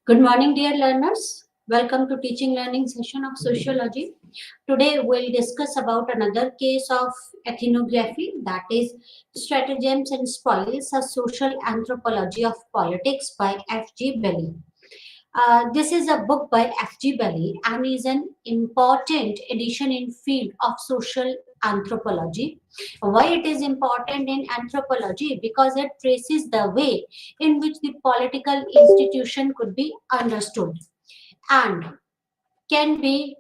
Good morning, dear learners. Welcome to teaching learning session of sociology. Today we'll discuss about another case of ethnography, that is Stratagems and Spoils, a social anthropology of politics by F.G. Belly. This is a book by F.G. Belly and is an important addition in field of social anthropology. Why it is important in anthropology? Because it traces the way in which the political institution could be understood and can be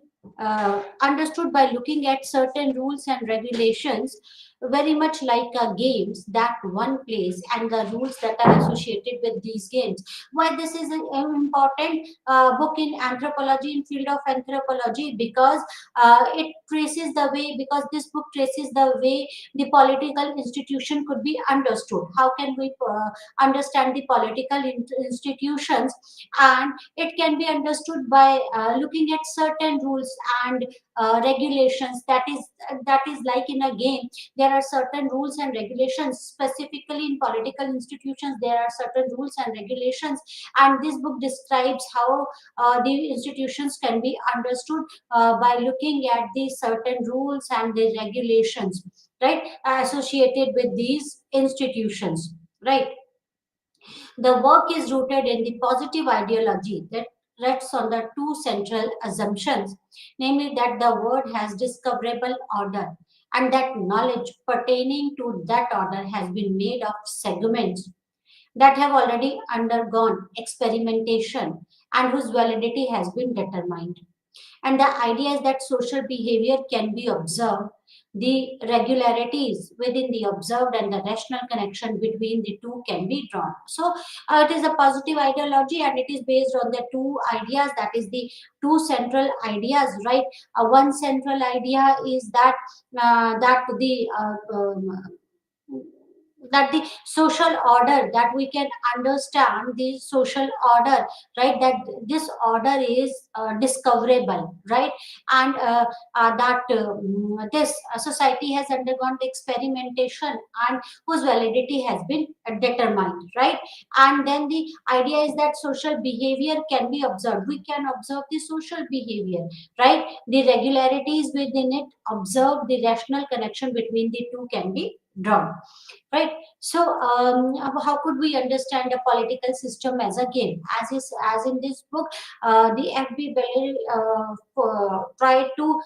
understood by looking at certain rules and regulations, very much like games that one plays and the rules that are associated with these games. Why this is an important book in anthropology, in field of anthropology? Because it traces the way, because this book traces the way the political institution could be understood. How can we understand the political institutions? And it can be understood by looking at certain rules and regulations. That is like in a game there are certain rules and regulations. Specifically in political institutions there are certain rules and regulations, and this book describes how the institutions can be understood by looking at the certain rules and the regulations, right, associated with these institutions, right. The work is rooted in the positive ideology that rests on the two central assumptions, namely that the world has discoverable order and that knowledge pertaining to that order has been made of segments that have already undergone experimentation and whose validity has been determined. And the idea is that social behavior can be observed, the regularities within the observed and the rational connection between the two can be drawn. So it is a positive ideology and it is based on the two ideas, that is the two central ideas, right. One central idea is that that the social order, that we can understand the social order, right, that this order is discoverable, right. And that this society has undergone the experimentation and whose validity has been determined, right. And then the idea is that social behavior can be observed. We can observe the social behavior, right, the regularities within it, observe the rational connection between the two can be drawn, right. So how could we understand a political system as a game? As in this book, the FB Belly tried to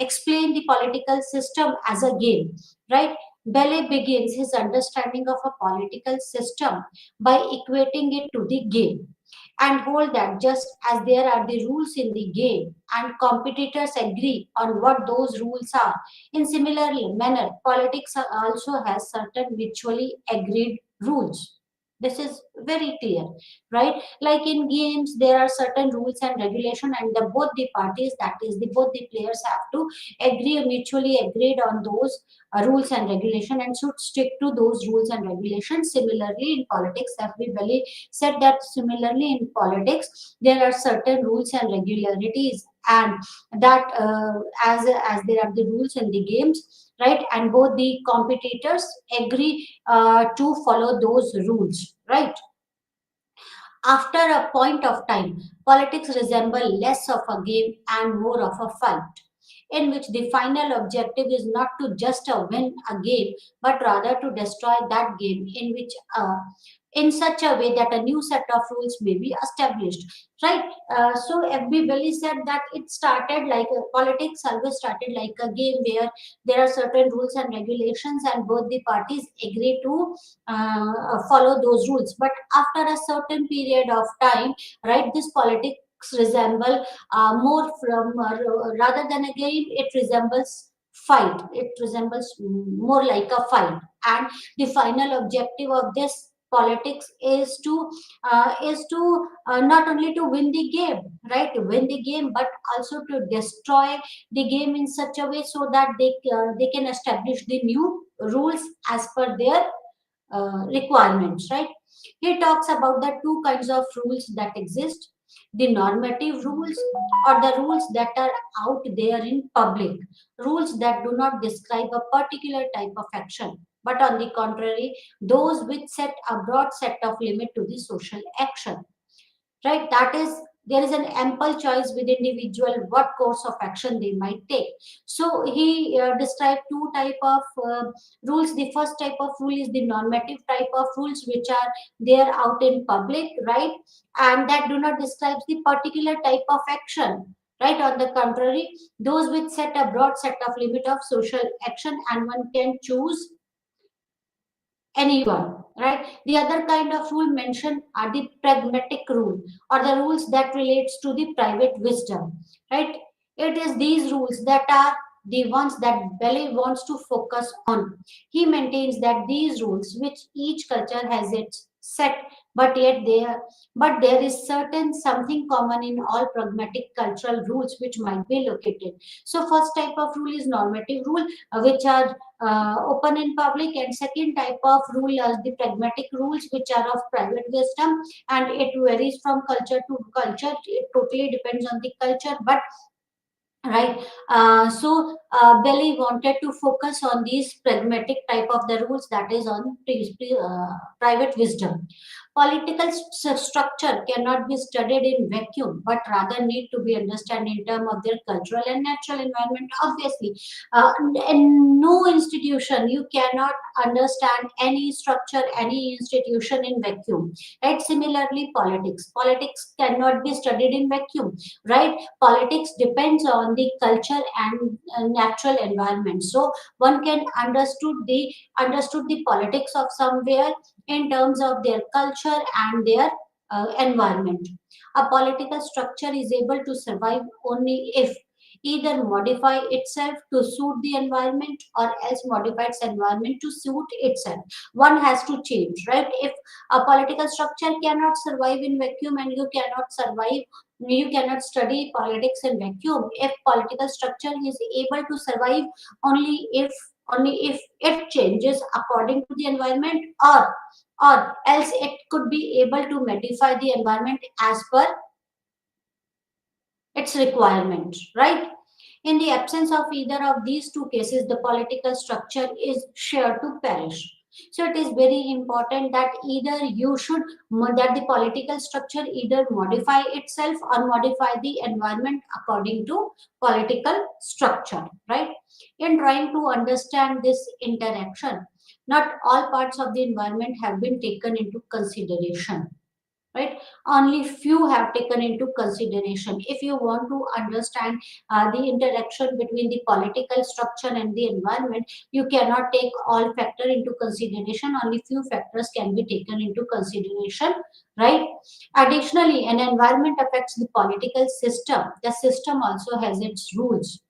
explain the political system as a game, right. Belly begins his understanding of a political system by equating it to the game, and hold that just as there are the rules in the game and competitors agree on what those rules are, in similar manner politics also has certain mutually agreed rules. This is very clear, right. Like in games there are certain rules and regulation, and the both the parties, that is the both the players, have to agree, mutually agreed on those rules and regulation, and should stick to those rules and regulations. Similarly in politics, everybody said that similarly in politics there are certain rules and regularities, and that as there are the rules in the games, right, and both the competitors agree to follow those rules, right. After a point of time, politics resemble less of a game and more of a fight, in which the final objective is not to just win a game, but rather to destroy that game, in such a way that a new set of rules may be established, right. So FB Belly said that it started like politics always started like a game where there are certain rules and regulations, and both the parties agree to follow those rules. But after a certain period of time, right, this politics resemble more from rather than a game, it resembles fight. It resembles more like a fight, and the final objective of this politics is to not only to win the game, right, to win the game, but also to destroy the game in such a way so that they can establish the new rules as per their requirements, right. He talks about the two kinds of rules that exist: the normative rules, or the rules that are out there in public, rules that do not describe a particular type of action, but on the contrary, those which set a broad set of limit to the social action. right? That is, there is an ample choice with individual what course of action they might take. So he described two type of rules. The first type of rule is the normative type of rules, which are there out in public, right? And that do not describe the particular type of action, right? On the contrary, those which set a broad set of limit of social action and one can choose anyone, right? The other kind of rule mentioned are the pragmatic rule, or the rules that relates to the private wisdom, right? It is these rules that are the ones that Belay wants to focus on. He maintains that these rules, which each culture has its set, but yet there is certain something common in all pragmatic cultural rules which might be located. So first type of rule is normative rule, which are open in public, and second type of rule is the pragmatic rules, which are of private wisdom, and it varies from culture to culture. It totally depends on the culture, but right. Belly wanted to focus on these pragmatic type of the rules, that is on private wisdom. Political structure cannot be studied in vacuum, but rather need to be understood in terms of their cultural and natural environment. Obviously, in no institution you cannot understand any structure, any institution in vacuum. Right. Similarly, politics cannot be studied in vacuum. Right. Politics depends on the culture and natural environment. So one can understood the politics of somewhere in terms of their culture and their environment. A political structure is able to survive only if either modify itself to suit the environment or else modify its environment to suit itself. One has to change, right? If a political structure cannot survive in vacuum, and you cannot study politics in vacuum. If political structure is able to survive only if it changes according to the environment, or else it could be able to modify the environment as per its requirement, right? In the absence of either of these two cases, the political structure is sure to perish. So it is very important that either that the political structure either modify itself or modify the environment according to political structure, right? In trying to understand this interaction, not all parts of the environment have been taken into consideration, right? Only few have taken into consideration. If you want to understand the interaction between the political structure and the environment, you cannot take all factor into consideration. Only few factors can be taken into consideration, right? Additionally, an environment affects the political system. The system also has its rules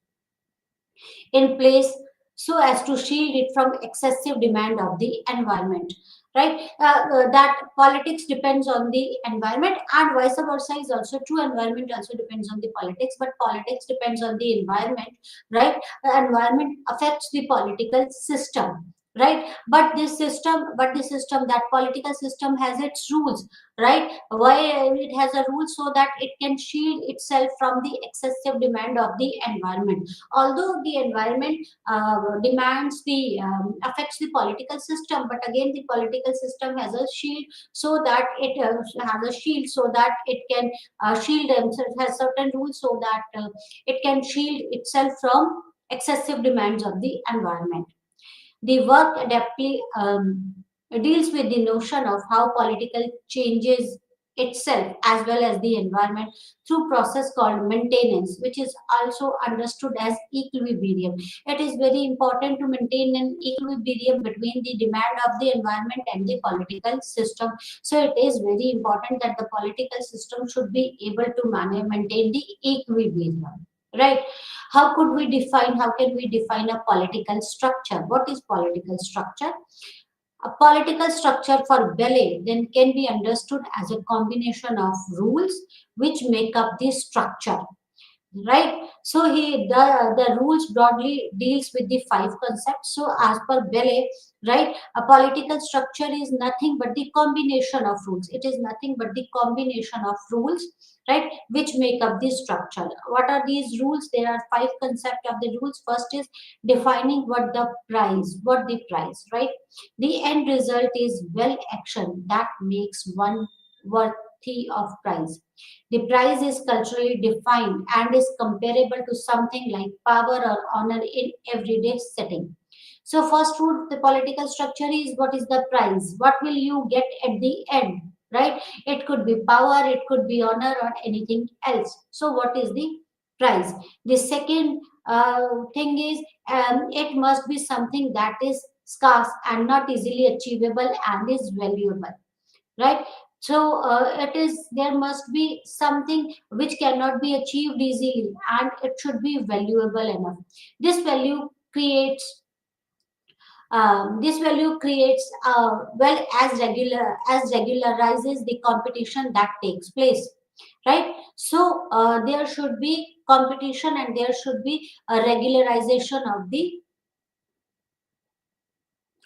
in place so as to shield it from excessive demand of the environment, right? That politics depends on the environment, and vice versa is also true. Environment also depends on the politics, but politics depends on the environment, right? The environment affects the political system, right? But the system, that political system has its rules, right? Why it has a rule? So that it can shield itself from the excessive demand of the environment. Although the environment demands the affects the political system, but again the political system has a shield, so that it has a shield so that it can shield themselves, has certain rules so that it can shield itself from excessive demands of the environment. The work adeptly deals with the notion of how political changes itself as well as the environment through process called maintenance, which is also understood as equilibrium. It is very important to maintain an equilibrium between the demand of the environment and the political system. So it is very important that the political system should be able to maintain the equilibrium, right? How can we define a political structure? What is political structure? A political structure for ballet then can be understood as a combination of rules which make up the structure, right? So the rules broadly deals with the five concepts. So as per Belay, right, a political structure is nothing but the combination of rules. It is nothing but the combination of rules, right, which make up the structure. What are these rules? There are five concepts of the rules. First is defining what the price, right? The end result is well action that makes one worth T of prize. The prize is culturally defined and is comparable to something like power or honor in everyday setting. So first rule, the political structure is what is the prize? What will you get at the end? Right? It could be power, it could be honor, or anything else. So what is the prize? The second thing is it must be something that is scarce and not easily achievable and is valuable, right? So it is, there must be something which cannot be achieved easily and it should be valuable enough. This value creates this value creates well as regularizes the competition that takes place, right? So there should be competition and there should be a regularization of the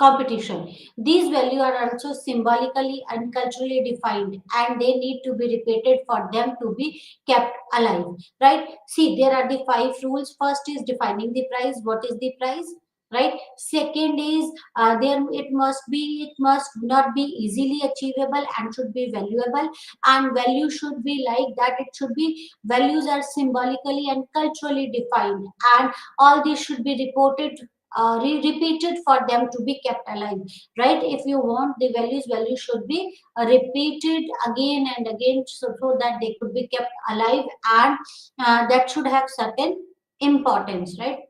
competition. These values are also symbolically and culturally defined and they need to be repeated for them to be kept alive. Right? See, there are the five rules. First is defining the price. What is the price? Right. Second is there it must not be easily achievable and should be valuable. And value should be like that. It should be values are symbolically and culturally defined, and all these should be reported repeated for them to be kept alive, right? If you want the value should be repeated again and again, so that they could be kept alive, and that should have certain importance, right?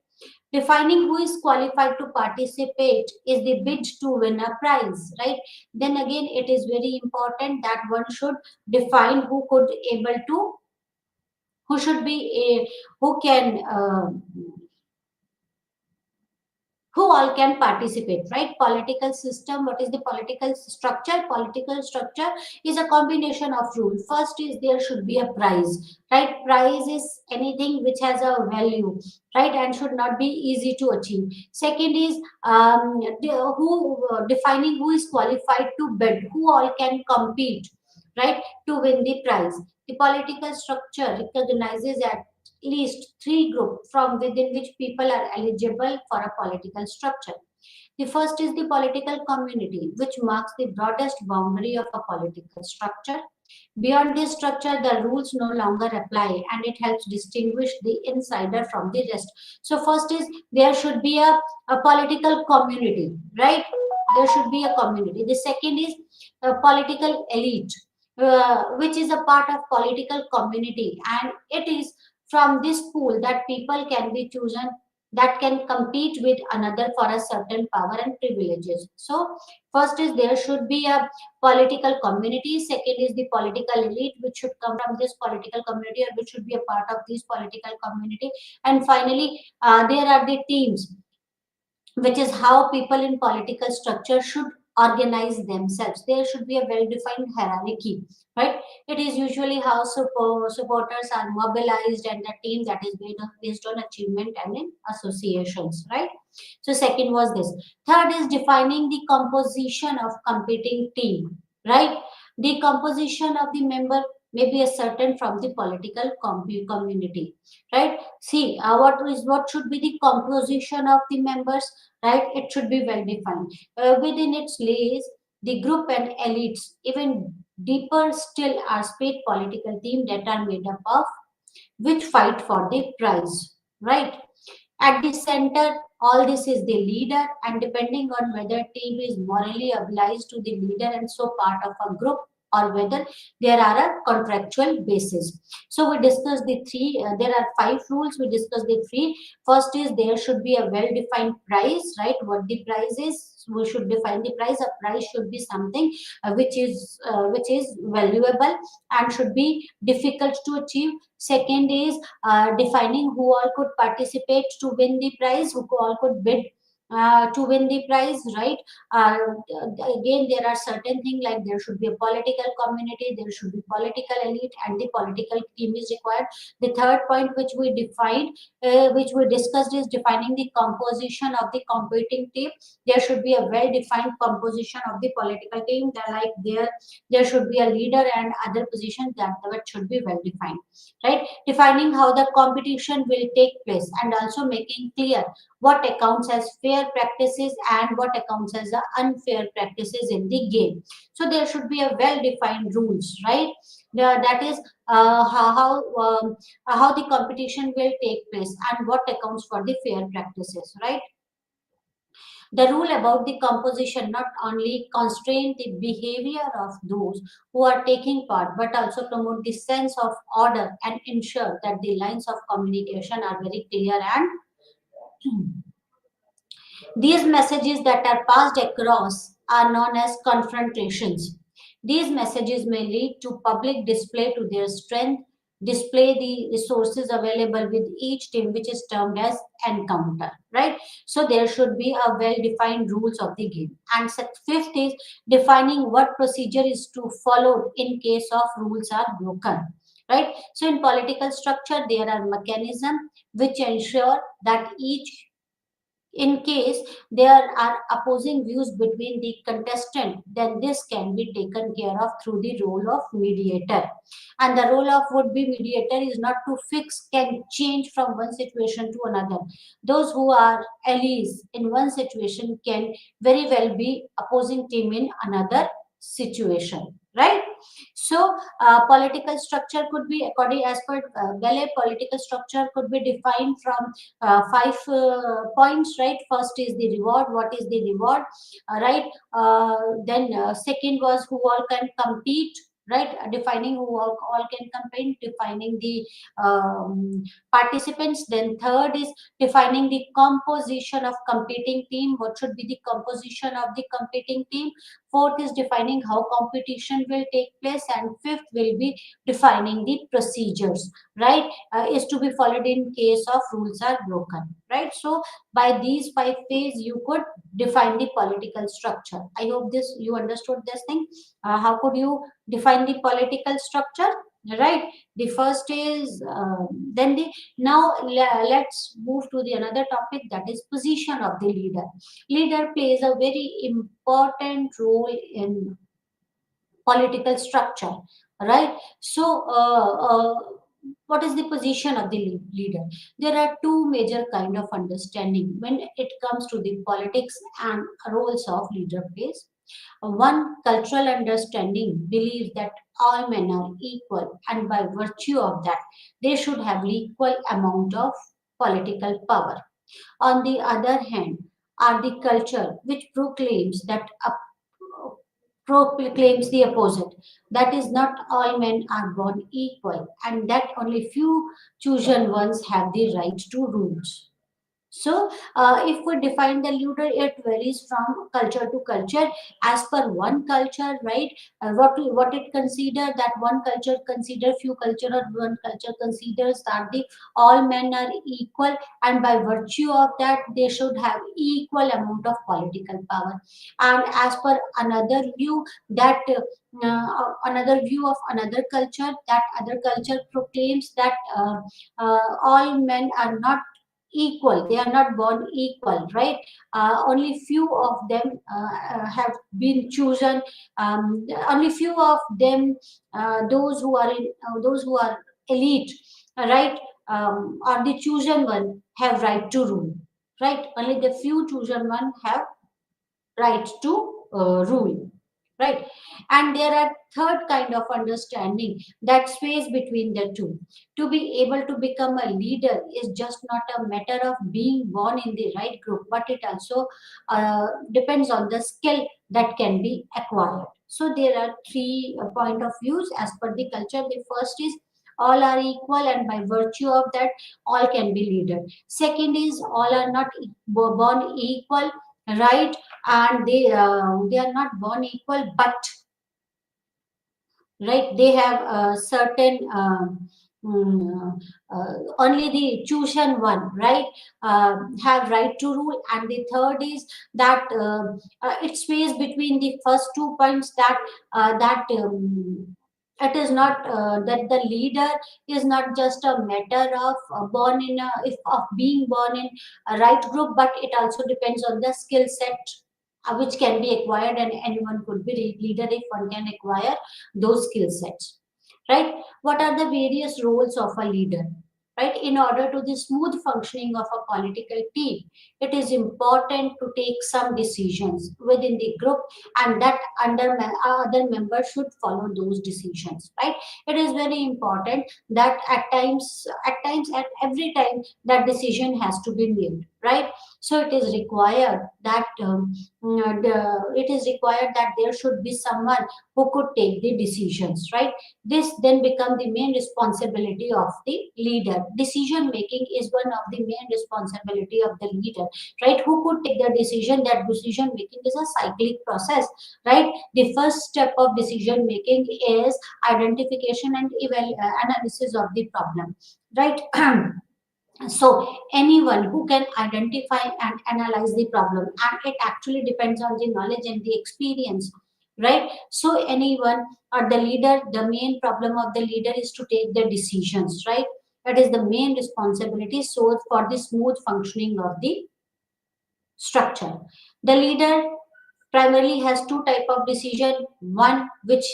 Defining who is qualified to participate is the bid to win a prize, right? Then again, it is very important that one should define who could able to, who should be a, who can who all can participate, right? Political system, what is the political structure? Political structure is a combination of rules. First is there should be a prize, right? Prize is anything which has a value, right, and should not be easy to achieve. Second is defining who is qualified to bid, who all can compete, right, to win the prize. The political structure recognizes that least three groups from within which people are eligible for a political structure. The first is the political community, which marks the broadest boundary of a political structure. Beyond this structure, the rules no longer apply and it helps distinguish the insider from the rest. So, first is there should be a political community, right? There should be a community. The second is a political elite, which is a part of political community, and it is from this pool that people can be chosen that can compete with another for a certain power and privileges. So first is there should be a political community. Second is the political elite, which should come from this political community or which should be a part of this political community. And finally, there are the teams, which is how people in political structure should organize themselves. There should be a well-defined hierarchy, right? It is usually how supporters are mobilized and the team that is based on achievement and in associations, right? So second was this. Third is defining the composition of competing team, right? The composition of the member may be a certain from the political community, right? See, what should be the composition of the members, right? It should be well defined. Within its layers, the group and elites, even deeper still, are state political teams that are made up of which fight for the prize, right? At the center, all this is the leader, and depending on whether team is morally obliged to the leader and so part of a group, or whether there are a contractual basis. So we discussed the three. There are five rules. We discussed the three. First is there should be a well-defined price, right? What the price is, we should define the price. A price should be something which is valuable and should be difficult to achieve. Second is defining who all could participate to win the prize, who all could bid to win the prize, right? Uh, Again, there are certain things like there should be a political community, there should be political elite, and the political team is required. The third point which we discussed, is defining the composition of the competing team. There should be a well-defined composition of the political team. That like there should be a leader and other positions that should be well defined, right? Defining how the competition will take place and also making clear what accounts as fair fair practices and what accounts as the unfair practices in the game. So there should be a well defined rules, right? That is how the competition will take place and what accounts for the fair practices, right? The rule about the composition not only constrain the behavior of those who are taking part, but also promote the sense of order and ensure that the lines of communication are very clear and these messages that are passed across are known as confrontations. These messages may lead to public display to their strength, display the resources available with each team, which is termed as encounter, right? So there should be a well-defined rules of the game. And fifth is defining what procedure is to follow in case of rules are broken. Right. So in political structure, there are mechanisms which ensure that each in case there are opposing views between the contestant, then this can be taken care of through the role of mediator. And the role of would-be mediator is not to fix, can change from one situation to another. Those who are allies in one situation can very well be opposing team in another situation, right? So, political structure could be according as per Gallup. Political structure could be defined from five points, right? First is the reward. What is the reward, right? Then second was who all can compete, right? Defining who all can compete, defining the participants. Then third is defining the composition of competing team. What should be the composition of the competing team? Fourth is defining how competition will take place, and fifth will be defining the procedures, right? Is to be followed in case of rules are broken, right? So by these five ways you could define the political structure. I hope this you understood this thing. How could you define the political structure, right? The first is then the now let's move to the another topic, that is position of the leader. Leader plays a very important role in political structure, right? So what is the position of the leader? There are two major kind of understanding when it comes to the politics and roles of leader plays. One, cultural understanding believes that all men are equal, and by virtue of that they should have equal amount of political power. On the other hand, are the culture which proclaims that proclaims the opposite. That is, not all men are born equal, and that only few chosen ones have the right to rule. So, if we define the leader, it varies from culture to culture. As per one culture, right? What it consider that one culture consider few culture or one culture considers that the all men are equal, and by virtue of that, they should have equal amount of political power. And as per another view, that another view of another culture, that other culture proclaims that all men are not equal, they are not born equal, right? Only few of them have been chosen. Only few of them, those who are elite, right, are the chosen one, have right to rule, right? Only the few chosen one have right to rule, right? And there are third kind of understanding that space between the two. To be able to become a leader is just not a matter of being born in the right group, but it also depends on the skill that can be acquired. So there are three point of views as per the culture. The first is all are equal, and by virtue of that all can be leader. Second is all are not born equal, right? And they are not born equal, but right, they have a certain only the chosen one, right, have right to rule. And the third is that it space between the first 2 points, that it is not that the leader is not just a matter of born in a if of being born in a right group, but it also depends on the skill set which can be acquired, and anyone could be leader if one can acquire those skill sets, right? What are the various roles of a leader, right? In order to the smooth functioning of a political team, it is important to take some decisions within the group, and that other members should follow those decisions, right? It is very important that at every time that decision has to be made, right? So it is required that it is required that there should be someone who could take the decisions, right? This then become the main responsibility of the leader. Decision making is one of the main responsibility of the leader, right? Who could take the decision? That decision making is a cyclic process, right? The first step of decision making is identification and analysis of the problem, right? So anyone who can identify and analyze the problem, and it actually depends on the knowledge and the experience, right? So anyone or the leader, the main problem of the leader is to take the decisions, right? That is the main responsibility, so for the smooth functioning of the structure. The leader primarily has two type of decision, one which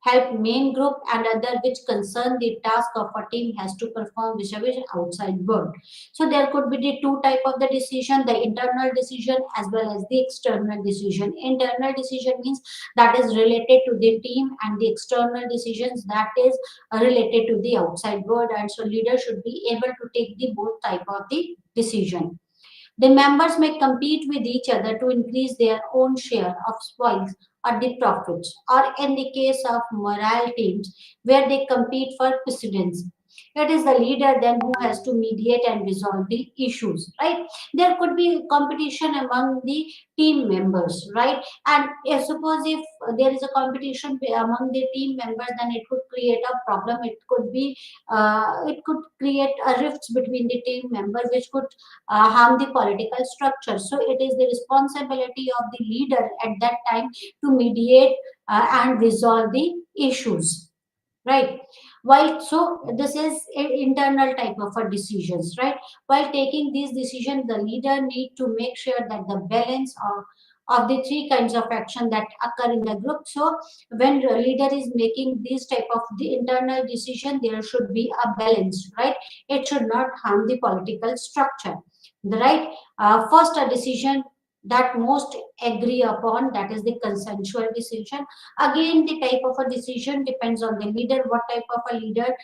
help main group and other which concern the task of a team has to perform vis-a-vis outside world. So there could be the two type of the decision, the internal decision as well as the external decision. Internal decision means that is related to the team, and the external decisions that is related to the outside world, and so leader should be able to take the both type of the decision. The members may compete with each other to increase their own share of spoils or the profits, or in the case of morale teams, where they compete for precedence. It is the leader then who has to mediate and resolve the issues, right? There could be competition among the team members, right? And if, suppose if there is a competition among the team members, then it could create a problem. It could create a rifts between the team members, which could harm the political structure. So it is the responsibility of the leader at that time to mediate and resolve the issues, right? While so this is internal type of a decisions, right? While taking these decisions, the leader need to make sure that the balance of the three kinds of action that occur in the group. So when the leader is making these type of the internal decision, there should be a balance, right? It should not harm the political structure, right? First, a decision that most agree upon, that is the consensual decision. Again, the type of a decision depends on the leader, what type of a leader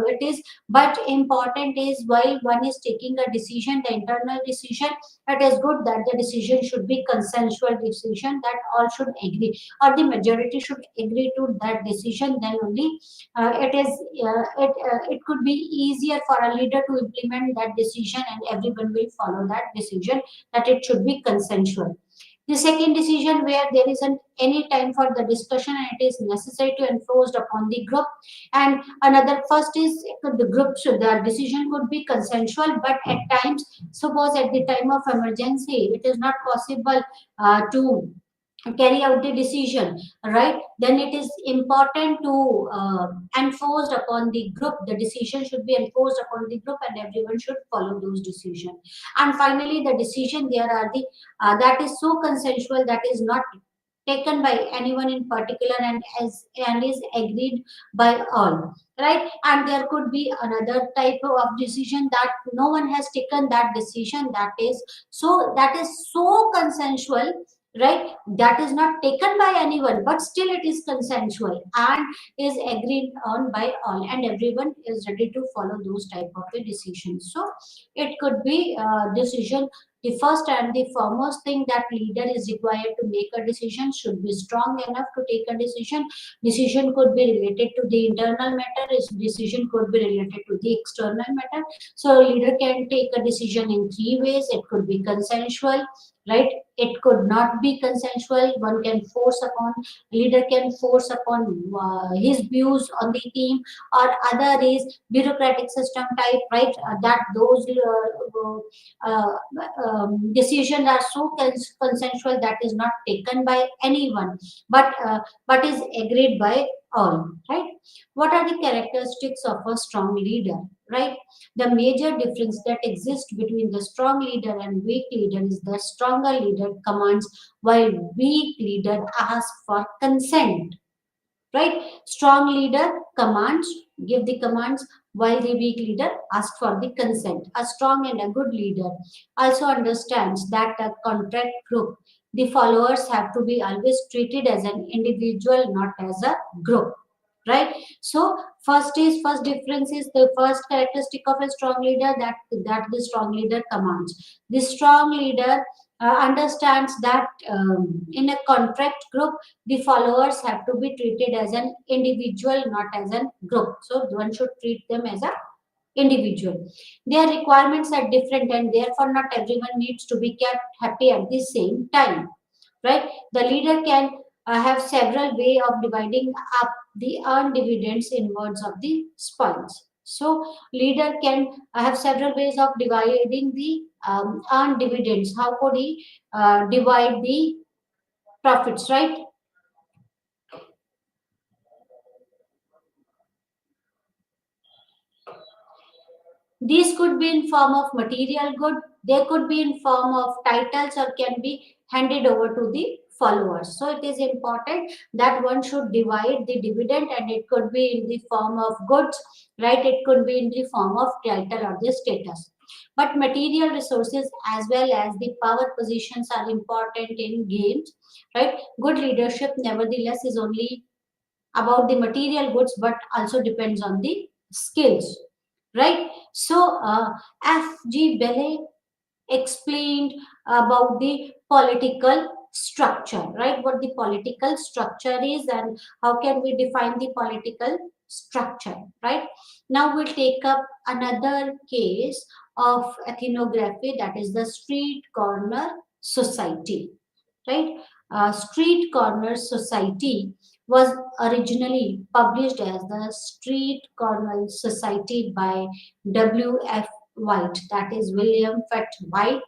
it is. But important is, while one is taking a decision, the internal decision, it is good that the decision should be consensual decision, that all should agree or the majority should agree to that decision. Then only it could be easier for a leader to implement that decision, and everyone will follow that decision, that it should be consensual. The second decision, where there isn't any time for the discussion and it is necessary to enforced upon the group. And another first is the group should, the decision could be consensual, but at times, suppose at the time of emergency, it is not possible to carry out the decision, right? Then it is important to enforced upon the group. The decision should be enforced upon the group, and everyone should follow those decisions. And finally, the decision, there are the that is so consensual, that is not taken by anyone in particular, and is agreed by all, right? And there could be another type of decision that no one has taken that decision, that is so consensual, right? That is not taken by anyone, but still it is consensual and is agreed on by all, and everyone is ready to follow those type of a decision. So it could be decision. The first and the foremost thing that leader is required to make a decision should be strong enough to take a decision. Decision could be related to the internal matter. Decision could be related to the external matter. So leader can take a decision in three ways. It could be consensual, right? It could not be consensual. One can force upon, leader can force upon his views on the team, or other is bureaucratic system type, right? That those decisions are so consensual, that is not taken by anyone, but is agreed by all, right? What are the characteristics of a strong leader, right? The major difference that exists between the strong leader and weak leader is the stronger leader commands, while weak leader asks for consent, right? Strong leader commands, give the commands, while the weak leader asks for the consent. A strong and a good leader also understands that a contract group, the followers have to be always treated as an individual, not as a group. Right. So first difference is the first characteristic of a strong leader, that the strong leader commands. The strong leader understands that in a contract group, the followers have to be treated as an individual, not as a group. So one should treat them as a individual. Their requirements are different, and therefore not everyone needs to be kept happy at the same time. Right? The leader can have several way of dividing up the earned dividends in words of the spoils. So leader can have several ways of dividing the earned dividends. How could he divide the profits, right? These could be in form of material good, they could be in form of titles, or can be handed over to the followers. So it is important that one should divide the dividend, and it could be in the form of goods, right? It could be in the form of title or the status. But material resources as well as the power positions are important in games, right? Good leadership, nevertheless, is only about the material goods but also depends on the skills, right? So F.G. Belle explained about the political structure, right? What the political structure is and how can we define the political structure, right? Now we'll take up another case of ethnography, that is the street corner society, right? Street Corner Society was originally published as the Street Corner Society by W.F. White, that is William Fett White.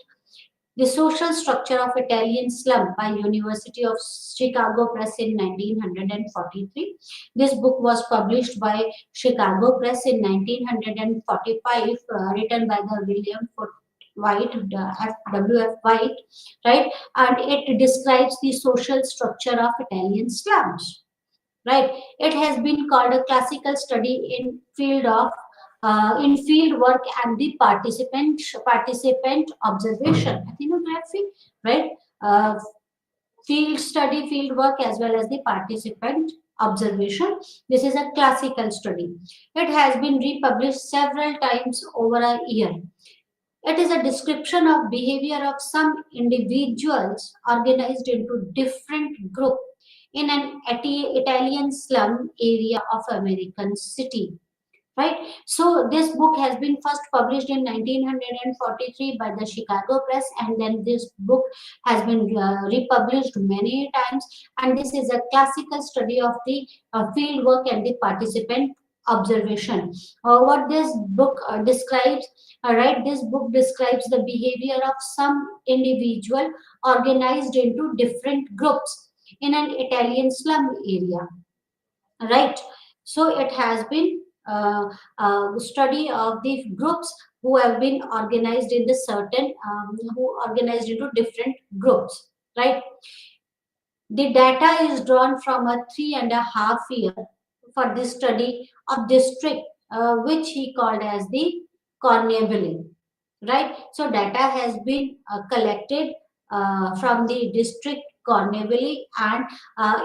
The Social Structure of Italian Slum by University of Chicago Press in 1943. This book was published by Chicago Press in 1945, written by the William Foote White, W.F. White, right? And it describes the social structure of Italian slums, right? It has been called a classical study in field work and the participant observation, ethnography, right? Uh, Field study, field work, as well as the participant observation. This is a classical study. It has been republished several times over a year. It is a description of behavior of some individuals organized into different groups in an Italian slum area of American city. Right. So this book has been first published in 1943 by the Chicago Press, and then this book has been republished many times. And this is a classical study of the field work and the participant observation. What this book describes, right? This book describes the behavior of some individual organized into different groups in an Italian slum area, right? So it has been study of the groups who have been organized in the certain who organized into different groups, right? The data is drawn from a 3.5 year for the study of district, which he called as the Corneville, right? So data has been collected from the district Corneville, and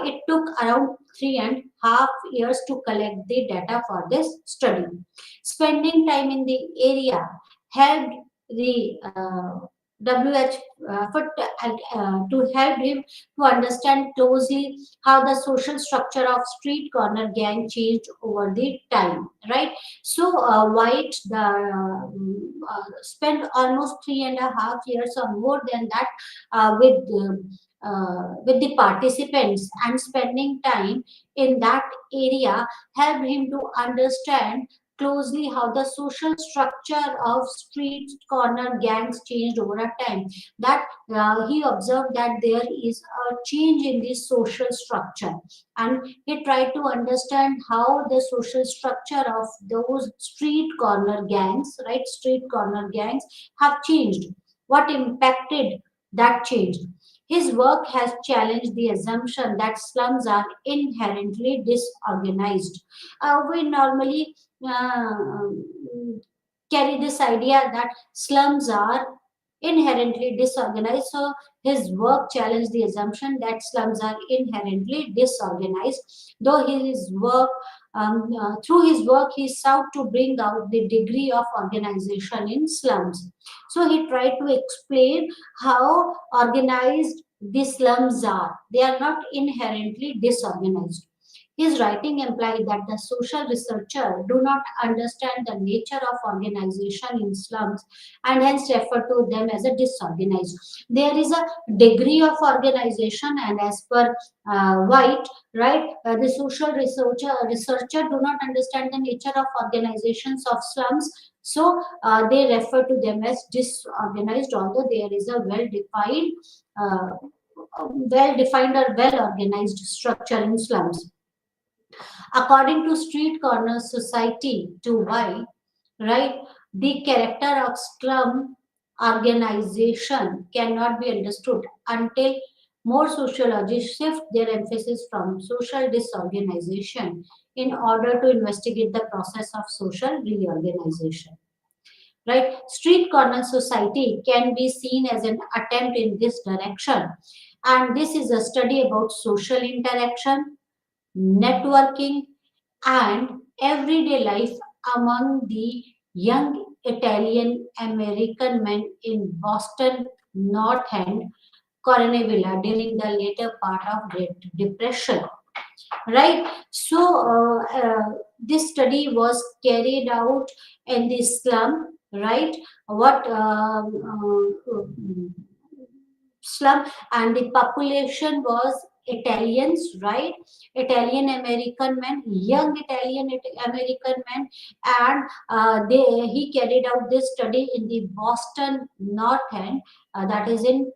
it took around 3.5 years to collect the data for this study. Spending time in the area helped the WH to help him to understand closely how the social structure of street corner gang changed over the time, right? So White spent almost 3.5 years or more than that with the participants, and spending time in that area helped him to understand closely how the social structure of street corner gangs changed over a time. That he observed that there is a change in the social structure, and he tried to understand how the social structure of those street corner gangs, right? Street corner gangs have changed. What impacted that change? His work has challenged the assumption that slums are inherently disorganized. We normally carry this idea that slums are inherently disorganized. So his work challenged the assumption that slums are inherently disorganized. Though his work, through his work, he sought to bring out the degree of organization in slums. So he tried to explain how organized the slums are. They are not inherently disorganized. His writing implied that the social researcher do not understand the nature of organization in slums and hence refer to them as a disorganized. There is a degree of organization, and as per White, right, the social researcher do not understand the nature of organizations of slums, so they refer to them as disorganized, although there is a uh, well defined or well organized structure in slums. According to Street Corner Society to White, right, the character of slum organization cannot be understood until more sociologists shift their emphasis from social disorganization in order to investigate the process of social reorganization. Right? Street corner society can be seen as an attempt in this direction. And this is a study about social interaction, networking, and everyday life among the young Italian American men in Boston North End, Cornevilla during the later part of Great Depression. Right? So, this study was carried out in the slum, right? What slum, and the population was Italians, right? Italian American men, young Italian American men, and he carried out this study in the Boston North End, that is in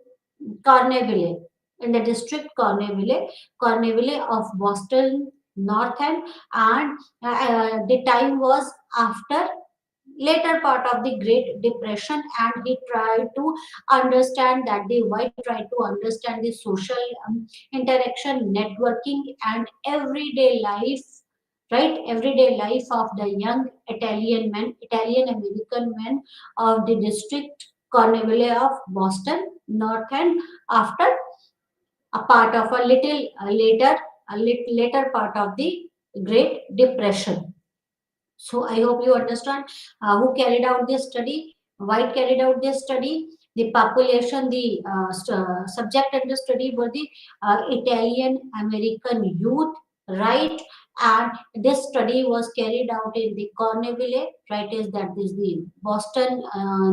Corneville, in the district Corneville of Boston North End, and the time was after later part of the Great Depression, and he tried to understand that the White tried to understand the social interaction, networking, and everyday life, right? Everyday life of the young Italian men, Italian American men of the district Corneville of Boston North End after a part of a little later part of the Great Depression. So I hope you understand who carried out this study. White carried out this study. The population, the subject of the study were the Italian American youth, right? And this study was carried out in the Corneville, right? Is that is the Boston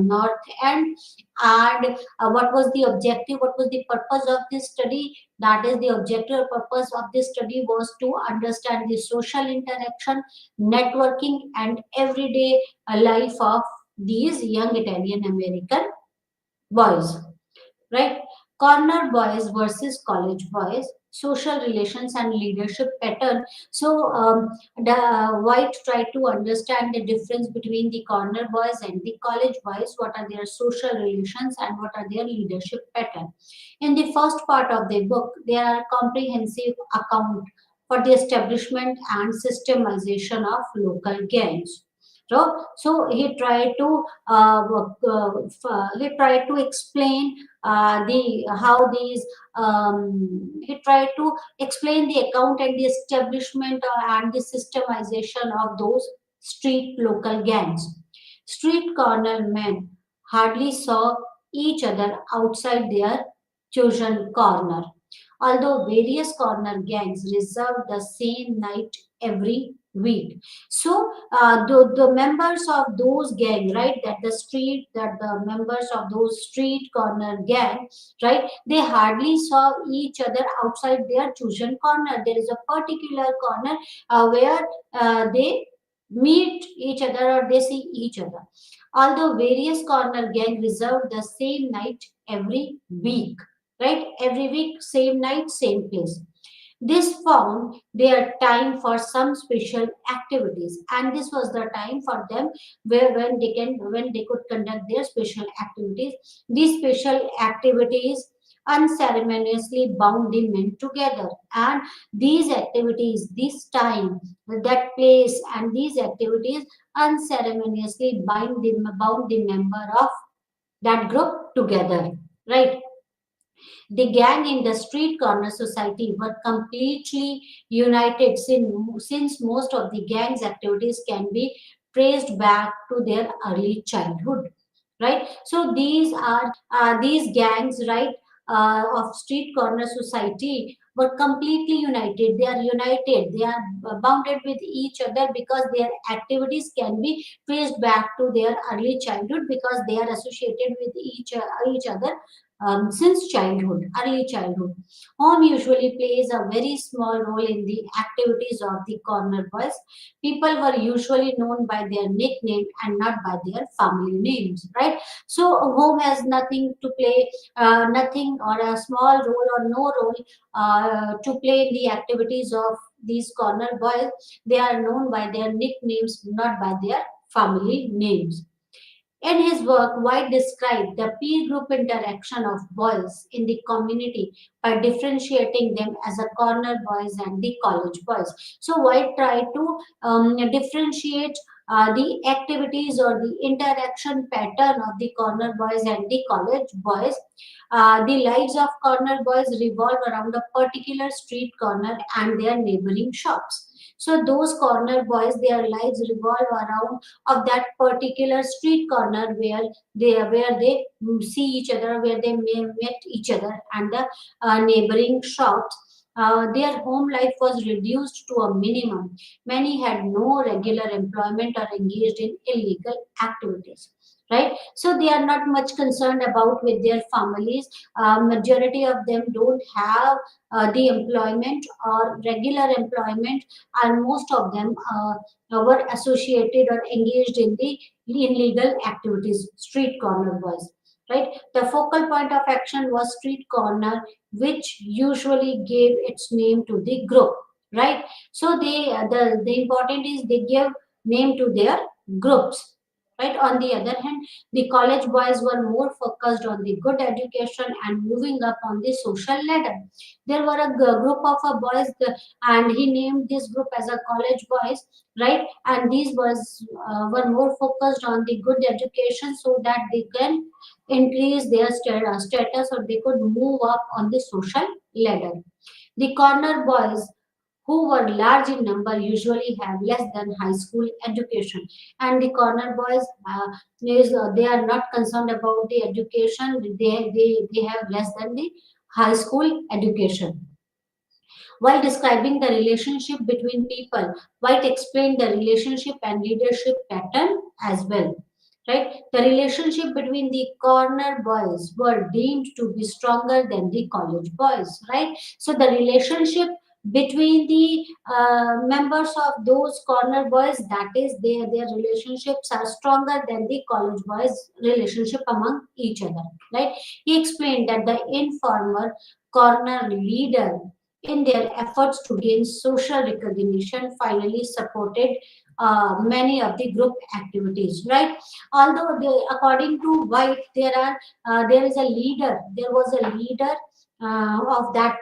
North End. And what was the objective? What was the purpose of this study? That is, the objective purpose of this study was to understand the social interaction, networking, and everyday life of these young Italian American boys, right? Corner boys versus college boys, social relations and leadership pattern. So the White tried to understand the difference between the corner boys and the college boys. What are their social relations and what are their leadership pattern? In the first part of the book, there are comprehensive account for the establishment and systemization of local gangs. So he tried to he tried to explain the how these he tried to explain the account and the establishment and the systemization of those street local gangs. Street corner men hardly saw each other outside their chosen corner, although various corner gangs reserved the same night every week. So the members of those gang, right, that the members of those street corner gang, right, they hardly saw each other outside their chosen corner. There is a particular corner where they meet each other or they see each other, although various corner gang reserved the same night every week, right? Every week, same night, same place. This found their time for some special activities, and this was the time for them where when they could conduct their special activities. These special activities unceremoniously bound the men together. And these activities, this time, that place, and these activities unceremoniously bound the member of that group together, right? The gang in the street corner society were completely united, since most of the gang's activities can be traced back to their early childhood, right? So these are these gangs, right, of street corner society were completely united. They are united. They are bounded with each other because their activities can be traced back to their early childhood, because they are associated with each other since childhood, early childhood. Home usually plays a very small role in the activities of the corner boys. People were usually known by their nickname and not by their family names, right? So home has nothing to play, nothing or a small role or no role to play in the activities of these corner boys. They are known by their nicknames, not by their family names. In his work, White described the peer group interaction of boys in the community by differentiating them as a corner boys and the college boys. So White tried to differentiate the activities or the interaction pattern of the corner boys and the college boys. The lives of corner boys revolve around a particular street corner and their neighboring shops. So those corner boys, their lives revolve around of that particular street corner where they see each other, where they may met each other, and the neighboring shops. Their home life was reduced to a minimum. Many had no regular employment or engaged in illegal activities. Right, so they are not much concerned about with their families. Majority of them don't have the employment or regular employment, and most of them were associated or engaged in the illegal activities, street corner boys. Right, the focal point of action was street corner, which usually gave its name to the group. Right, so the important is they give name to their groups. Right, on the other hand, the college boys were more focused on the good education and moving up on the social ladder. There were a group of boys, and he named this group as a college boys, right? And these boys were more focused on the good education so that they can increase their status, or they could move up on the social ladder. The corner boys, who were large in number, usually have less than high school education. And the corner boys, they are not concerned about the education. They have less than the high school education. While describing the relationship between people, White explained the relationship and leadership pattern as well. Right? The relationship between the corner boys were deemed to be stronger than the college boys. Right? So the relationship between the members of those corner boys, that is, their relationships are stronger than the college boys relationship among each other. Right, he explained that the informer corner leader, in their efforts to gain social recognition, finally supported many of the group activities. Right, although according to White, there is a leader, there was a leader of that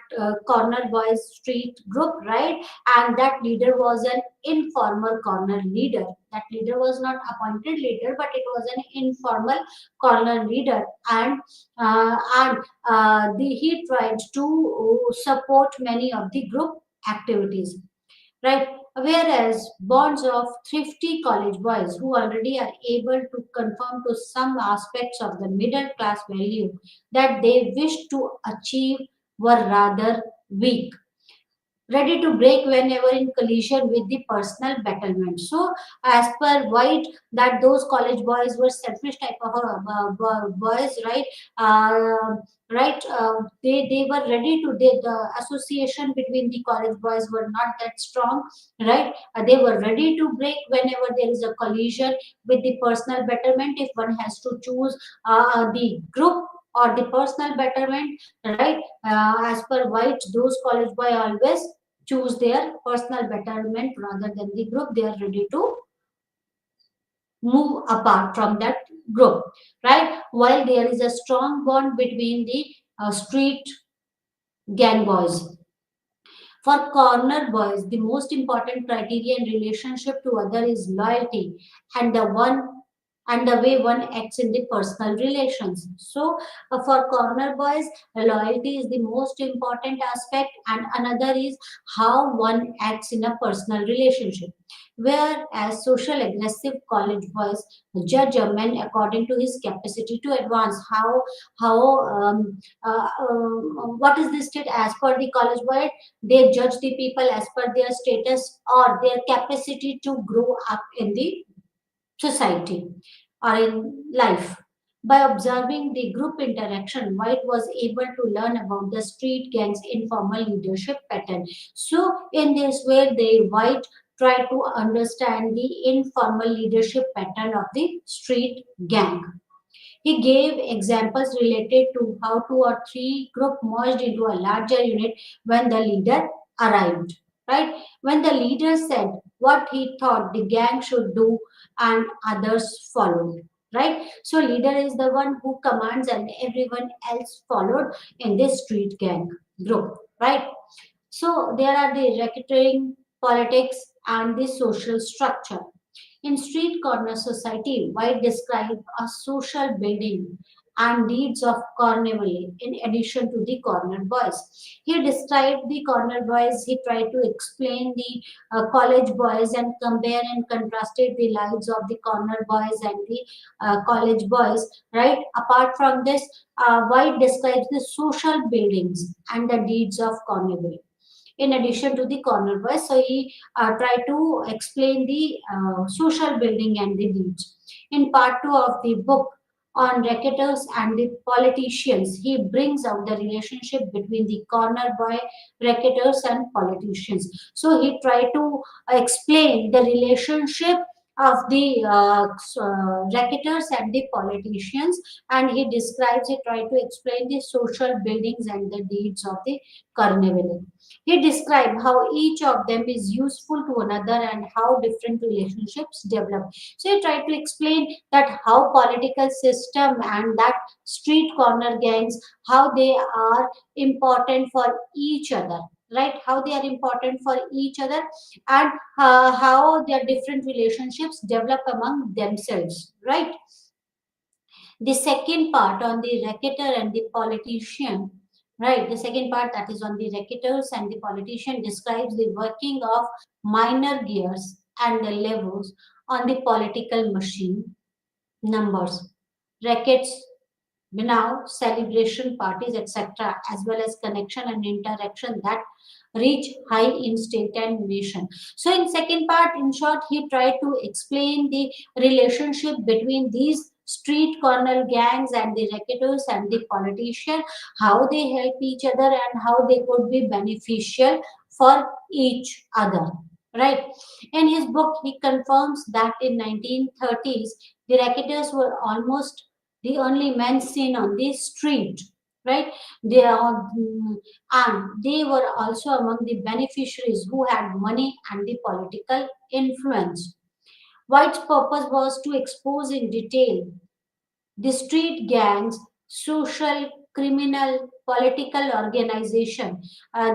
corner boys street group, right? And that leader was an informal corner leader. That leader was not appointed leader, but it was an informal corner leader. And he tried to support many of the group activities, right? Whereas bonds of thrifty college boys who already are able to conform to some aspects of the middle class value that they wish to achieve were rather weak, ready to break whenever in collision with the personal betterment. So, as per White, that those college boys were selfish type of boys, right? Right, they were ready to. The association between the college boys were not that strong, right? They were ready to break whenever there is a collision with the personal betterment. If one has to choose the group or the personal betterment, right? As per White, those college boy always choose their personal betterment rather than the group. They are ready to move apart from that group, right? While there is a strong bond between the street gang boys. For corner boys, the most important criteria in relationship to other is loyalty and the way one acts in the personal relations. So, for corner boys, loyalty is the most important aspect, and another is how one acts in a personal relationship. Whereas social aggressive college boys judge a man according to his capacity to advance. How what is the state as per the college boy? They judge the people as per their status or their capacity to grow up in the society or in life. By observing the group interaction, White was able to learn about the street gang's informal leadership pattern. So, in this way, the White tried to understand the informal leadership pattern of the street gang. He gave examples related to how two or three groups merged into a larger unit when the leader arrived. Right? When the leader said what he thought the gang should do and others followed. Right? So leader is the one who commands and everyone else followed in this street gang group. Right? So there are the racketeering, politics, and the social structure. In street corner society, White described a social building and deeds of carnival in addition to the corner boys. He described the corner boys, he tried to explain the college boys and compare and contrasted the lives of the corner boys and the college boys, right? Apart from this, White describes the social buildings and the deeds of carnival in addition to the corner boys. So he tried to explain the social building and the deeds. In part two of the book on racketers and the politicians, he brings out the relationship between the corner boy, racketers, and politicians. So he tried to explain the relationship of the racketers and the politicians, and he describes, he tried to explain the social buildings and the deeds of the carnival. He described how each of them is useful to another and how different relationships develop. So he tried to explain that how political system and that street corner gangs, how they are important for each other, right? How they are important for each other, and how their different relationships develop among themselves, right? The second part on the racketeer and the politician, right? The second part that is on the racketers and the politician describes the working of minor gears and the levers on the political machine, numbers, rackets, now celebration parties, etc., as well as connection and interaction that reach high in state and nation. So in second part, in short, he tried to explain the relationship between these street corner gangs and the racketers and the politician, how they help each other and how they could be beneficial for each other. Right. In his book, he confirms that in 1930s, the racketers were almost the only men seen on the street, right? They are, and they were also among the beneficiaries who had money and the political influence. White's purpose was to expose in detail the street gangs, social, criminal, political organization.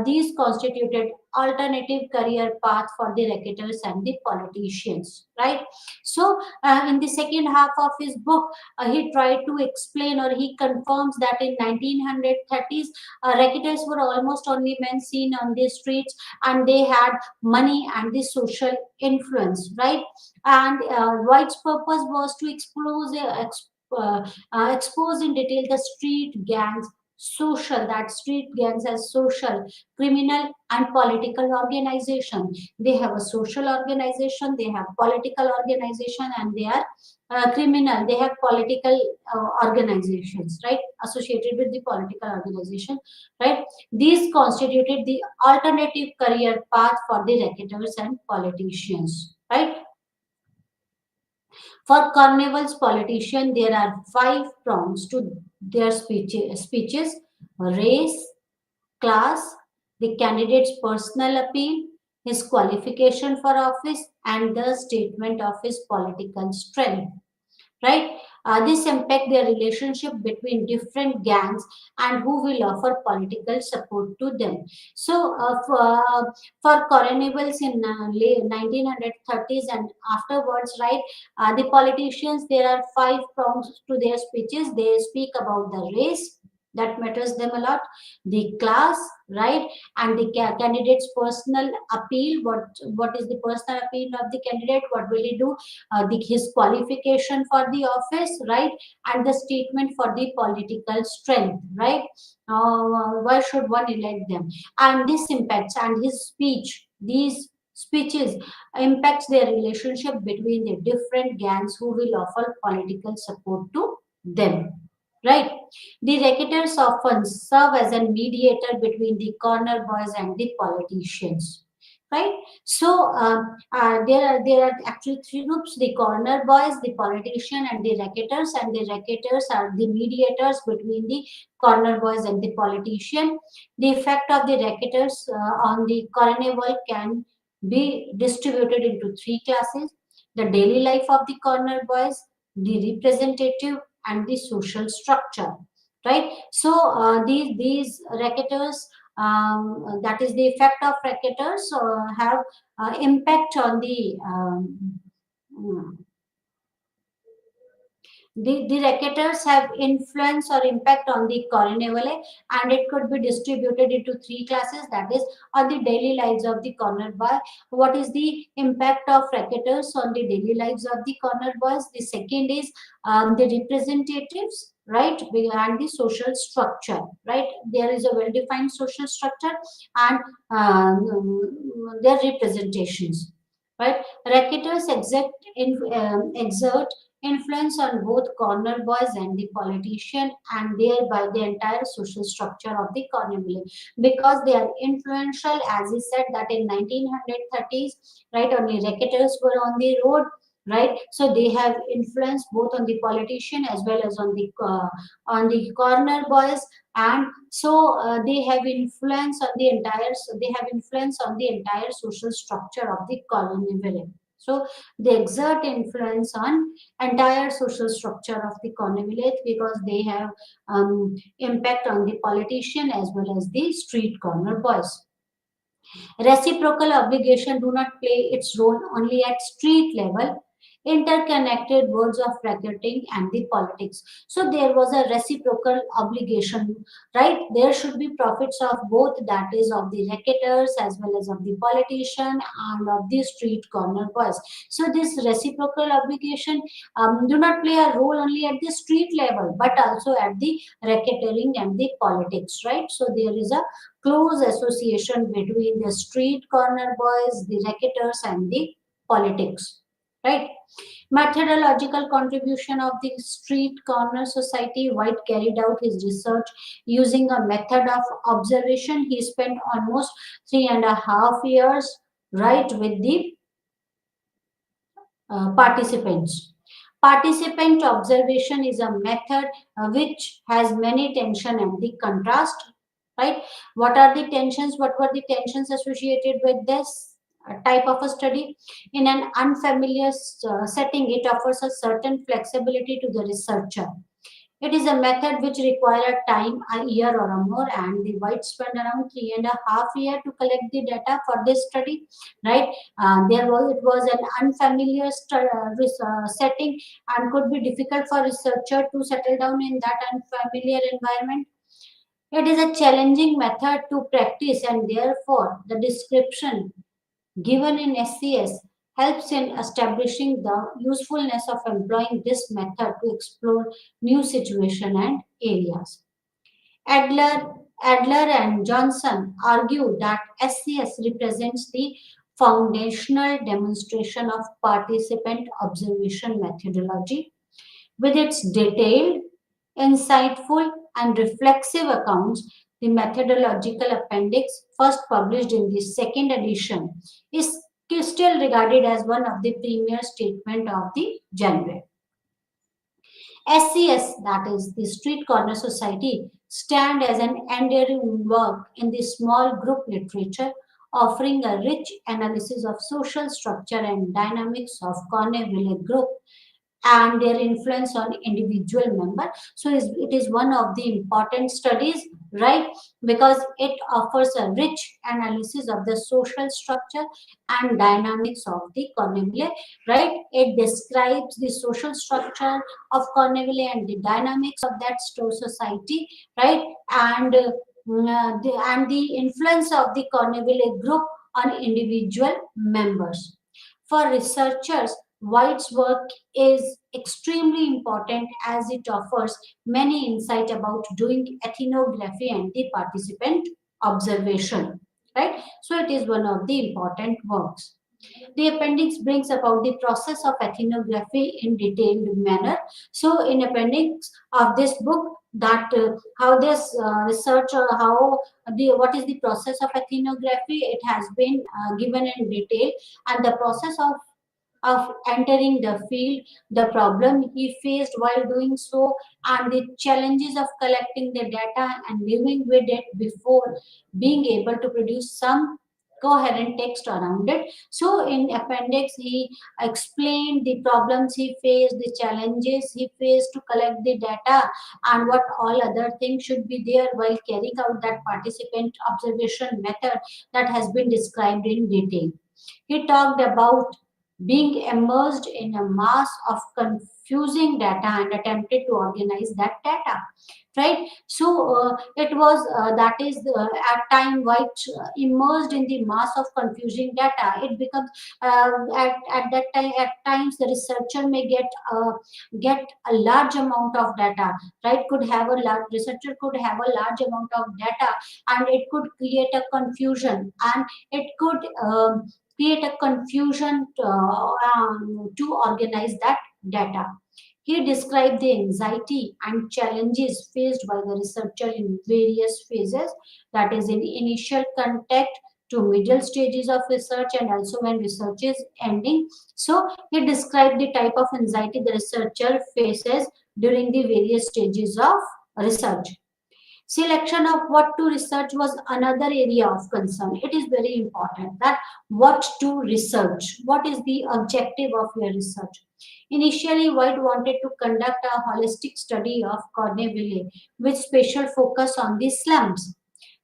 These constituted alternative career path for the racketers and the politicians, right? So, in the second half of his book, he tried to explain or he confirms that in 1930s, racketers were almost only men seen on the streets and they had money and the social influence, right? And White's purpose was to expose in detail the street gangs, social, that street gangs as social, criminal, and political organization. They have a social organization, they have political organization, and they are criminal. They have political organizations, right? Associated with the political organization, right? These constituted the alternative career path for the racketers and politicians, right? For Carnival's politician, there are five prongs to their speeches: race, class, the candidate's personal appeal, his qualification for office, and the statement of his political strength. right? This impact their relationship between different gangs and who will offer political support to them. So, for carnivals in late 1930s and afterwards, right, the politicians, there are five prongs to their speeches. They speak about the race, that matters them a lot, the class, right, and the candidate's personal appeal. What is the personal appeal of the candidate? What will he do? His qualification for the office, right, and the statement for the political strength, right? Why should one elect them? And this impacts and his speech, these speeches impacts their relationship between the different gangs who will offer political support to them. Right. The racketers often serve as a mediator between the corner boys and the politicians. Right. So there are actually three groups: the corner boys, the politician, and the racketers. And the racketers are the mediators between the corner boys and the politician. The effect of the racketers on the carnival can be distributed into three classes: the daily life of the corner boys, the representative, and the social structure. Right. So these racketers, that is the effect of racketers, have impact on mm, the racketers have influence or impact on the carnivale, and it could be distributed into three classes, that is on the daily lives of the corner boy. What is the impact of racketers on the daily lives of the corner boys? The second is the representatives, right, and the social structure, right? There is a well defined social structure and their representations, right? Racketers exert influence on both corner boys and the politician, and thereby the entire social structure of the carnival, because they are influential. As he said that in 1930s, right, only racketers were on the road, right? So they have influence both on the politician as well as on the corner boys. And so they have influence on the entire, so they have influence on the entire social structure of the carnival. So they exert influence on entire social structure of the community, because they have impact on the politician as well as the street corner boys. Reciprocal obligation do not play its role only at street level. Interconnected words of racketing and the politics. So there was a reciprocal obligation, right? There should be profits of both, that is of the racketers as well as of the politician and of the street corner boys. So this reciprocal obligation do not play a role only at the street level, but also at the racketeering and the politics, right? So there is a close association between the street corner boys, the racketers, and the politics. Right? Methodological contribution of the street corner society. White carried out his research using a method of observation. He spent almost 3.5 years, right, with the participants. Participant observation is a method which has many tension and the contrast, right? What are the tensions? What were the tensions associated with this type of a study? In an unfamiliar setting, it offers a certain flexibility to the researcher. It is a method which required time, a year or a more, and the White spent around 3.5 years to collect the data for this study. Right? It was an unfamiliar setting, and could be difficult for researcher to settle down in that unfamiliar environment. It is a challenging method to practice, and therefore the description given in SCS helps in establishing the usefulness of employing this method to explore new situations and areas. Adler, Adler and Johnson argue that SCS represents the foundational demonstration of participant observation methodology. With its detailed, insightful, and reflexive accounts, the methodological appendix, first published in the second edition, is still regarded as one of the premier statements of the genre. SCS, that is the Street Corner Society, stand as an enduring work in the small group literature, offering a rich analysis of social structure and dynamics of corner village group, and their influence on individual member. So it is one of the important studies, right? Because it offers a rich analysis of the social structure and dynamics of the Corneville, right? It describes the social structure of Corneville and the dynamics of that society, right? And the influence of the Corneville group on individual members. For researchers, White's work is extremely important as it offers many insight about doing ethnography and the participant observation. Right? So it is one of the important works. The appendix brings about the process of ethnography in detailed manner. So in appendix of this book, that how this research or how the what is the process of ethnography, it has been given in detail, and the process of entering the field, the problem he faced while doing so, and the challenges of collecting the data and living with it before being able to produce some coherent text around it. So in appendix, he explained the problems he faced, the challenges he faced to collect the data, and what all other things should be there while carrying out that participant observation method that has been described in detail. He talked about being immersed in a mass of confusing data and attempted to organize that data, right? So it was that is at time White immersed in the mass of confusing data. It becomes at that time, at times the researcher may get a large amount of data, right? Could have a large researcher could have a large amount of data, and it could create a confusion, and it could create a confusion to organize that data. He described the anxiety and challenges faced by the researcher in various phases, that is, in initial contact to middle stages of research and also when research is ending. So, he described the type of anxiety the researcher faces during the various stages of research. Selection of what to research was another area of concern. It is very important that what to research, what is the objective of your research. Initially, White wanted to conduct a holistic study of Corneville with special focus on the slums.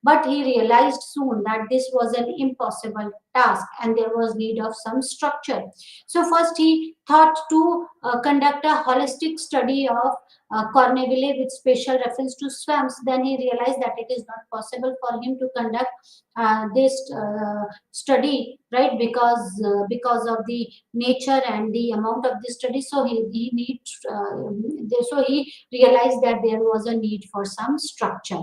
But he realized soon that this was an impossible task and there was need of some structure. So first he thought to conduct a holistic study of Corneville with special reference to swamps. Then he realized that it is not possible for him to conduct this study, right? Because of the nature and the amount of the study. So he needs. So he realized that there was a need for some structure.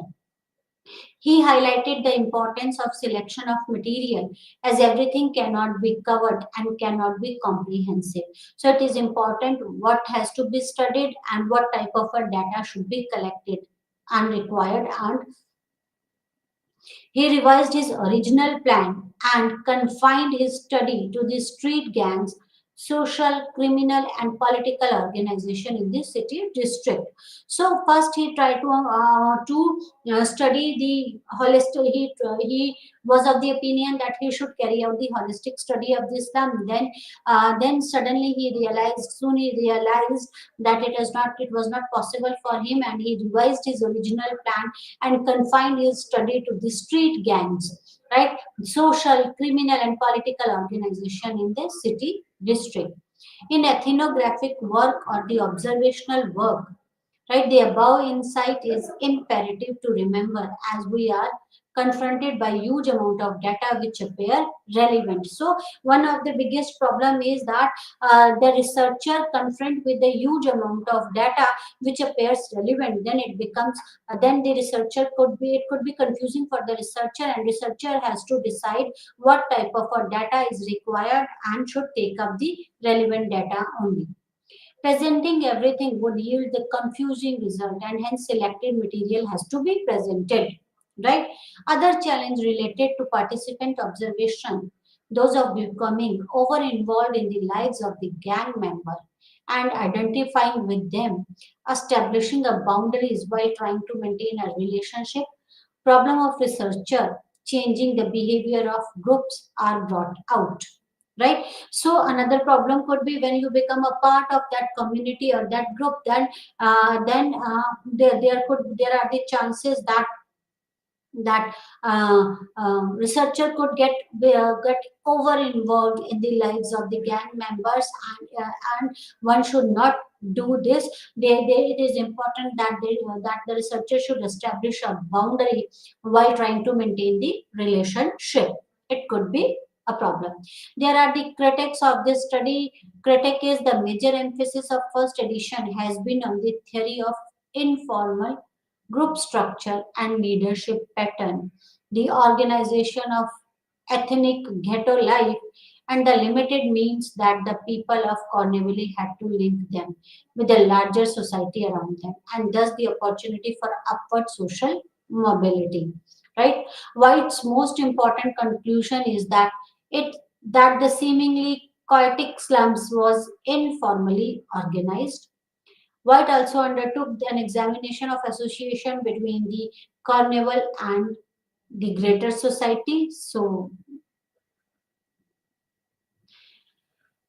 He highlighted the importance of selection of material as everything cannot be covered and cannot be comprehensive. So it is important what has to be studied and what type of a data should be collected and required, and he revised his original plan and confined his study to the street gangs, social, criminal, and political organization in the city district. So first he tried to study the holistic. He was of the opinion that he should carry out the holistic study of this slum. Then suddenly he realized that it was not possible for him, and he revised his original plan and confined his study to the street gangs, right? Social, criminal, and political organization in the city district. In ethnographic work or the observational work, right, the above insight is imperative to remember as we are confronted by huge amount of data which appear relevant. So one of the biggest problem is that the researcher confront with a huge amount of data which appears relevant, then it becomes then the researcher it could be confusing for the researcher, and researcher has to decide what type of a data is required and should take up the relevant data only. Presenting everything would yield the confusing result, and hence selected material has to be presented, right? Other challenge related to participant observation, those of becoming over involved in the lives of the gang member and identifying with them, establishing a boundaries while trying to maintain a relationship, problem of researcher changing the behavior of groups are brought out, right? So another problem could be when you become a part of that community or that group, there are the chances that researcher could get over involved in the lives of the gang members, and one should not do this. It is important that the researcher should establish a boundary while trying to maintain the relationship. It could be a problem. There are the critics of this study. Critic is the major emphasis of first edition has been on the theory of informal group structure and leadership pattern, the organization of ethnic ghetto life, and the limited means that the people of Cornwall had to link them with a larger society around them, and thus the opportunity for upward social mobility. Right? White's most important conclusion is it that the seemingly chaotic slums was informally organized. White also undertook an examination of association between the carnival and the greater society. So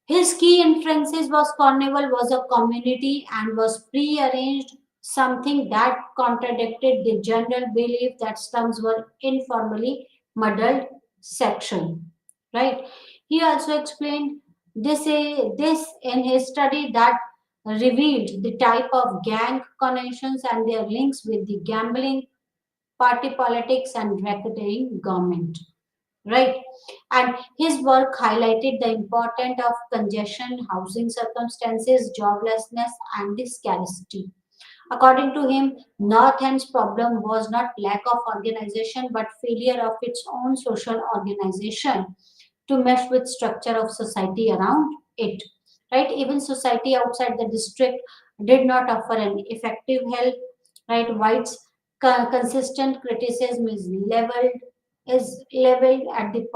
his key inferences was carnival was a community and was pre-arranged, something that contradicted the general belief that slums were informally muddled section. Right? He also explained this in his study that revealed the type of gang connections and their links with the gambling, party politics, and racketeering government. Right? And his work highlighted the importance of congestion, housing circumstances, joblessness, and the scarcity. According to him, North End's problem was not lack of organization but failure of its own social organization to mesh with structure of society around it. Right? Even society outside the district did not offer an effective help. Right? White's consistent criticism is leveled at the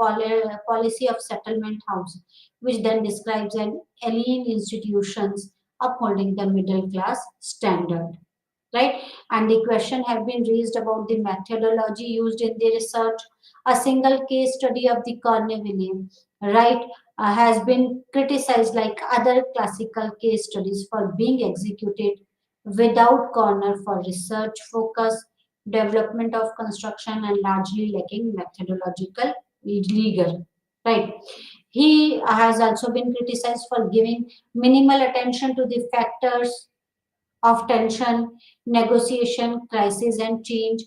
policy of settlement house, which then describes an alien institutions upholding the middle class standard, right? And the question have been raised about the methodology used in the research. A single case study of the Carnivalium, right, has been criticized like other classical case studies for being executed without corner for research focus, development of construction, and largely lacking methodological legal, right? He has also been criticized for giving minimal attention to the factors of tension, negotiation, crisis, and change.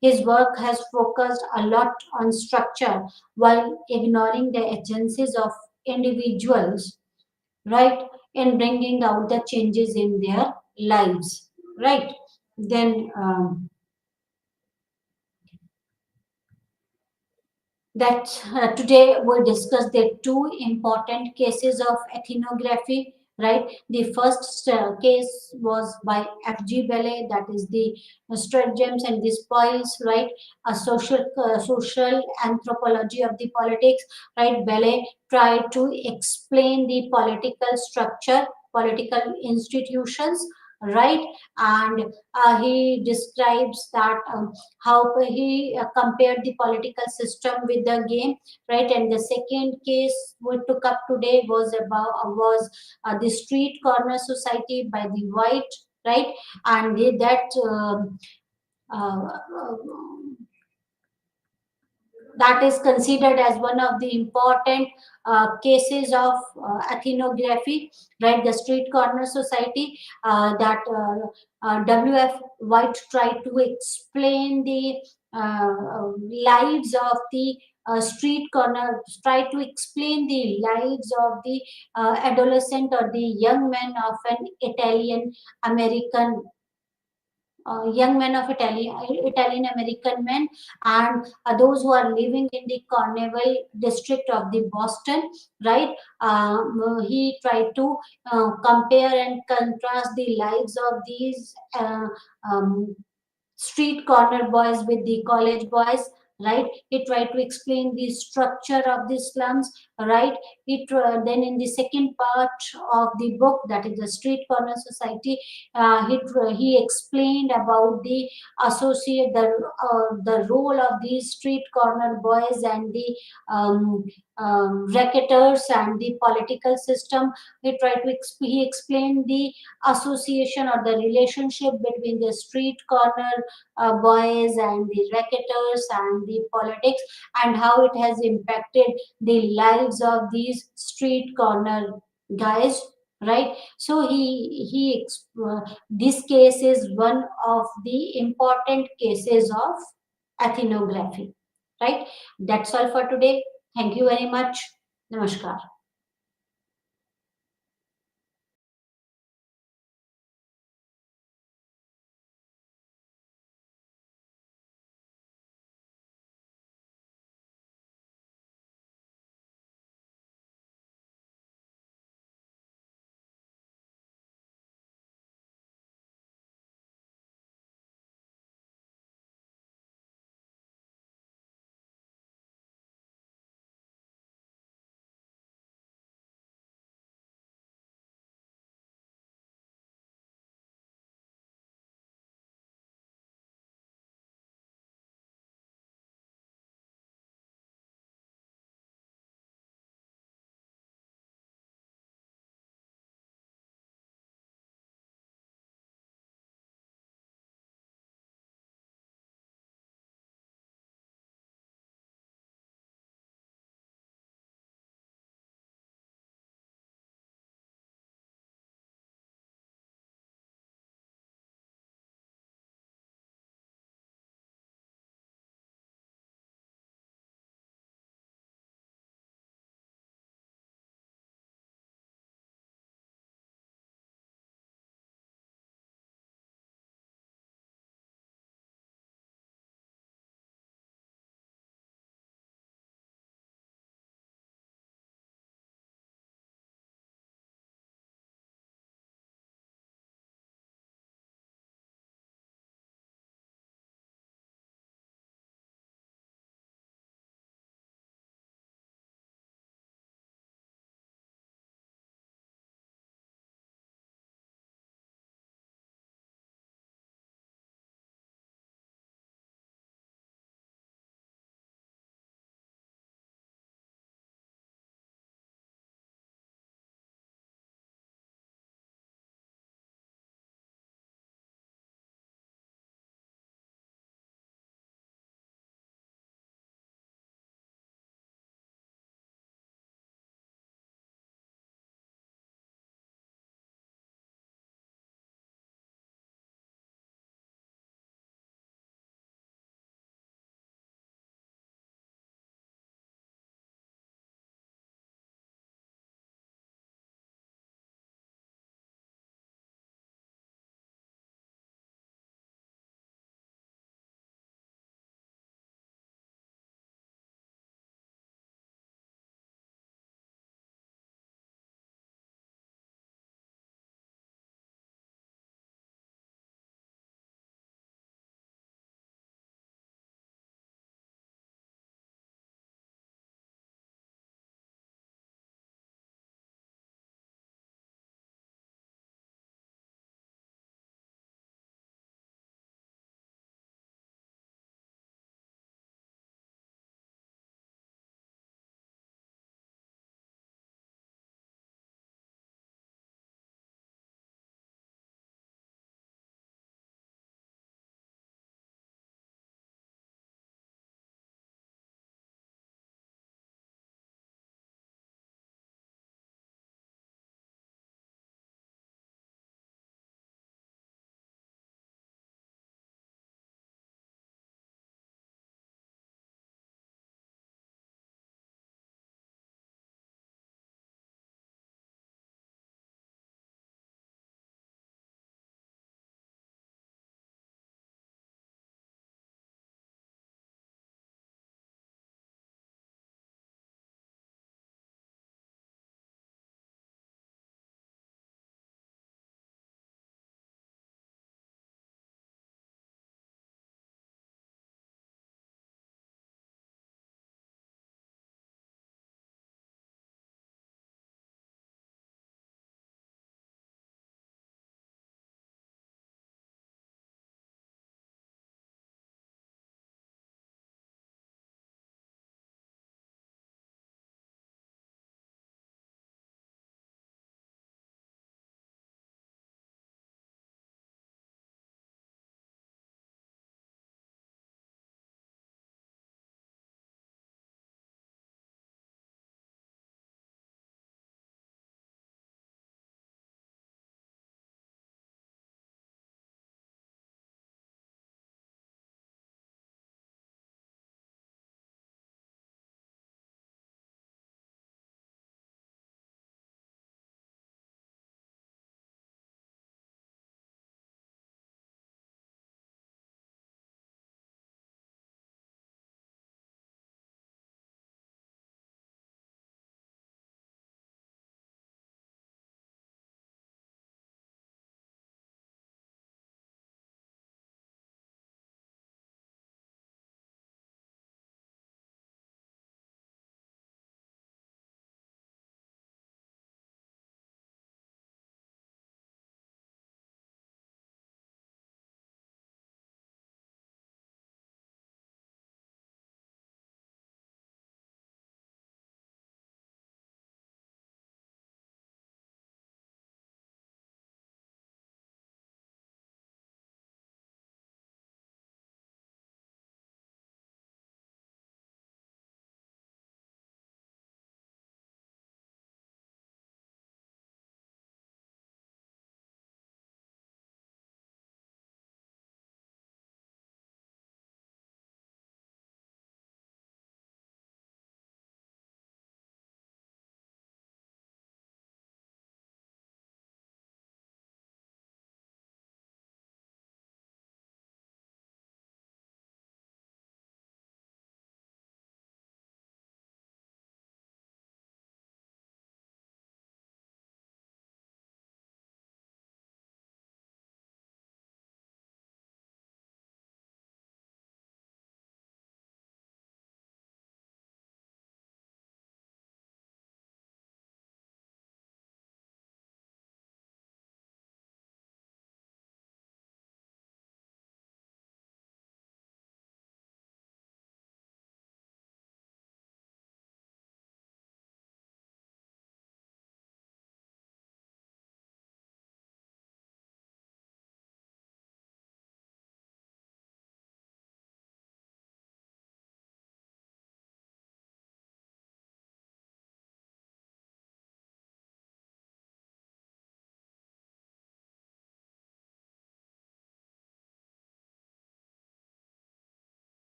His work has focused a lot on structure while ignoring the agencies of individuals, right, in bringing out the changes in their lives, right? Then that today we discuss the two important cases of ethnography, right? The first case was by F.G. Belle, that is the stratagems and the spoils, right? A social anthropology of the politics, right? Belle tried to explain the political structure, political institutions, right? And he describes that how he compared the political system with the game, right? And the second case we took up today was the street corner society by the White, right? And uh, that is considered as one of the important cases of ethnography, right? The street corner society that W.F. White tried to explain the lives of the street corner, tried to explain the lives of the adolescent or the young men of an Italian American young men of Italian American men, and those who are living in the Carnival district of the Boston, right? He tried to compare and contrast the lives of these um, street corner boys with the college boys, right? He tried to explain the structure of the slums, right? Then in the second part of the book, that is the street corner society, he explained about the associate the role of these street corner boys and the um, racketers and the political system. He explained the association or the relationship between the street corner boys and the racketers and the politics, and how it has impacted the lives of these street corner guys, right? So this case is one of the important cases of ethnography, right? That's all for today. Thank you very much. Namaskar.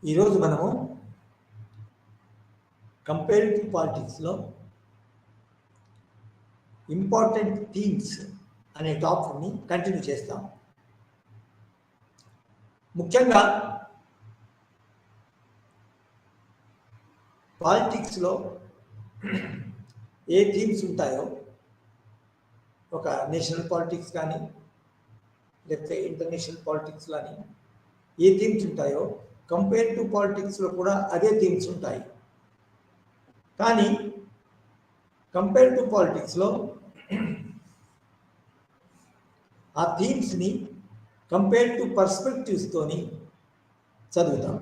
ఈరోజు మనము comparative పాలిటిక్స్లో important themes అనే టాపిక్ని continue చేస్తాం. ముఖ్యంగా పాలిటిక్స్లో ఏ themes ఉంటాయో, ఒక నేషనల్ పాలిటిక్స్ కానీ లేకపోతే ఇంటర్నేషనల్ పాలిటిక్స్ కానీ ఏ థీమ్స్ ఉంటాయో, కంపేరిటివ్ పాలిటిక్స్లో కూడా అదే థీమ్స్ ఉంటాయి. కానీ కంపేరిటివ్ పాలిటిక్స్లో ఆ థీమ్స్ని కంపేరిటివ్ పర్స్పెక్టివ్స్తోని చదువుతాం.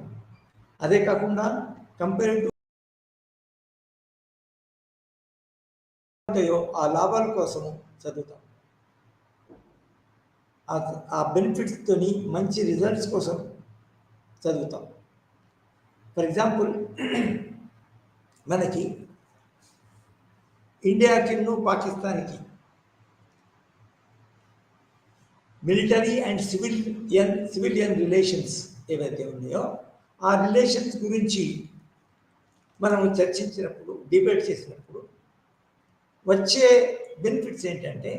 అదే కాకుండా కంపేరిటివ్ ఆ లాభాల కోసము చదువుతాం, ఆ బెనిఫిట్స్తోని మంచి రిజల్ట్స్ కోసం చదువుతాం. ఫర్ ఎగ్జాంపుల్, మనకి ఇండియాకి పాకిస్తాన్కి మిలిటరీ అండ్ సివిలియన్ రిలేషన్స్ ఏవైతే ఉన్నాయో ఆ రిలేషన్స్ గురించి మనం చర్చించినప్పుడు, డిబేట్ చేసినప్పుడు వచ్చే బెనిఫిట్స్ ఏంటంటే,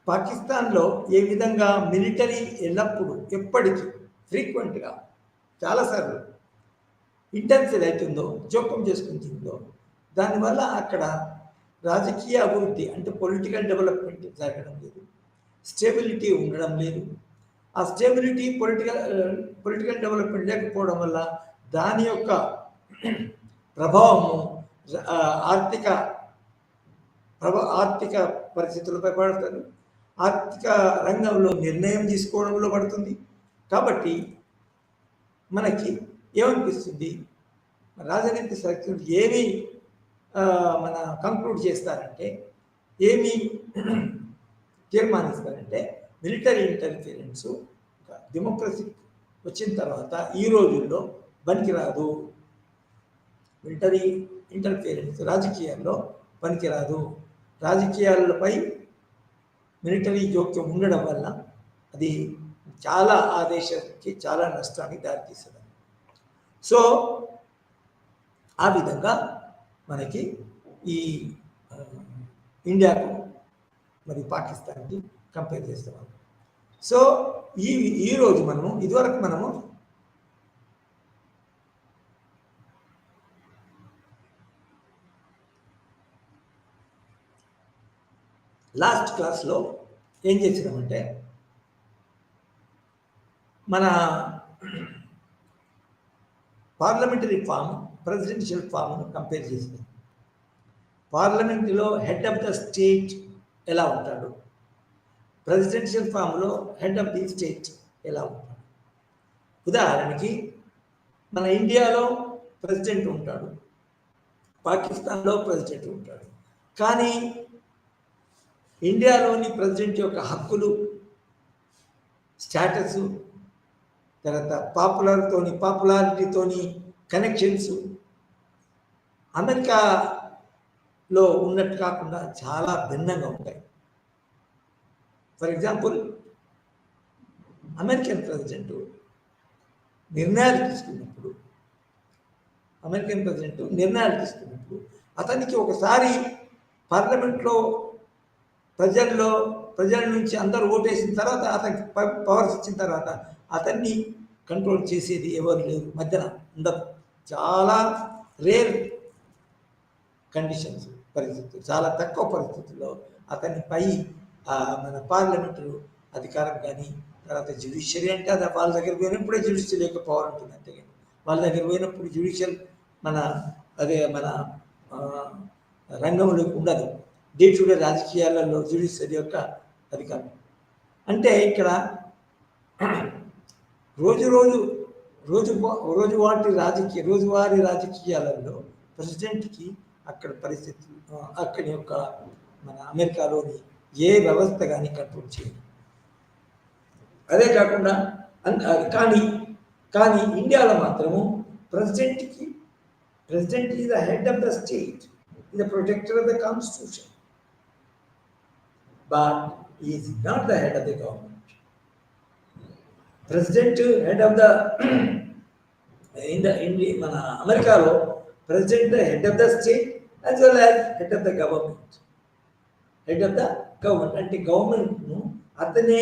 పాకిస్తాన్లో ఏ విధంగా మిలిటరీ ఎల్లప్పుడూ ఎప్పటికీ ఫ్రీక్వెంట్గా చాలాసార్లు ఇంటెన్సివ్ అవుతుందో, జోక్యం చేసుకుంటుందో, దానివల్ల అక్కడ రాజకీయ అభివృద్ధి అంటే పొలిటికల్ డెవలప్మెంట్ జరగడం లేదు, స్టెబిలిటీ ఉండడం లేదు. ఆ స్టెబిలిటీ పొలిటికల్ డెవలప్మెంట్ లేకపోవడం వల్ల దాని యొక్క ప్రభావము ఆర్థిక పరిస్థితులపై పడుతుంది, ఆర్థిక రంగంలో నిర్ణయం తీసుకోవడంలో పడుతుంది. కాబట్టి మనకి ఏమనిపిస్తుంది, రాజనీతి శక్తులు ఏమి మన కంక్లూడ్ చేస్తారంటే, ఏమి తీర్మానిస్తారంటే, మిలిటరీ ఇంటర్ఫిరెన్స్ డెమోక్రసీ వచ్చిన తర్వాత ఈ రోజుల్లో పనికిరాదు, మిలిటరీ ఇంటర్ఫిరెన్స్ రాజకీయాల్లో పనికిరాదు, రాజకీయాలపై మిలిటరీ జోక్యం ఉండడం వల్ల అది చాలా ఆ దేశానికి చాలా నష్టానికి దారితీస్తుంది. సో ఆ విధంగా మనకి ఈ ఇండియాకు మరి పాకిస్తాన్కి కంపేర్ చేస్తున్నాం. సో ఈరోజు మనము ఇదివరకు మనము లాస్ట్ క్లాస్లో ఏం చేసినామంటే, మన పార్లమెంటరీ ఫామ్, ప్రెసిడెన్షియల్ ఫామ్ను కంపేర్ చేసినాం. పార్లమెంటులో హెడ్ ఆఫ్ ద స్టేట్ ఎలా ఉంటాడు, ప్రెసిడెన్షియల్ ఫామ్లో హెడ్ ఆఫ్ ది స్టేట్ ఎలా ఉంటాడు. ఉదాహరణకి మన ఇండియాలో ప్రెసిడెంట్ ఉంటాడు, పాకిస్తాన్లో ప్రెసిడెంట్ ఉంటాడు. కానీ ఇండియాలోని ప్రెసిడెంట్ యొక్క హక్కులు, స్టేటస్, తర్వాత పాపులారిటీతోని కనెక్షన్స్ అమెరికాలో ఉన్నట్టు కాకుండా చాలా భిన్నంగా ఉంటాయి. ఫర్ ఎగ్జాంపుల్, అమెరికన్ ప్రెసిడెంట్ నిర్ణయాలు తీసుకున్నప్పుడు అతనికి ఒకసారి పార్లమెంట్లో ప్రజల నుంచి అందరూ ఓటేసిన తర్వాత, అతనికి పవర్స్ ఇచ్చిన తర్వాత అతన్ని కంట్రోల్ చేసేది ఎవరు లేరు, మధ్యన ఉండదు. చాలా రేర్ కండిషన్స్, పరిస్థితులు, చాలా తక్కువ పరిస్థితుల్లో అతనిపై మన పార్లమెంటు అధికారం కానీ, తర్వాత జ్యుడిషియరీ అంటే అది వాళ్ళ దగ్గర పోయినప్పుడే జ్యుడిషియల్ యొక్క పవర్ ఉంటుంది. అంతేగాని వాళ్ళ దగ్గర పోయినప్పుడు జ్యుడిషియల్ మన రంగంలోకి ఉండదు. డే టు డే రాజకీయాలలో జ్యుడిషియరీ యొక్క అధికారం అంటే ఇక్కడ రోజువారీ రాజకీయాలలో ప్రెసిడెంట్కి అక్కడ పరిస్థితి, అక్కడి యొక్క మన అమెరికాలోని ఏ వ్యవస్థ కానీ కంట్రోల్ చేయదు. అదే కాకుండా కానీ ఇండియాలో మాత్రము president is the head of the state, is the protector of the constitution, but he is not the head of the government. President, head of the మన అమెరికాలో president head of the state as well as head of the government. Head of the government అంటే గవర్నమెంట్ను అతనే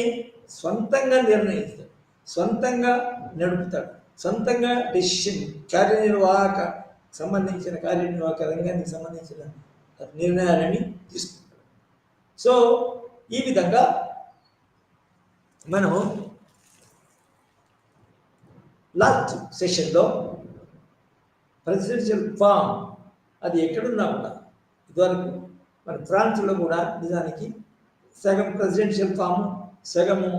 సొంతంగా నిర్ణయిస్తాడు, సొంతంగా నడుపుతాడు, సొంతంగా decision కార్యనిర్వాహక రంగానికి సంబంధించిన నిర్ణయాలని తీసుకుంటాడు. సో ఈ విధంగా మనము లాస్ట్ సెషన్లో ప్రెసిడెన్షియల్ ఫామ్ అది ఎక్కడున్నా కూడా ఇదివరకు మన ఫ్రాన్స్లో కూడా నిజానికి సగం ప్రెసిడెన్షియల్ ఫామ్, సగము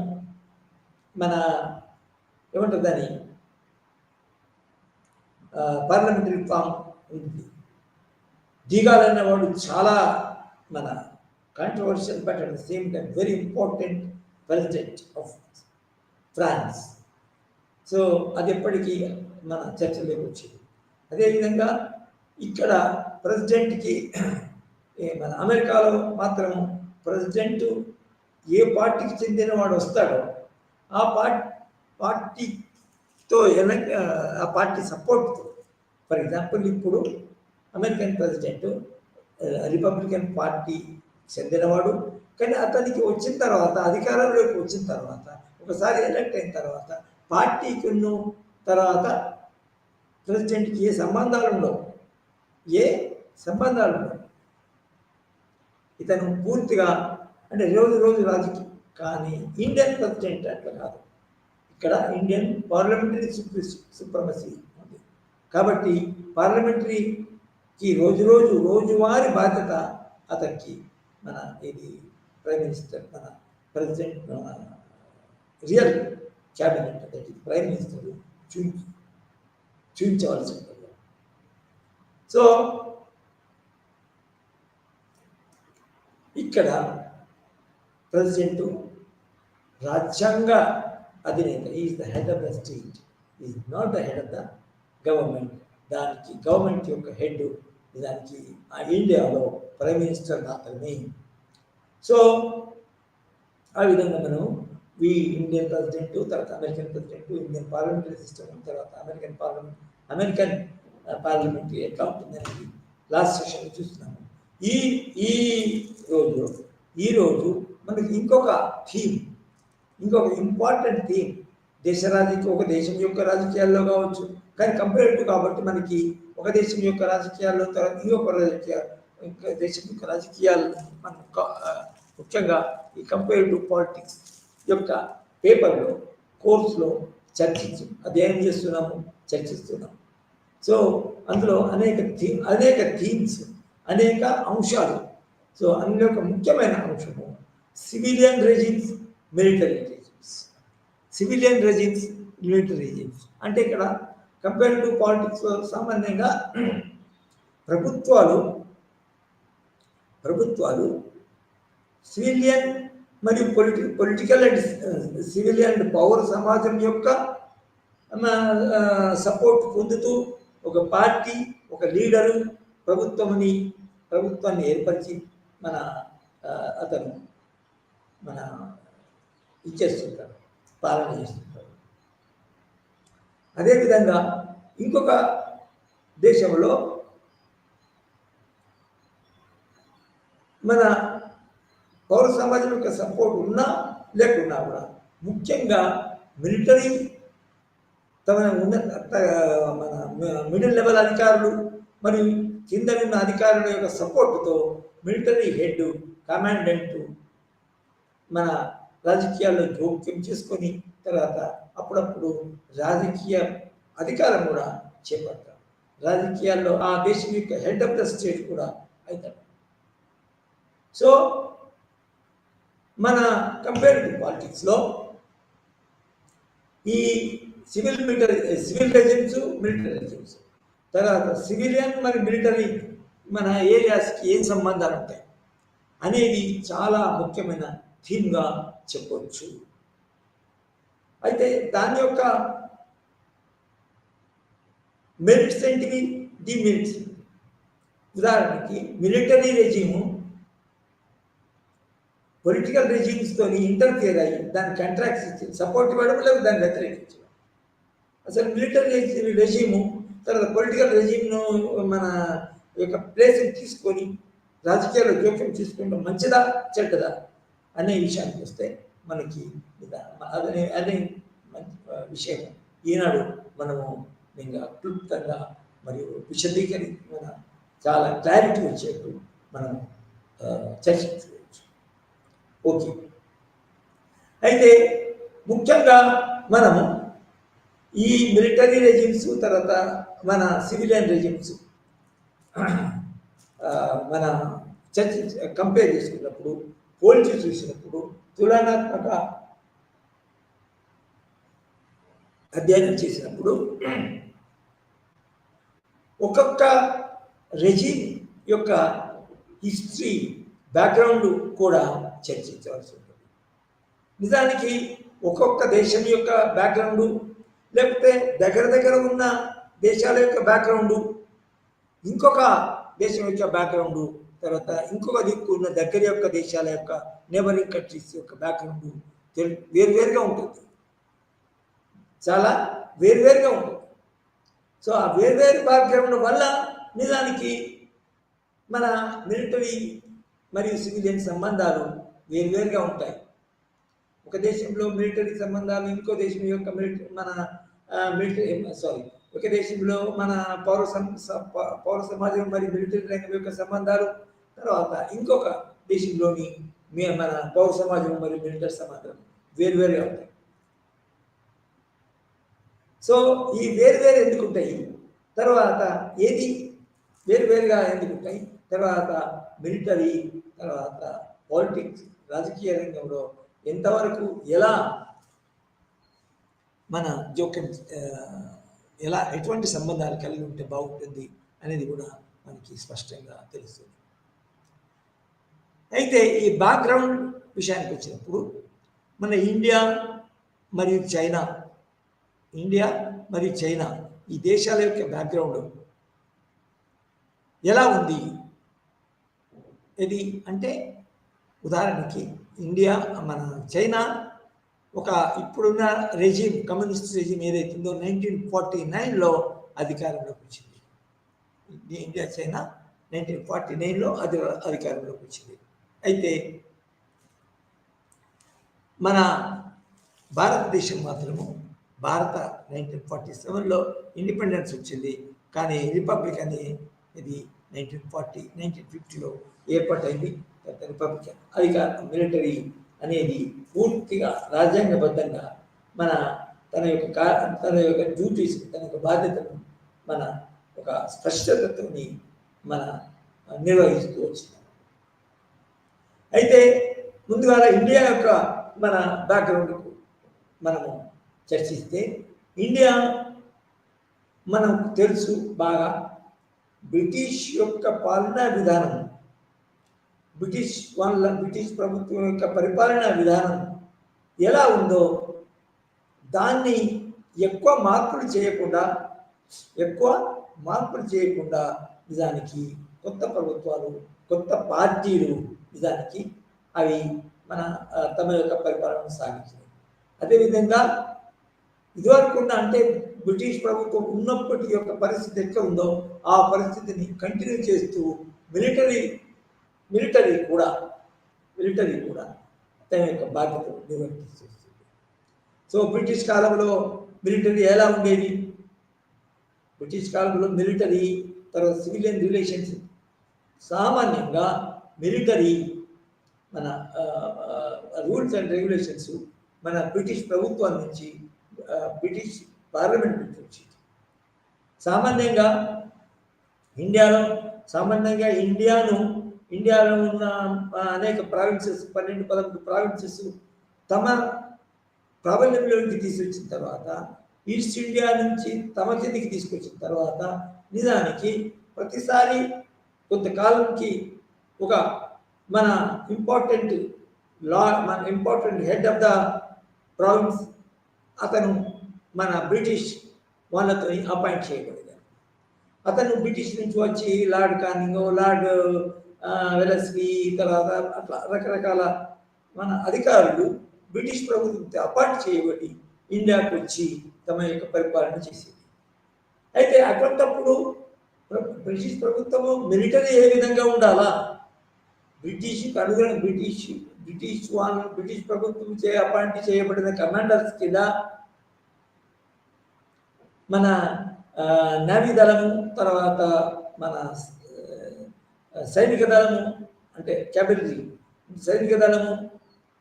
మన ఏమంటారు దాని పార్లమెంటరీ ఫామ్ ఉంటుంది. దిగాల్ అనేవాడు చాలా మన controversial but at the same time very important president of France. So అది ఎప్పటికీ మన చర్చలోకి వచ్చింది. అదేవిధంగా ఇక్కడ ప్రెసిడెంట్కి మన అమెరికాలో మాత్రం ప్రెసిడెంట్ ఏ పార్టీకి చెందిన వాడు వస్తాడో ఆ పార్టీతో ఆ పార్టీ సపోర్ట్తో, ఫర్ ఎగ్జాంపుల్ ఇప్పుడు అమెరికన్ ప్రెసిడెంట్ రిపబ్లికన్ పార్టీ చెందినవాడు, కానీ అతనికి వచ్చిన తర్వాత అధికారంలోకి వచ్చిన తర్వాత ఒకసారి ఎలక్ట్ అయిన తర్వాత పార్టీకి తర్వాత ప్రెసిడెంట్కి ఏ సంబంధాలు ఉండవు. ఇతను పూర్తిగా అంటే రోజు రాజకీయం. కానీ ఇండియన్ ప్రెసిడెంట్ అట్లా కాదు. ఇక్కడ ఇండియన్ పార్లమెంటరీ సుప్రమసీ ఉంది కాబట్టి పార్లమెంటరీకి రోజువారీ బాధ్యత అతనికి మన ఇది ప్రైమ్ మినిస్టర్, మన ప్రెసిడెంట్, రియల్ క్యాబినెట్ అంటే ప్రైమ్ మినిస్టర్ చూపించవలసి ఉంటుంది. సో ఇక్కడ ప్రెసిడెంట్ రాజ్యాంగ అధినేత, is the head of the state, is not the head of the government. దానికి గవర్నమెంట్ యొక్క హెడ్ దానికి ఇండియాలో ప్రైమ్ మినిస్టర్ మాత్రమే. సో ఆ విధంగా మనం ఈ ఇండియన్ ప్రెసిడెంట్, తర్వాత American president, Indian parliamentary system, తర్వాత అమెరికన్ పార్లమెంట్ ఎట్లా ఉంటుందనేది లాస్ట్ సెషన్లో చూస్తున్నాము. ఈరోజు మనకి ఇంకొక ఇంపార్టెంట్ థీమ్, ఒక దేశం యొక్క రాజకీయాల్లో కావచ్చు, కానీ కంపేరిటివ్ కాబట్టి మనకి ఒక దేశం యొక్క రాజకీయాల్లో తర్వాత ఇంకొక దేశం యొక్క రాజకీయాలు మనం ముఖ్యంగా ఈ కంపేరిటివ్ పాలిటిక్స్ యొక్క పేపర్లో కోర్సులో అధ్యయనం చర్చిస్తున్నాము. సో అందులో అనేక థీమ్స్, అనేక అంశాలు. సో అందులో ఒక ముఖ్యమైన అంశము సివిలియన్ రెజిమ్స్, మిలిటరీ రెజిమ్స్. అంటే ఇక్కడ కంపేరిటివ్ పాలిటిక్స్లో సామాన్యంగా ప్రభుత్వాలు సివిలియన్ మరియు పొలిటికల్ అండ్ సివిలియన్ పవర్ సమాజం యొక్క సపోర్ట్ పొందుతూ ఒక పార్టీ, ఒక లీడరు ప్రభుత్వాన్ని ఏర్పరిచి అతను ఇచ్చేస్తుంటాడు, పాలన చేస్తుంటాడు. అదేవిధంగా ఇంకొక దేశంలో మన పౌర సమాజం యొక్క సపోర్ట్ ఉన్నా లేకున్నా కూడా ముఖ్యంగా మిలిటరీ తమ మన మిడిల్ లెవెల్ అధికారులు మరియు కింద ఉన్న అధికారుల యొక్క సపోర్టుతో మిలిటరీ హెడ్, కమాండెంట్ మన రాజకీయాల్లో జోక్యం చేసుకొని తర్వాత అప్పుడప్పుడు రాజకీయ అధికారం కూడా చేపడతారు. రాజకీయాల్లో ఆ దేశం యొక్క హెడ్ ఆఫ్ ద స్టేట్ కూడా అవుతాడు. సో మన కంపేరిటివ్ పాలిటిక్స్లో ఈ సివిల్ రెజిమ్స్, మిలిటరీ రెజిమ్స్, తర్వాత సివిలియన్ మరి మిలిటరీ మన ఏరియాస్కి ఏం సంబంధాలు ఉంటాయి అనేది చాలా ముఖ్యమైన థీమ్గా చెప్పవచ్చు. అయితే దాని యొక్క మెరిట్స్ ఏంటివి, డిమెరిట్స్. ఉదాహరణకి మిలిటరీ రెజిము పొలిటికల్ రెజిమ్స్తోని ఇంటర్ఫియర్ అయ్యి దాని కాంట్రాక్ట్స్ ఇచ్చి సపోర్ట్ ఇవ్వడం, లేదు దాన్ని వ్యతిరేకించడం. అసలు మిలిటరీ రెజీము తర్వాత పొలిటికల్ రెజీమ్ను మన యొక్క ప్లేస్ని తీసుకొని రాజకీయాల్లో జోక్యం తీసుకుంటాం మంచిదా చెడ్డదా అనే విషయానికి వస్తే మనకి అదే మంచి విషయం ఈనాడు మనము ఇంకా క్లుప్తంగా మరియు మన చాలా క్లారిటీ వచ్చేట్టు మనం చర్చించుకోవచ్చు. ఓకే, అయితే ముఖ్యంగా మనము ఈ మిలిటరీ రెజిమ్స్ తర్వాత మన సివిలియన్ రెజిమ్స్ మన కంపేర్ చేసుకున్నప్పుడు పోల్చి చూసినప్పుడు తులనాత్మక అధ్యయనం చేసినప్పుడు ఒక్కొక్క రెజిమ్ యొక్క హిస్టరీ బ్యాక్గ్రౌండ్ కూడా చర్చించవలసి ఉంటుంది. నిజానికి ఒక్కొక్క దేశం యొక్క బ్యాక్గ్రౌండు లేకపోతే దగ్గర ఉన్న దేశాల యొక్క బ్యాక్గ్రౌండు ఇంకొక దేశం యొక్క బ్యాక్గ్రౌండు తర్వాత ఇంకొక దిక్కు ఉన్న దగ్గర యొక్క దేశాల యొక్క నేబరింగ్ కంట్రీస్ యొక్క బ్యాక్గ్రౌండు వేరువేరుగా ఉంటుంది, చాలా వేరువేరుగా ఉంటుంది. సో ఆ వేర్వేరు బ్యాక్గ్రౌండ్ వల్ల నిజానికి మన మిలిటరీ మరియు సివిలియన్ సంబంధాలు వేరువేరుగా ఉంటాయి. ఒక దేశంలో మిలిటరీ సంబంధాలు ఇంకో దేశం యొక్క ఒక దేశంలో మన పౌర సమాజం మరియు మిలిటరీ రంగం యొక్క సంబంధాలు, తర్వాత ఇంకొక దేశంలోని మన పౌర సమాజం మరియు మిలిటరీ సంబంధాలు వేరువేరుగా ఉంటాయి. సో ఈ వేరువేరు ఎందుకుంటాయి, తర్వాత ఏది వేరువేరుగా ఎందుకుంటాయి, తర్వాత మిలిటరీ తర్వాత పాలిటిక్స్ రాజకీయ రంగంలో ఎంతవరకు ఎలా మన జోక్యం ఎటువంటి సంబంధాలు కలిగి ఉంటే బాగుంటుంది అనేది కూడా మనకి స్పష్టంగా తెలుస్తుంది. అయితే ఈ బ్యాక్గ్రౌండ్ విషయానికి వచ్చినప్పుడు మన ఇండియా మరియు చైనా ఈ దేశాల యొక్క బ్యాక్గ్రౌండ్ ఎలా ఉంది ఇది అంటే, ఉదాహరణకి ఇండియా మన చైనా ఒక ఇప్పుడున్న రెజీమ్ కమ్యూనిస్ట్ రెజీమ్ ఏదైతుందో 1949లో అధికారంలోకి వచ్చింది. ఇండియా చైనా 1949లో అధికారంలోకి వచ్చింది. అయితే మన భారతదేశం మాత్రము 1947లో ఇండిపెండెన్స్ వచ్చింది, కానీ రిపబ్లిక్ అని ఇది 1950లో ఏర్పాటైంది. రిపబ్లిక్ అధికారం మిలిటరీ అనేది పూర్తిగా రాజ్యాంగబద్ధంగా తన యొక్క డ్యూటీస్, తన యొక్క బాధ్యతను మన ఒక స్పష్టతతో మన నిర్వహిస్తూ వచ్చింది. అయితే ముందుగా ఇండియా యొక్క మన బ్యాక్గ్రౌండ్కు మనము చర్చిస్తే, ఇండియా మనకు తెలుసు బాగా బ్రిటిష్ యొక్క పాలనా విధానం, బ్రిటిష్ ప్రభుత్వం యొక్క పరిపాలనా విధానం ఎలా ఉందో దాన్ని ఎక్కువ మార్పులు చేయకుండా నిజానికి కొత్త ప్రభుత్వాలు, కొత్త పార్టీలు నిజానికి అవి తమ యొక్క పరిపాలన సాగించాయి. అదేవిధంగా ఇదివరకు అంటే బ్రిటిష్ ప్రభుత్వం ఉన్నప్పటి యొక్క పరిస్థితి ఎట్లా ఉందో ఆ పరిస్థితిని కంటిన్యూ చేస్తూ మిలిటరీ కూడా తన యొక్క బాధ్యతను నిర్వర్తిస్తుంది. సో బ్రిటిష్ కాలంలో మిలిటరీ ఎలా ఉండేది, బ్రిటిష్ కాలంలో మిలిటరీ తర్వాత సివిలియన్ రిలేషన్స్ సామాన్యంగా మిలిటరీ మన రూల్స్ అండ్ రెగ్యులేషన్స్ మన బ్రిటిష్ ప్రభుత్వం నుంచి, బ్రిటిష్ పార్లమెంట్ నుంచి వచ్చింది. సామాన్యంగా ఇండియాలో ఉన్న అనేక ప్రావిన్సెస్ 12-13 ప్రావిన్సెస్ తమ ప్రాబల్యంలోకి తీసుకొచ్చిన తర్వాత, ఈస్ట్ ఇండియా నుంచి తమ కిందికి తీసుకొచ్చిన తర్వాత నిజానికి ప్రతిసారి కొంతకాలంకి ఒక మన important head of the province అతను మన బ్రిటిష్ వాళ్ళతో అపాయింట్ చేయబడేది. అతను బ్రిటిష్ నుంచి వచ్చి లార్డ్ కానింగో, లార్డ్ వెలస్లీ, తర్వాత అట్లా రకరకాల మన అధికారులు బ్రిటిష్ ప్రభుత్వంతో అపాయింట్ చేయబడి ఇండియాకు వచ్చి తమ యొక్క పరిపాలన చేసేది. అయితే అటువంటప్పుడు బ్రిటిష్ ప్రభుత్వము మిలిటరీ ఏ విధంగా ఉండాలా, బ్రిటిష్కి అనుగుణ బ్రిటిష్ ప్రభుత్వం అపాయింట్ చేయబడిన కమాండర్స్ కింద మన నేవీ దళము, తర్వాత మన సైనిక దళము అంటే క్యాబినరీ సైనిక దళము,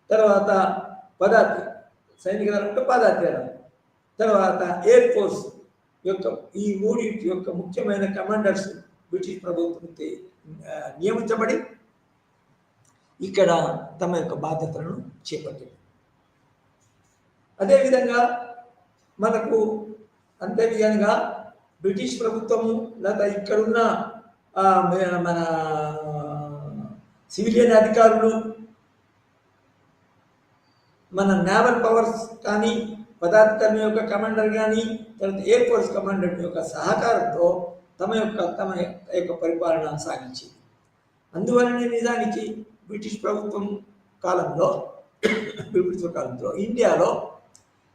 తర్వాత పదాతి సైనిక దళం అంటే పదాతి దళం, తర్వాత ఎయిర్ ఫోర్స్ యొక్క ఈ మూడింటి యొక్క ముఖ్యమైన కమాండర్స్ బ్రిటిష్ ప్రభుత్వం నియమించబడి ఇక్కడ తమ యొక్క బాధ్యతలను చేపట్టింది. అదేవిధంగా మనకు అంతేవిధంగా బ్రిటిష్ ప్రభుత్వము లేదా ఇక్కడున్న మన సివిలియన్ అధికారులు, మన నేవల్ పవర్స్ కానీ, పదార్థం యొక్క కమాండర్ కానీ, తర్వాత ఎయిర్ ఫోర్స్ కమాండర్ యొక్క సహకారంతో తమ యొక్క పరిపాలన సాగించింది. అందువలనే నిజానికి బ్రిటిష్ ప్రభుత్వం కాలంలో ఇండియాలో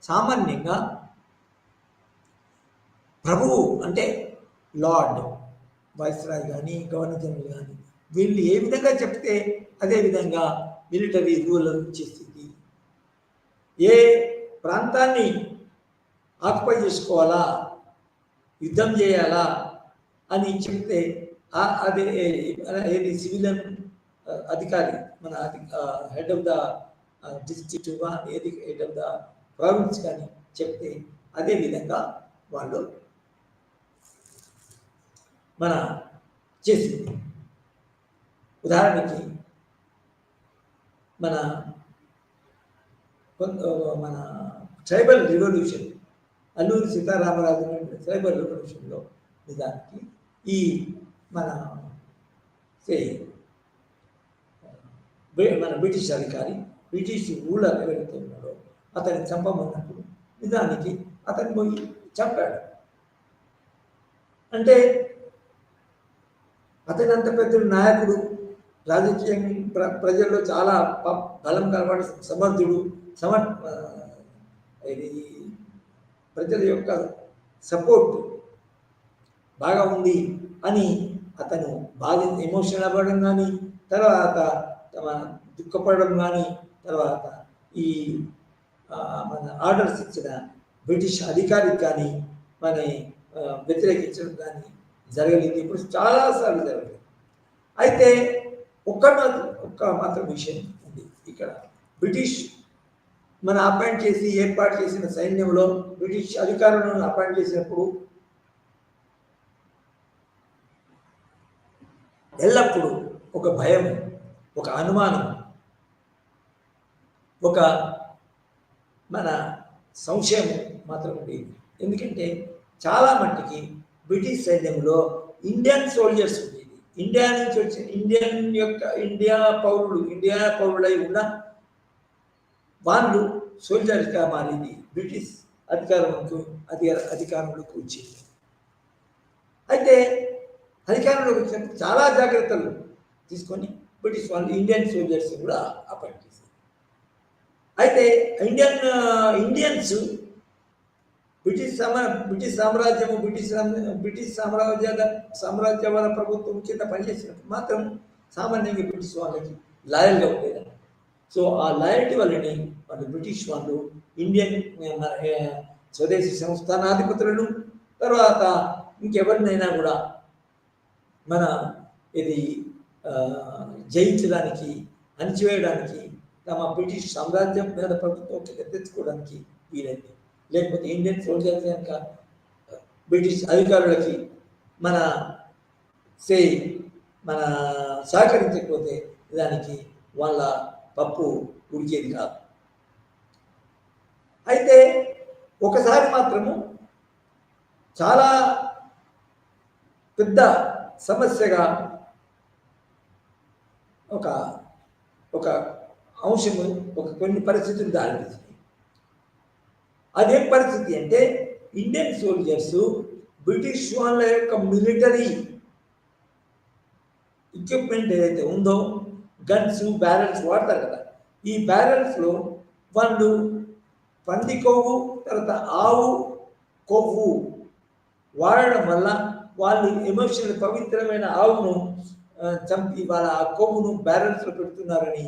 సామాన్యంగా ప్రభువు అంటే లార్డ్, వైస్రాయ్ కానీ, గవర్నర్ జనరల్ కానీ వీళ్ళు ఏ విధంగా చెప్తే అదే విధంగా మిలిటరీ రూలర్ చేసింది. ఏ ప్రాంతాన్ని ఆక్యుపై చేసుకోవాలా, యుద్ధం చేయాలా అని చెప్తే అదే ఏది సివిలియన్ అధికారి, మన హెడ్ ఆఫ్ ద డిస్ట్రిక్ట్ ఏది హెడ్ ఆఫ్ ద ప్రావిన్స్ కానీ చెప్తే అదే విధంగా వాళ్ళు మన చేసింది. ఉదాహరణకి మన tribal revolution, Alluri Sitarama Raju tribal రివల్యూషన్లో నిజానికి ఈ మన బ్రిటిష్ అధికారి, బ్రిటిష్ రూలర్ ఎవరైతే ఉన్నాడో అతన్ని చంపమన్నప్పుడు నిజానికి అతన్ని పోయి చంపాడు. అంటే అతని అంత పెద్ద నాయకుడు, రాజకీయం ప్రజల్లో చాలా బలం కలవాడు, సమర్థుడు, ఇది ప్రజల యొక్క సపోర్ట్ బాగా ఉంది అని అతను బాగా ఎమోషనల్ అవ్వడం కానీ, తర్వాత దుఃఖపడడం కానీ, తర్వాత ఈ మన ఆర్డర్స్ ఇచ్చిన బ్రిటిష్ అధికారికి కానీ మన వ్యతిరేకించడం కానీ జరగలేదు. ఇప్పుడు చాలాసార్లు జరగలేదు. అయితే ఒక్క మాత్రం విషయం ఉంది ఇక్కడ. బ్రిటిష్ మన అపాయింట్ చేసి ఏర్పాటు చేసిన సైన్యంలో బ్రిటిష్ అధికారులను అపాయింట్ చేసినప్పుడు ఎల్లప్పుడూ ఒక భయం, ఒక అనుమానం, ఒక మన సంశయం మాత్రం ఉండేది. ఎందుకంటే చాలా మట్టికి బ్రిటిష్ సైన్యంలో ఇండియన్ సోల్జర్స్ ఉండేది. ఇండియా నుంచి వచ్చిన ఇండియా పౌరులై ఉన్న వాళ్ళు సోల్జర్స్గా మారింది బ్రిటిష్ అధికారంలోకి వచ్చింది. అయితే అధికారంలోకి వచ్చినప్పుడు చాలా జాగ్రత్తలు తీసుకొని బ్రిటిష్ వాళ్ళు ఇండియన్ సోల్జర్స్ కూడా అపాయింట్ చేశారు. అయితే ఇండియన్స్ బ్రిటిష్ సామ్రాజ్యము బ్రిటిష్ సామ్రాజ్యవాద ప్రభుత్వం కింద పనిచేసినప్పుడు మాత్రం సామాన్యంగా బ్రిటిష్ వాళ్ళకి లాయల్గా ఉండేది. సో ఆ లాయల్టీ వల్లనే వాళ్ళు బ్రిటిష్ వాళ్ళు ఇండియన్ స్వదేశీ సంస్థానాధిపతులను, తర్వాత ఇంకెవరినైనా కూడా మన ఇది జయించడానికి, అణిచివేయడానికి, తమ బ్రిటిష్ సామ్రాజ్యం మీద ప్రభుత్వం తెచ్చుకోవడానికి వీలైంది. లేకపోతే ఇండియన్ సోల్జర్స్ కనుక బ్రిటిష్ అధికారులకి మన సహకరించకపోతే దానికి వాళ్ళ పప్పు ఉడికేది కాదు. అయితే ఒకసారి మాత్రము చాలా పెద్ద సమస్యగా ఒక అంశము, కొన్ని పరిస్థితులు దారితీసింది. అదేం పరిస్థితి అంటే ఇండియన్ సోల్జర్స్ బ్రిటిష్ వాళ్ళ యొక్క మిలిటరీ ఎక్విప్మెంట్ ఏదైతే ఉందో, గన్స్, బ్యారెల్స్ వాడతారు కదా, ఈ బ్యారెల్స్లో వాళ్ళు పంది కొవ్వు, తర్వాత ఆవు కొవ్వు వాడడం వల్ల వాళ్ళు ఎమోషనల్ పవిత్రమైన ఆవును చంపి వాళ్ళ ఆ కొవ్వును బ్యారెల్స్లో పెడుతున్నారని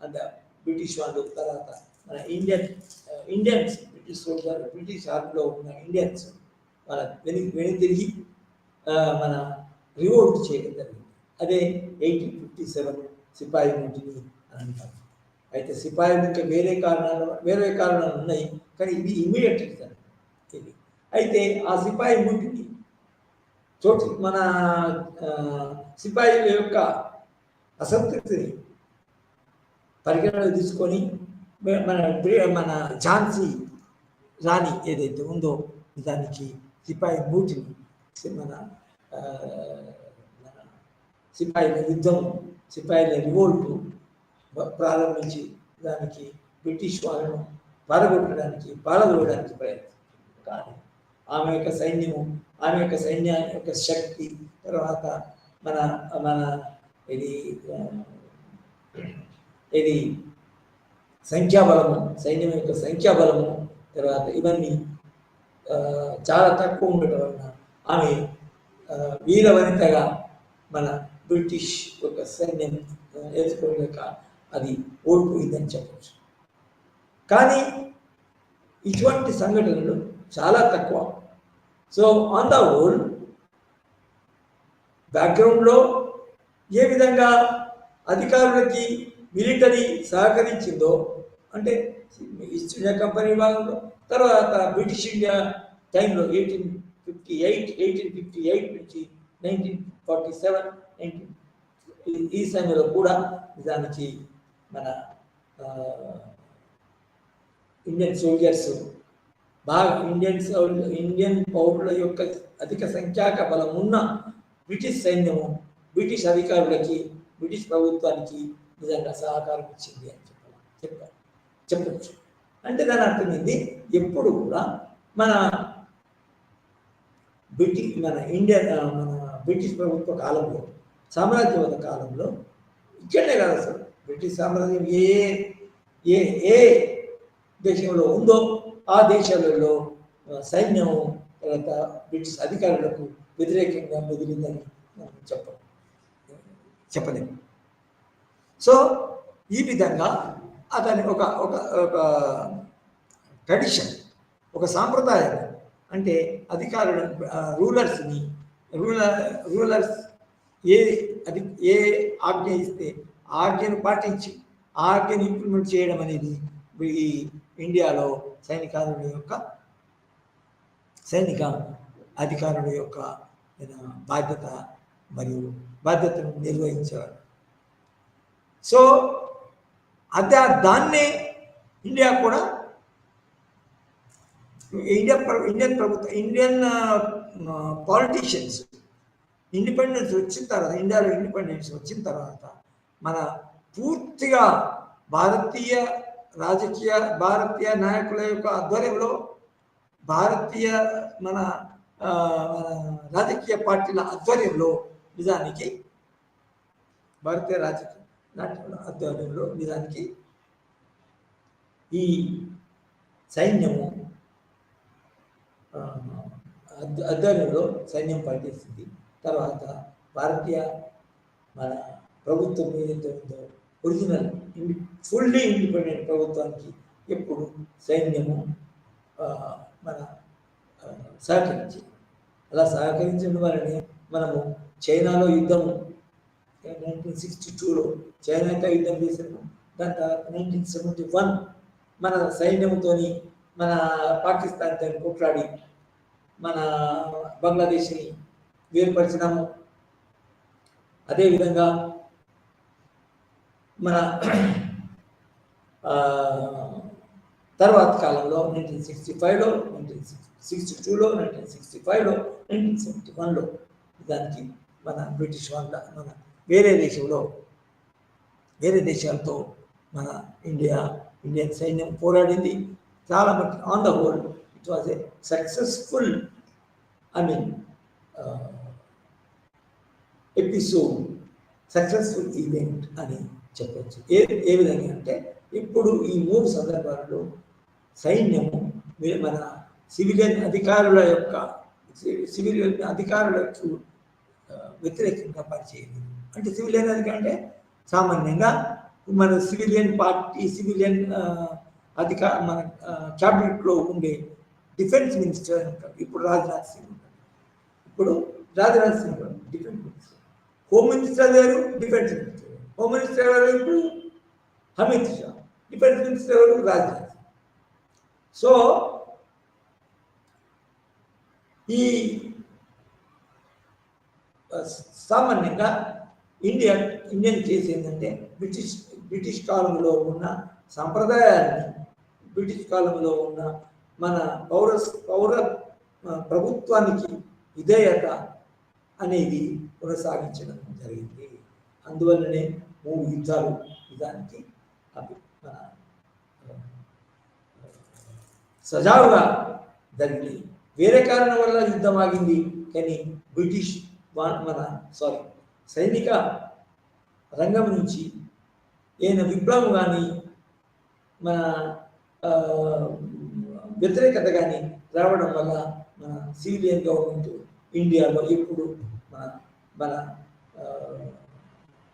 అంత బ్రిటిష్ వాళ్ళు. తర్వాత మన ఇండియన్స్ బ్రిటిష్ సోల్జర్ బ్రిటిష్ ఆర్మీలో ఉన్న ఇండియన్స్ వాళ్ళ వెనుతిరిగి మన రివోల్ట్ చేయడం జరిగింది. అదే 1857 సిపాయి మూటిని అని అంటారు. అయితే సిపాయిలు ఇంకా వేరే కారణాలు ఉన్నాయి, కానీ ఇది ఇమీడియట్ రీజన్ ఇది. అయితే ఆ సిపాయి మూటిని మన సిపాయిల యొక్క అసంతృప్తిని పరిగణలో తీసుకొని మన ఝాన్సీ రాణి ఏదైతే ఉందో దానికి సిపాయి మూటిని మన సిపాయిల యుద్ధం, సిపాయిల రివోల్ట్ ప్రారంభించి దానికి బ్రిటిష్ వాళ్ళను పారదోలడానికి ప్రయత్నించారు. కానీ ఆమె యొక్క సైన్యము, ఆమె యొక్క సైన్యాన్ని యొక్క శక్తి, తర్వాత మన మన ఇది సంఖ్యాబలము, సైన్యం యొక్క సంఖ్యాబలము, తర్వాత ఇవన్నీ చాలా తక్కువ ఉండటం వలన ఆమె వీరవనితగా మన బ్రిటిష్ యొక్క సైన్యం ఎదుర్కోలేక అది ఓడిపోయిందని చెప్పచ్చు. కానీ ఇటువంటి సంఘటనలు చాలా తక్కువ. సో ఆన్ ద హోల్ బ్యాక్గ్రౌండ్లో ఏ విధంగా అధికారులకి మిలిటరీ సహకరించిందో, అంటే ఈస్ట్ ఇండియా కంపెనీ భాగంలో, తర్వాత బ్రిటిష్ ఇండియా టైంలో 1858 నుంచి 1947 ఈ సమయంలో కూడా నిజానికి మన ఇండియన్ సోల్జర్స్ బాగా ఇండియన్ పౌరుల యొక్క అధిక సంఖ్యాక బలం ఉన్న బ్రిటిష్ సైన్యము బ్రిటిష్ అధికారులకి, బ్రిటిష్ ప్రభుత్వానికి నిజంగా సహకారం ఇచ్చింది అని చెప్పచ్చు. అంటే దాని అర్థం ఏంది, ఎప్పుడు కూడా మన బ్రిటిష్ ప్రభుత్వ కాలంలో, సామ్రాజ్యవాద కాలంలో, ఇక్కడనే కాదు అసలు బ్రిటిష్ సామ్రాజ్యం ఏ దేశంలో ఉందో ఆ దేశాలలో సైన్యం తర్వాత బ్రిటిష్ అధికారులకు వ్యతిరేకంగా మెదిలిందని చెప్పలేము. సో ఈ విధంగా అతని ఒక ట్రెడిషన్, ఒక సాంప్రదాయం, అంటే అధికారులు రూలర్స్ ఏ ఆజ్ఞ ఇస్తే ఆజ్ఞను పాటించి ఆజ్ఞను ఇంప్లిమెంట్ చేయడం అనేది ఈ ఇండియాలో సైనిక అధికారుల యొక్క బాధ్యత మరియు బాధ్యతను నిర్వహించేవారు. సో దాన్నే ఇండియా కూడా ఇండియన్ ప్రభుత్వం, ఇండియన్ పాలిటీషియన్స్ ఇండిపెండెన్స్ వచ్చిన తర్వాత, ఇండియాలో ఇండిపెండెన్స్ వచ్చిన తర్వాత మన పూర్తిగా భారతీయ నాయకుల యొక్క ఆధ్వర్యంలో మన రాజకీయ పార్టీల ఆధ్వర్యంలో నిజానికి భారతీయ రాజకీయ నాయకుల ఆధ్వర్యంలో నిజానికి ఈ సైన్యము ఆధ్వర్యంలో సైన్యం పనిచేస్తుంది. తర్వాత భారతీయ మన ప్రభుత్వం ఏదైతే ఉందో ఒరిజినల్ ఫుల్లీ ఇండిపెండెంట్ ప్రభుత్వానికి ఎప్పుడు సైన్యము మన అలా సహకరించడం వల్లనే మనము చైనాలో యుద్ధము 1962లో చైనాతో యుద్ధం చేసాము. దాని తర్వాత 1971 మన సైన్యంతో మన పాకిస్తాన్తో కొట్లాడి మన బంగ్లాదేశ్ని వేరుపరిచినాము. అదేవిధంగా మన తర్వాత కాలంలో 1965లో, 1962లో, 1965లో, 1971లో దానికి మన బ్రిటిష్ వాళ్ళ మన వేరే దేశాలతో మన ఇండియన్ సైన్యం పోరాడింది. చాలా మట్టి on the whole it was a successful episode, successful event అని చెప్పచ్చు. ఏ విధంగా అంటే ఇప్పుడు ఈ 3 సందర్భాలలో సైన్యము మన సివిలియన్ అధికారుల యొక్క సివిలియన్ అధికారులకు వ్యతిరేకంగా పనిచేయదు. అంటే సివిలియన్ అధికారి అంటే సామాన్యంగా మన సివిలియన్ పార్టీ సివిలియన్ మన క్యాబినెట్లో ఉండే డిఫెన్స్ మినిస్టర్ అని ఉంటారు. ఇప్పుడు రాజ్నాథ్ సింగ్ ఉంటారు. ఇప్పుడు Rajnath Singh defence minister, home minister వేరు, డిఫెన్స్ మినిస్టర్ వేరు. హోమ్ మినిస్టర్ ఎవరు? ఇప్పుడు అమిత్ షా. డిఫెన్స్ మినిస్టర్ ఎవరు? రాజ్నాథ్ సింగ్. సో ఈ సామాన్యంగా ఇండియన్ కేసు ఏంటంటే బ్రిటిష్ కాలంలో ఉన్న సంప్రదాయాన్ని, బ్రిటిష్ కాలంలో ఉన్న మన పౌర ప్రభుత్వానికి విధేయత అనేది కొనసాగించడం జరిగింది. అందువల్లనే 3 యుద్ధాలు నిజానికి అవి మన సజావుగా జరిగినాయి. వేరే కారణం వల్ల యుద్ధం ఆగింది, కానీ బ్రిటిష్ సైనిక రంగం నుంచి ఏదైనా విప్లవం కానీ మన వ్యతిరేకత కానీ రావడం వల్ల మన సివిలియన్ గవర్నమెంట్ ఇండియాలో ఎప్పుడు మన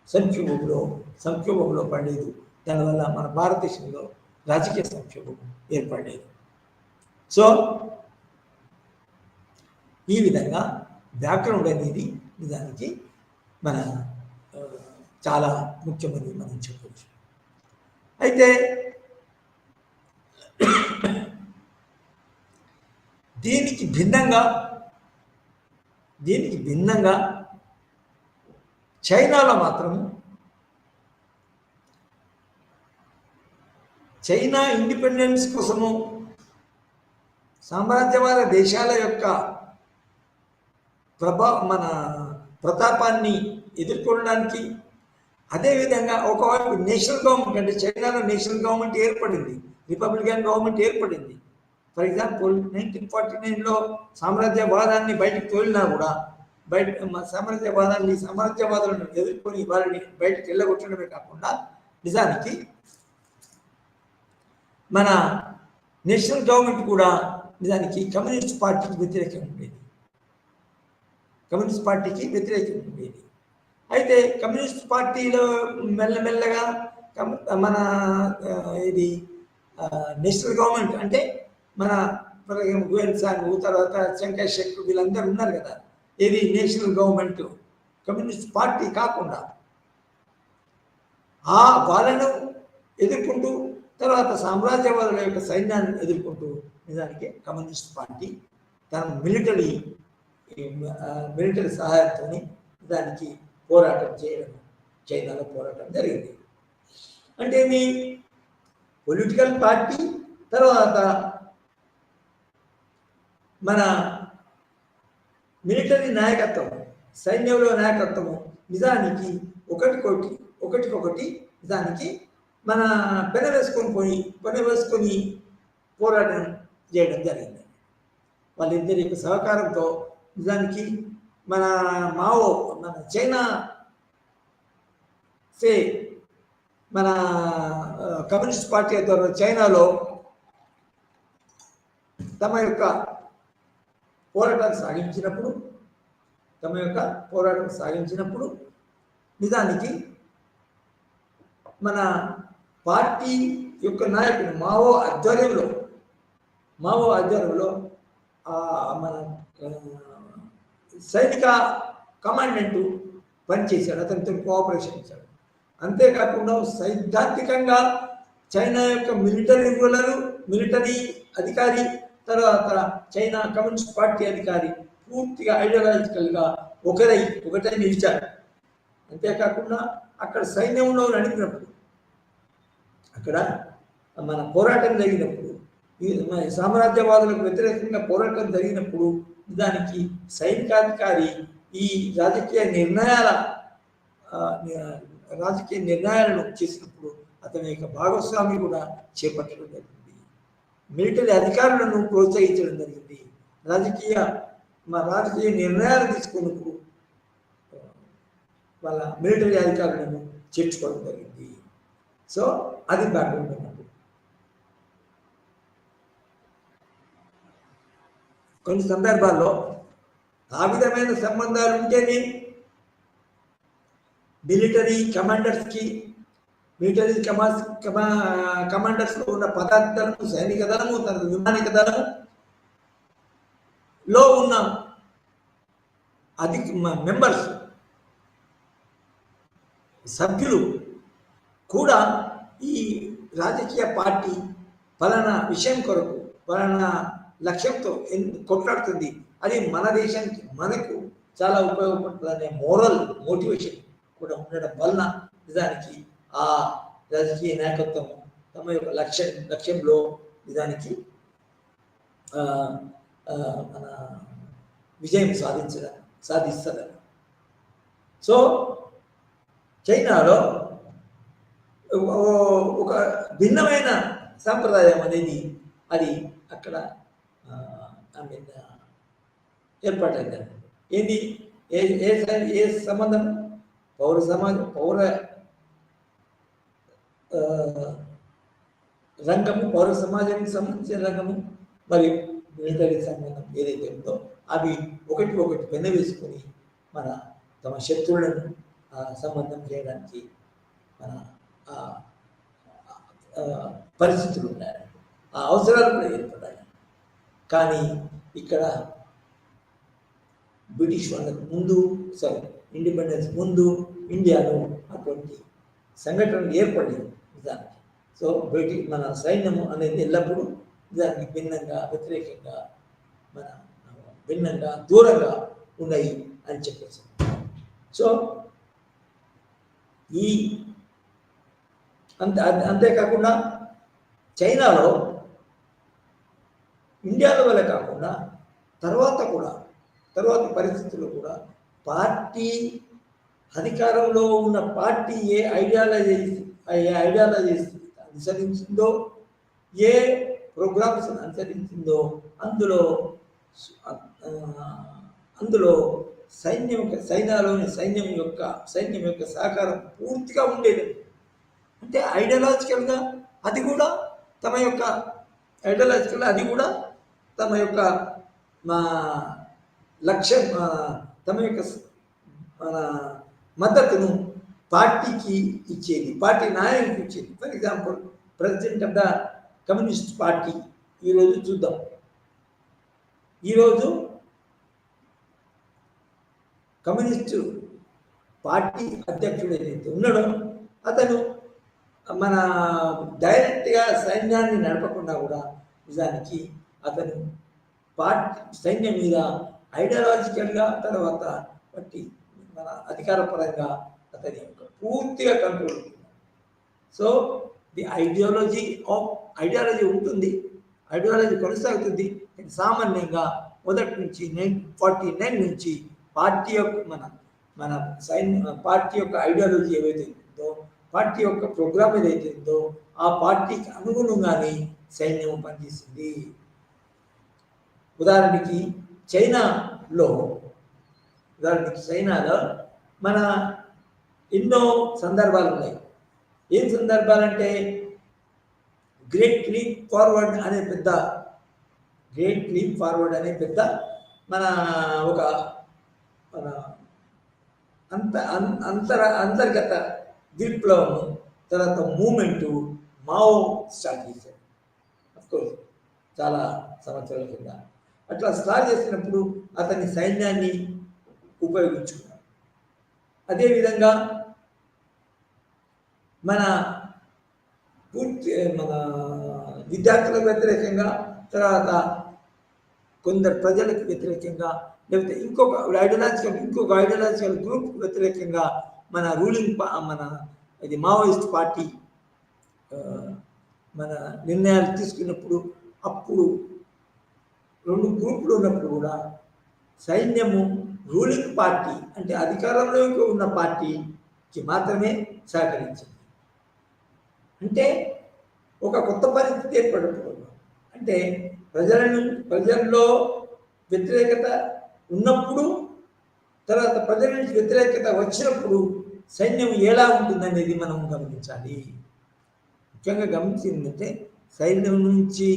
సంక్షోభంలో పడలేదు. దానివల్ల మన భారతదేశంలో రాజకీయ సంక్షోభం ఏర్పడలేదు. సో ఈ విధంగా బ్యాక్గ్రౌండ్ అనేది నిజానికి మన చాలా ముఖ్యమని మనం చెప్పవచ్చు. అయితే దీనికి భిన్నంగా చైనాలో మాత్రం చైనా ఇండిపెండెన్స్ కోసము సామ్రాజ్యవాద దేశాల యొక్క మన ప్రతాపాన్ని ఎదుర్కొనడానికి, అదేవిధంగా ఒకవైపు నేషనల్ గవర్నమెంట్, అంటే చైనాలో నేషనల్ గవర్నమెంట్ ఏర్పడింది, రిపబ్లికన్ గవర్నమెంట్ ఏర్పడింది. ఫర్ ఎగ్జాంపుల్ 1949లో సామ్రాజ్యవాదాన్ని బయటకు తోలినా కూడా సామ్రాజ్యవాదులను ఎదుర్కొని వారిని బయటకు వెళ్ళగొట్టడమే కాకుండా నిజానికి మన నేషనల్ గవర్నమెంట్ కూడా నిజానికి కమ్యూనిస్ట్ పార్టీకి వ్యతిరేకంగా ఉండేది. అయితే కమ్యూనిస్ట్ పార్టీలో మెల్లమెల్లగా మన ఇది నేషనల్ గవర్నమెంట్ అంటే మన గుయెన్ సాంగ్ తర్వాత శంకర్ శెట్టి వీళ్ళందరూ ఉన్నారు కదా, ఇది నేషనల్ గవర్నమెంట్ కమ్యూనిస్ట్ పార్టీ కాకుండా వాళ్ళను ఎదుర్కొంటూ తర్వాత సామ్రాజ్యవాదుల యొక్క సైన్యాన్ని ఎదుర్కొంటూ నిజానికి కమ్యూనిస్ట్ పార్టీ తన మిలిటరీ సహాయంతో దానికి పోరాటం చేయడం, చైనాలో పోరాటం జరిగింది. అంటే మీ పొలిటికల్ పార్టీ తర్వాత మన మిలిటరీ నాయకత్వం, సైన్యంలో నాయకత్వము నిజానికి ఒకటికొకటి నిజానికి మన పెనవేసుకొని పోరాటం చేయడం జరిగింది. వాళ్ళిద్దరి యొక్క సహకారంతో నిజానికి మన చైనా మన కమ్యూనిస్ట్ పార్టీ ద్వారా చైనాలో తమ యొక్క పోరాటం సాగించినప్పుడు నిజానికి మన పార్టీ యొక్క నాయకుడు మావో ఆధ్వర్యంలో మన సైనిక కమాండెంట్ పనిచేశాడు, అతనితో కోఆపరేషన్ ఇచ్చాడు. అంతేకాకుండా సైద్ధాంతికంగా చైనా యొక్క మిలిటరీ అధికారి తర్వాత చైనా కమ్యూనిస్ట్ పార్టీ అధికారి పూర్తిగా ఐడియాలజికల్గా ఒకటై నిలిచారు. అంతేకాకుండా అక్కడ సైన్యంలో నడిపినప్పుడు, అక్కడ మన పోరాటం జరిగినప్పుడు, సామ్రాజ్యవాదులకు వ్యతిరేకంగా పోరాటం జరిగినప్పుడు దానికి సైనికాధికారి ఈ రాజకీయ నిర్ణయాలను చేసినప్పుడు అతని యొక్క భాగస్వామి కూడా చేపట్టడం జరిగింది. మిలిటరీ అధికారులను ప్రోత్సహించడం జరిగింది. రాజకీయ నిర్ణయాలు తీసుకున్నప్పుడు వాళ్ళ మిలిటరీ అధికారులను చేర్చుకోవడం జరిగింది. సో అది బ్యాక్గ్రౌండ్ అన్నప్పుడు. కొన్ని సందర్భాల్లో ఆ విధమైన సంబంధాలు ఉంటేనే మిలిటరీ కమాండర్స్కి మిలిటరీ కమాండర్స్లో ఉన్న పదార్థ దళము, సైనిక దళము, విమానిక దళములో ఉన్న మెంబర్స్ సభ్యులు కూడా ఈ రాజకీయ పార్టీ ఫలానా విషయం కొరకు ఫలానా లక్ష్యంతో కొట్లాడుతుంది, అది మన దేశానికి మనకు చాలా ఉపయోగపడుతుంది అనే మోరల్ మోటివేషన్ కూడా ఉండడం వలన నిజానికి ఆ రాజకీయ నాయకత్వం తమ యొక్క లక్ష్యంలో నిజానికి మన విజయం సాధిస్తారు. సో చైనాలో ఒక భిన్నమైన సాంప్రదాయం అనేది అది అక్కడ ఏర్పాటైంది. ఏంది ఏ సంబంధం? పౌర రంగము, పౌర సమాజానికి సంబంధించిన రంగము మరియు మిలిటరీ సంబంధం ఏదైతే ఉందో అవి ఒకటి పెనవేసుకొని మన తమ శత్రువులను సంబంధం చేయడానికి మన పరిస్థితులు ఉన్నాయి, ఆ అవసరాలు కూడా ఏర్పడ్డాయి. కానీ ఇక్కడ బ్రిటిష్ వాళ్ళకు ముందు ఇండిపెండెన్స్ ముందు ఇండియాలో అటువంటి సంఘటనలు ఏర్పడలేదు నిజానికి. సో మన సైన్యము అనేది ఎల్లప్పుడూ నిజానికి వ్యతిరేకంగా భిన్నంగా దూరంగా ఉన్నాయి అని చెప్పేసి. సో అంతేకాకుండా చైనాలో ఇండియాలో వల్ల కాకుండా తర్వాత పరిస్థితుల్లో కూడా పార్టీ అధికారంలో ఉన్న పార్టీ ఏ ఐడియాలజీస్ అనుసరించిందో, ఏ ప్రోగ్రామ్స్ అనుసరించిందో అందులో సైన్యం యొక్క సహకారం పూర్తిగా ఉండేది. అంటే ఐడియాలజికల్గా అది కూడా తమ యొక్క లక్ష్యం, తమ యొక్క మద్దతును పార్టీకి ఇచ్చేది, పార్టీ నాయకుడికి ఇచ్చేది. For example president of the communist party ఈరోజు చూద్దాం. ఈరోజు కమ్యూనిస్టు పార్టీ అధ్యక్షుడు ఏదైతే ఉన్నాడో అతను మన డైరెక్ట్గా సైన్యాన్ని నడపకుండా కూడా నిజానికి అతను సైన్యం మీద ఐడియాలజికల్గా తర్వాత బట్టి మన అధికారపరంగా అతని యొక్క పూర్తిగా కంట్రోల్ ఉంటుంది. సో ది ఐడియాలజీ ఉంటుంది, ఐడియాలజీ కొనసాగుతుంది. సామాన్యంగా మొదటి నుంచి 1949 నుంచి పార్టీ యొక్క పార్టీ యొక్క ఐడియాలజీ ఏవైతే ఉందో, పార్టీ యొక్క ప్రోగ్రామ్ ఏదైతే ఉందో ఆ పార్టీకి అనుగుణంగానే సైన్యం పనిచేసింది. ఉదాహరణకి చైనాలో మన ఎన్నో సందర్భాలు ఉన్నాయి. ఏం సందర్భాలంటే గ్రేట్ లీప్ ఫార్వర్డ్ అనే పెద్ద మన ఒక అంతర్గత విప్లవము, తర్వాత మూమెంటు మావో స్టార్ట్ చేశారు. అఫ్కోర్స్ చాలా సంవత్సరాల కింద అట్లా స్టార్ట్ చేసినప్పుడు అతని సైన్యాన్ని ఉపయోగించుకున్నారు. అదేవిధంగా మన విద్యార్థులకు వ్యతిరేకంగా, తర్వాత కొందరు ప్రజలకు వ్యతిరేకంగా, లేకపోతే ఇంకొక ఐడియాలజికల్ గ్రూప్ వ్యతిరేకంగా మన ఇది మావోయిస్ట్ పార్టీ మన నిర్ణయాలు తీసుకున్నప్పుడు, అప్పుడు రెండు గ్రూపులు ఉన్నప్పుడు కూడా సైన్యము రూలింగ్ పార్టీ అంటే అధికారంలో ఉన్న పార్టీకి మాత్రమే సహకరించింది. అంటే ఒక కొత్త పరిస్థితి ఏర్పడకూడదు. అంటే ప్రజల్లో వ్యతిరేకత ఉన్నప్పుడు, తర్వాత ప్రజల నుంచి వ్యతిరేకత వచ్చినప్పుడు సైన్యం ఎలా ఉంటుందనేది మనం గమనించాలి. ముఖ్యంగా గమనించిందంటే సైన్యం నుంచి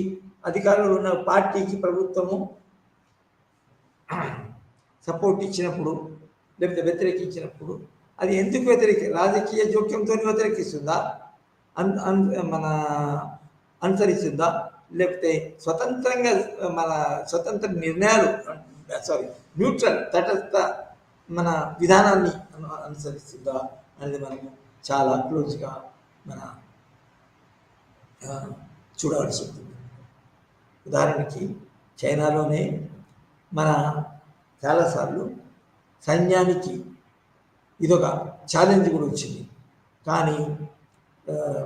అధికారంలో ఉన్న పార్టీకి ప్రభుత్వము సపోర్ట్ ఇచ్చినప్పుడు లేకపోతే వ్యతిరేకించినప్పుడు అది ఎందుకు రాజకీయ జోక్యంతో వ్యతిరేకిస్తుందా, మన అనుసరిస్తుందా, లేకపోతే స్వతంత్రంగా మన స్వతంత్ర నిర్ణయాలు న్యూట్రల్ తటస్థ మన విధానాన్ని అనుసరిస్తుందా అనేది మనము చాలా క్లోజ్గా మన చూడవలసి ఉంటుంది. ఉదాహరణకి చైనాలోనే మన చాలాసార్లు సైన్యానికి ఇదొక ఛాలెంజ్ కూడా వచ్చింది. కానీ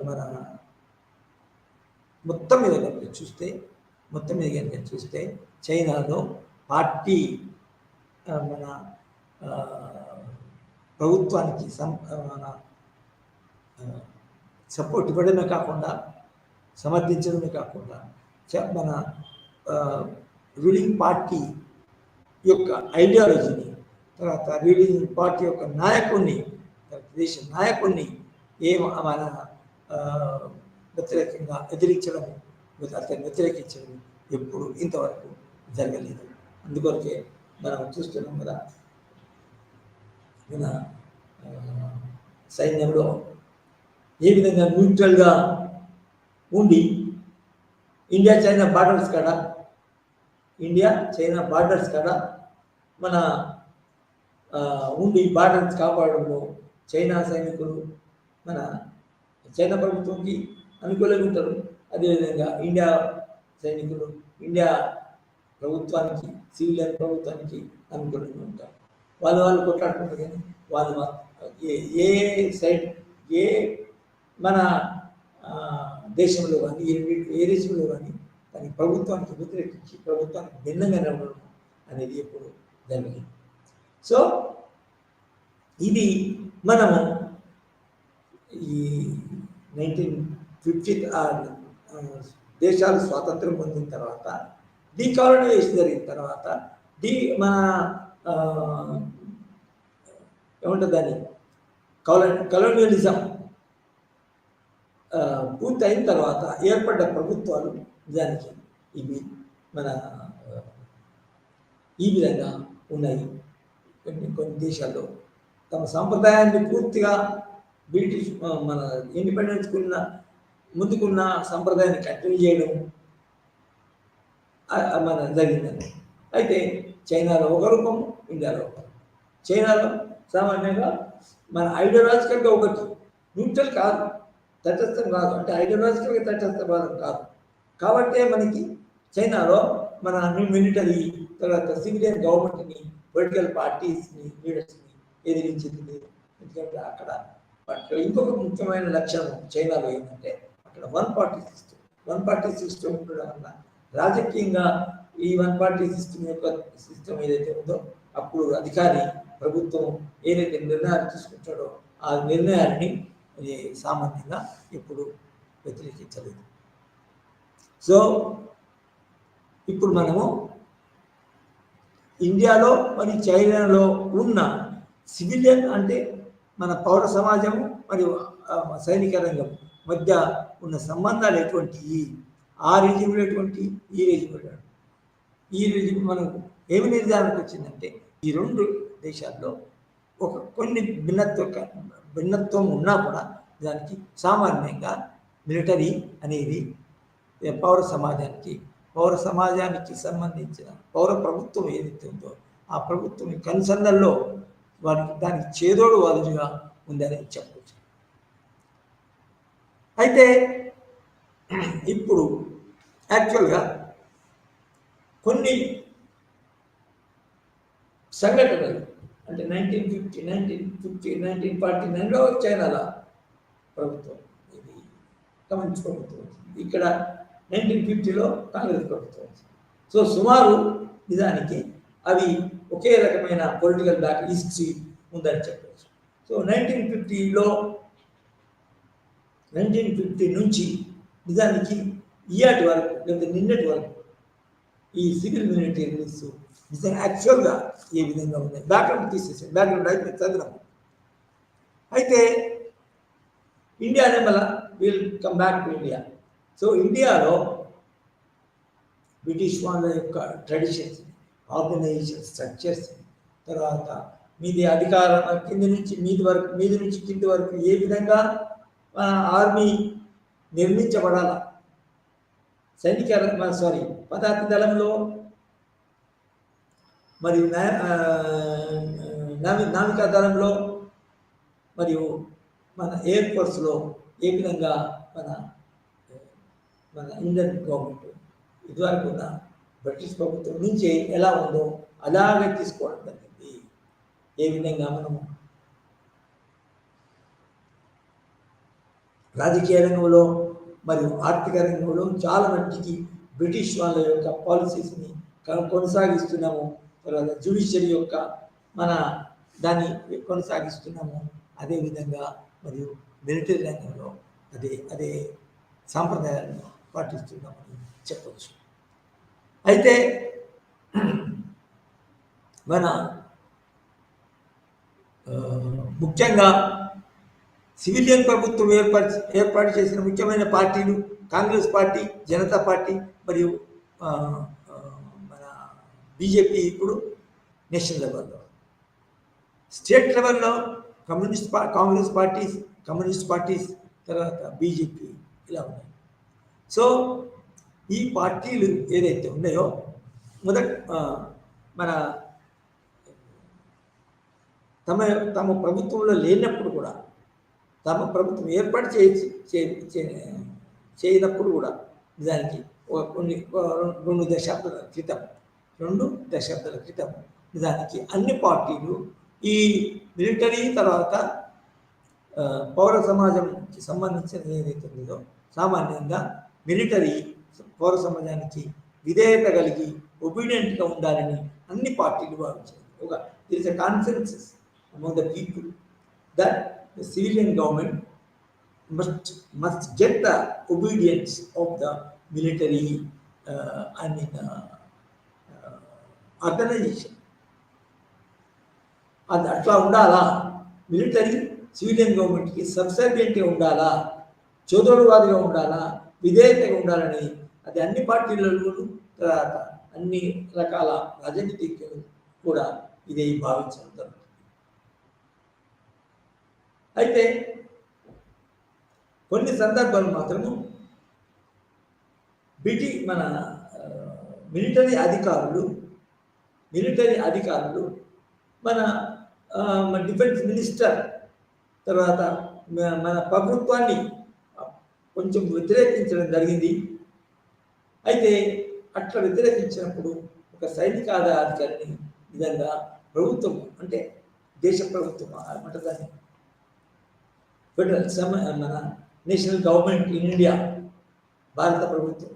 మన మొత్తం మీద కనుక చూస్తే చైనాలో పార్టీ మన ప్రభుత్వానికి మన సపోర్ట్ ఇవ్వడమే కాకుండా, సమర్థించడమే కాకుండా మన రూలింగ్ పార్టీ యొక్క ఐడియాలజీని, తర్వాత రూలింగ్ పార్టీ యొక్క నాయకుడిని, దేశ నాయకుడిని మన వ్యతిరేకంగా ఎదిరించడం, అతన్ని వ్యతిరేకించడం ఎప్పుడు ఇంతవరకు జరగలేదు. అందుకొరకే మనం చూస్తున్నాం కదా, మన సైన్యంలో ఏ విధంగా న్యూట్రల్గా ఉండి ఇండియా చైనా బార్డర్స్ కాడ మన ఉండి బార్డర్స్ కాపాడడంలో చైనా సైనికులు మన చైనా ప్రభుత్వంకి అనుకూలంగా ఉంటారు. అదేవిధంగా ఇండియా సైనికులు ఇండియా ప్రభుత్వానికి, సివిలియన్ ప్రభుత్వానికి అనుకూలంగా ఉంటారు. వాళ్ళు కొట్లాడుకుంటారు. కానీ వాళ్ళు ఏ సైడ్ ఏ మన దేశంలో కానీ ఏ దేశంలో కానీ దాని ప్రభుత్వానికి వ్యతిరేకించి ప్రభుత్వానికి భిన్నంగా నడవడం అనేది ఎప్పుడు జరిగింది. సో ఇది మనము ఈ 1950 దేశాలు స్వాతంత్రం పొందిన తర్వాత, డీకాలనైజేషన్ జరిగిన తర్వాత, మన ఏమంటుంది దాన్ని కలోనియలిజం పూర్తయిన తర్వాత ఏర్పడ్డ ప్రభుత్వాలు నిజానికి ఇవి మన ఈ విధంగా ఉన్నాయి. కొన్ని దేశాల్లో తమ సాంప్రదాయాన్ని పూర్తిగా బ్రిటిష్ మన ఇండిపెండెన్స్ ముందుకున్న సంప్రదాయాన్ని కంటిన్యూ చేయడం మన జరిగిందండి. అయితే చైనాలో ఒక రూపం, ఇండియాలో ఒక రూపం. చైనాలో సామాన్యంగా మన ఐడియాలజికల్గా ఒకటి, న్యూట్రల్ కాదు, తటస్థం కాదు, అంటే ఐడియాలజికల్గా తటస్థవాదం కాదు. కాబట్టే మనకి చైనాలో మన మిలిటరీ, తర్వాత సివిలియన్ గవర్నమెంట్ని, పొలిటికల్ పార్టీస్ని, లీడర్స్ని ఎదిరించింది లేదు. ఎందుకంటే అక్కడ ఇంకొక ముఖ్యమైన లక్షణం చైనాలో ఏంటంటే అక్కడ వన్ పార్టీ సిస్టమ్ ఉండడం వల్ల రాజకీయంగా ఈ వన్ పార్టీ సిస్టమ్ ఏదైతే ఉందో అప్పుడు అధికారి ప్రభుత్వం ఏదైతే నిర్ణయాలు తీసుకుంటాడో ఆ నిర్ణయాన్ని సామాన్యంగా ఎప్పుడు వ్యతిరేకించలేదు. సో ఇప్పుడు మనము ఇండియాలో మరియు చైనాలో ఉన్న సివిలియన్ అంటే మన పౌర సమాజము మరియు సైనిక రంగం మధ్య ఉన్న సంబంధాలు ఎటువంటివి, ఆ రెజిమ్లో ఎటువంటి, ఈ రెజిమ్ మనకు ఏమి నిర్ధారణకు వచ్చిందంటే ఈ రెండు దేశాల్లో కొన్ని భిన్నత్వం ఉన్నా కూడా దానికి సామాన్యంగా మిలిటరీ అనేది పౌర సమాజానికి సంబంధించిన పౌర ప్రభుత్వం ఏదైతే ఉందో ఆ ప్రభుత్వం కన్సర్న్లో దానికి చేదోడు వాదులుగా ఉందని చెప్పవచ్చు. అయితే ఇప్పుడు యాక్చువల్గా కొన్ని సంఘటనలు అంటే 1949లో చైనాలో ప్రభుత్వం ఇది కమ్యూనిస్ట్ ప్రభుత్వం వచ్చింది, ఇక్కడ 1950లో కాంగ్రెస్ ప్రభుత్వం వచ్చింది. సో సుమారు నిజానికి అవి ఒకే రకమైన పొలిటికల్ హిస్టరీ ఉందని చెప్పవచ్చు. సో 1950 నుంచి నిజానికి ఈయాటి వరకు లేదా నిన్నటి వరకు ఈ సివిల్ మిలిటరీస్ నిజంగా యాక్చువల్గా ఏ విధంగా ఉన్నాయి బ్యాక్గ్రౌండ్ తీసేసాం. బ్యాక్గ్రౌండ్ అయితే చదివాం. అయితే ఇండియానే మళ్ళీ will come back to India. So ఇండియాలో బ్రిటిష్ వాళ్ళ యొక్క ట్రెడిషన్స్ ఆర్గనైజేషన్ స్ట్రక్చర్స్, తర్వాత మీది అధికారం కింది నుంచి మీది వరకు, మీది నుంచి కింది వరకు ఏ విధంగా ఆర్మీ నిర్మించబడాల, సైనిక సారీ పదాతి దళంలో మరియు నావికా దళంలో మరియు మన ఎయిర్ ఫోర్స్లో ఏ విధంగా మన మన ఇండియన్ గవర్నమెంట్ ఇదివరకు ఉన్న బ్రిటిష్ ప్రభుత్వం నుంచి ఎలా ఉందో అలాగే తీసుకోవడం జరిగింది. ఏ విధంగా మనము రాజకీయ రంగంలో మరియు ఆర్థిక రంగంలో చాలా మట్టికి బ్రిటిష్ వాళ్ళ యొక్క పాలసీస్ని కొనసాగిస్తున్నాము. తర్వాత జ్యుడిషియరీ యొక్క మన దాన్ని కొనసాగిస్తున్నాము. అదేవిధంగా మరియు మిలిటరీ రంగంలో అదే సాంప్రదాయాలను పాటిస్తున్నామని చెప్పవచ్చు. అయితే మన ముఖ్యంగా సివిలియన్ ప్రభుత్వం ఏర్పాటు చేసిన ముఖ్యమైన పార్టీలు కాంగ్రెస్ పార్టీ, జనతా పార్టీ మరియు మన బీజేపీ. ఇప్పుడు నేషనల్ లెవెల్లో, స్టేట్ లెవెల్లో కాంగ్రెస్ పార్టీస్, కమ్యూనిస్ట్ పార్టీస్, తర్వాత బీజేపీ ఇలా ఉన్నాయి. సో ఈ పార్టీలు ఏదైతే ఉన్నాయో మన తమ ప్రభుత్వంలో లేనప్పుడు కూడా, తమ ప్రభుత్వం ఏర్పాటు చేయనప్పుడు కూడా నిజానికి రెండు దశాబ్దాల క్రితం నిజానికి అన్ని పార్టీలు ఈ మిలిటరీ తర్వాత పౌర సమాజంకి సంబంధించిన ఏదైతే ఉందో సామాన్యంగా మిలిటరీ పౌర సమాజానికి విధేయత కలిగి ఒబీడియంట్గా ఉండాలని అన్ని పార్టీలు భావించారు. there is a consensus among the people that the civilian government must get the obedience of the military organization. అది అట్లా ఉండాలా, మిలిటరీ సివిలియన్ గవర్నమెంట్కి సబ్సర్వియంట్గా ఉండాలా, చోదరువాదిగా ఉండాలా, విధేయతగా ఉండాలని అది అన్ని పార్టీలలోనూ తర్వాత అన్ని రకాల రాజనీతిజ్ఞులు కూడా ఇదే భావించడం జరుగుతుంది. అయితే కొన్ని సందర్భాలు మాత్రము మన మిలిటరీ అధికారులు మన డిఫెన్స్ మినిస్టర్ తర్వాత మన ప్రభుత్వాన్ని కొంచెం వ్యతిరేకించడం జరిగింది. అయితే అట్లా వ్యతిరేకించినప్పుడు ఒక సైనిక అధికారిని విధంగా ప్రభుత్వం అంటే దేశ ప్రభుత్వం అనమాట, దాన్ని ఫెడరల్ మన నేషనల్ గవర్నమెంట్ ఇన్ ఇండియా, భారత ప్రభుత్వం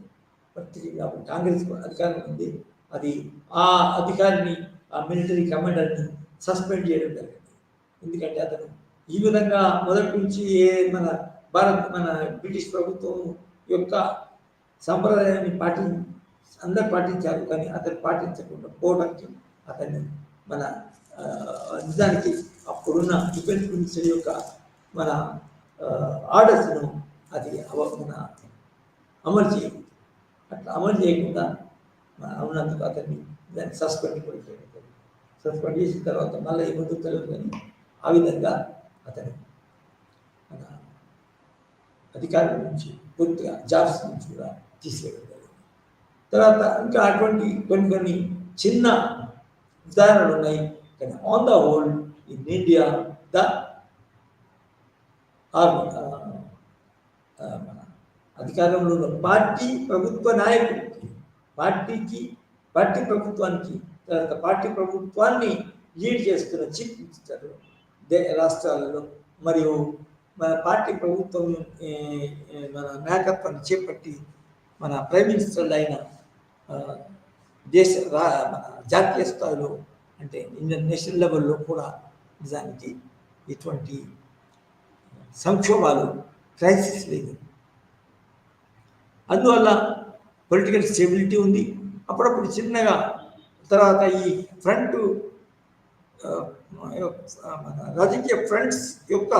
కాంగ్రెస్ అధికారం ఉంది, అది ఆ అధికారిని ఆ మిలిటరీ కమాండర్ని సస్పెండ్ చేయడం జరిగింది. ఎందుకంటే అతను ఈ విధంగా మొదటి నుంచి మన బ్రిటిష్ ప్రభుత్వం యొక్క సంప్రదాయాన్ని అందరు పాటించారు, కానీ అతను పాటించకుండా పోవడానికి అతన్ని మన నిజానికి అప్పుడున్న డిఫెన్స్ మినిస్టర్ యొక్క మన ఆర్డర్స్ను అది మన అమలు చేయాలి. అట్లా అమలు చేయకుండా ఉన్నందుకు అతన్ని దాన్ని సస్పెండ్ కూడా చేయడం. సస్పెండ్ చేసిన తర్వాత మళ్ళీ ఏమవుతుందో తెలియదు, కానీ ఆ విధంగా అతను మన అధికారుల నుంచి పూర్తిగా జాబ్స్ నుంచి కూడా తీసేయడం జరిగింది. తర్వాత ఇంకా అటువంటి కొన్ని చిన్న ఉదాహరణలు ఉన్నాయి, కానీ on the whole in India మన అధికారంలో ఉన్న పార్టీ ప్రభుత్వ నాయకుడికి, పార్టీ ప్రభుత్వానికి, తర్వాత పార్టీ ప్రభుత్వాన్ని లీడ్ చేస్తున్న చీఫ్ మినిస్టర్ రాష్ట్రాలలో మరియు మన పార్టీ ప్రభుత్వం మన నాయకత్వాన్ని చేపట్టి మన ప్రైమ్ మినిస్టర్లు అయిన మన జాతీయ స్థాయిలో అంటే ఇంటర్నేషనల్ లెవెల్లో కూడా నిజానికి ఇటువంటి సంక్షోభాలు, క్రైసిస్ లేదు. అందువల్ల పొలిటికల్ స్టెబిలిటీ ఉంది. అప్పుడప్పుడు చిన్నగా తర్వాత ఈ ఫ్రంట్ మన రాజకీయ ఫ్రంట్స్ యొక్క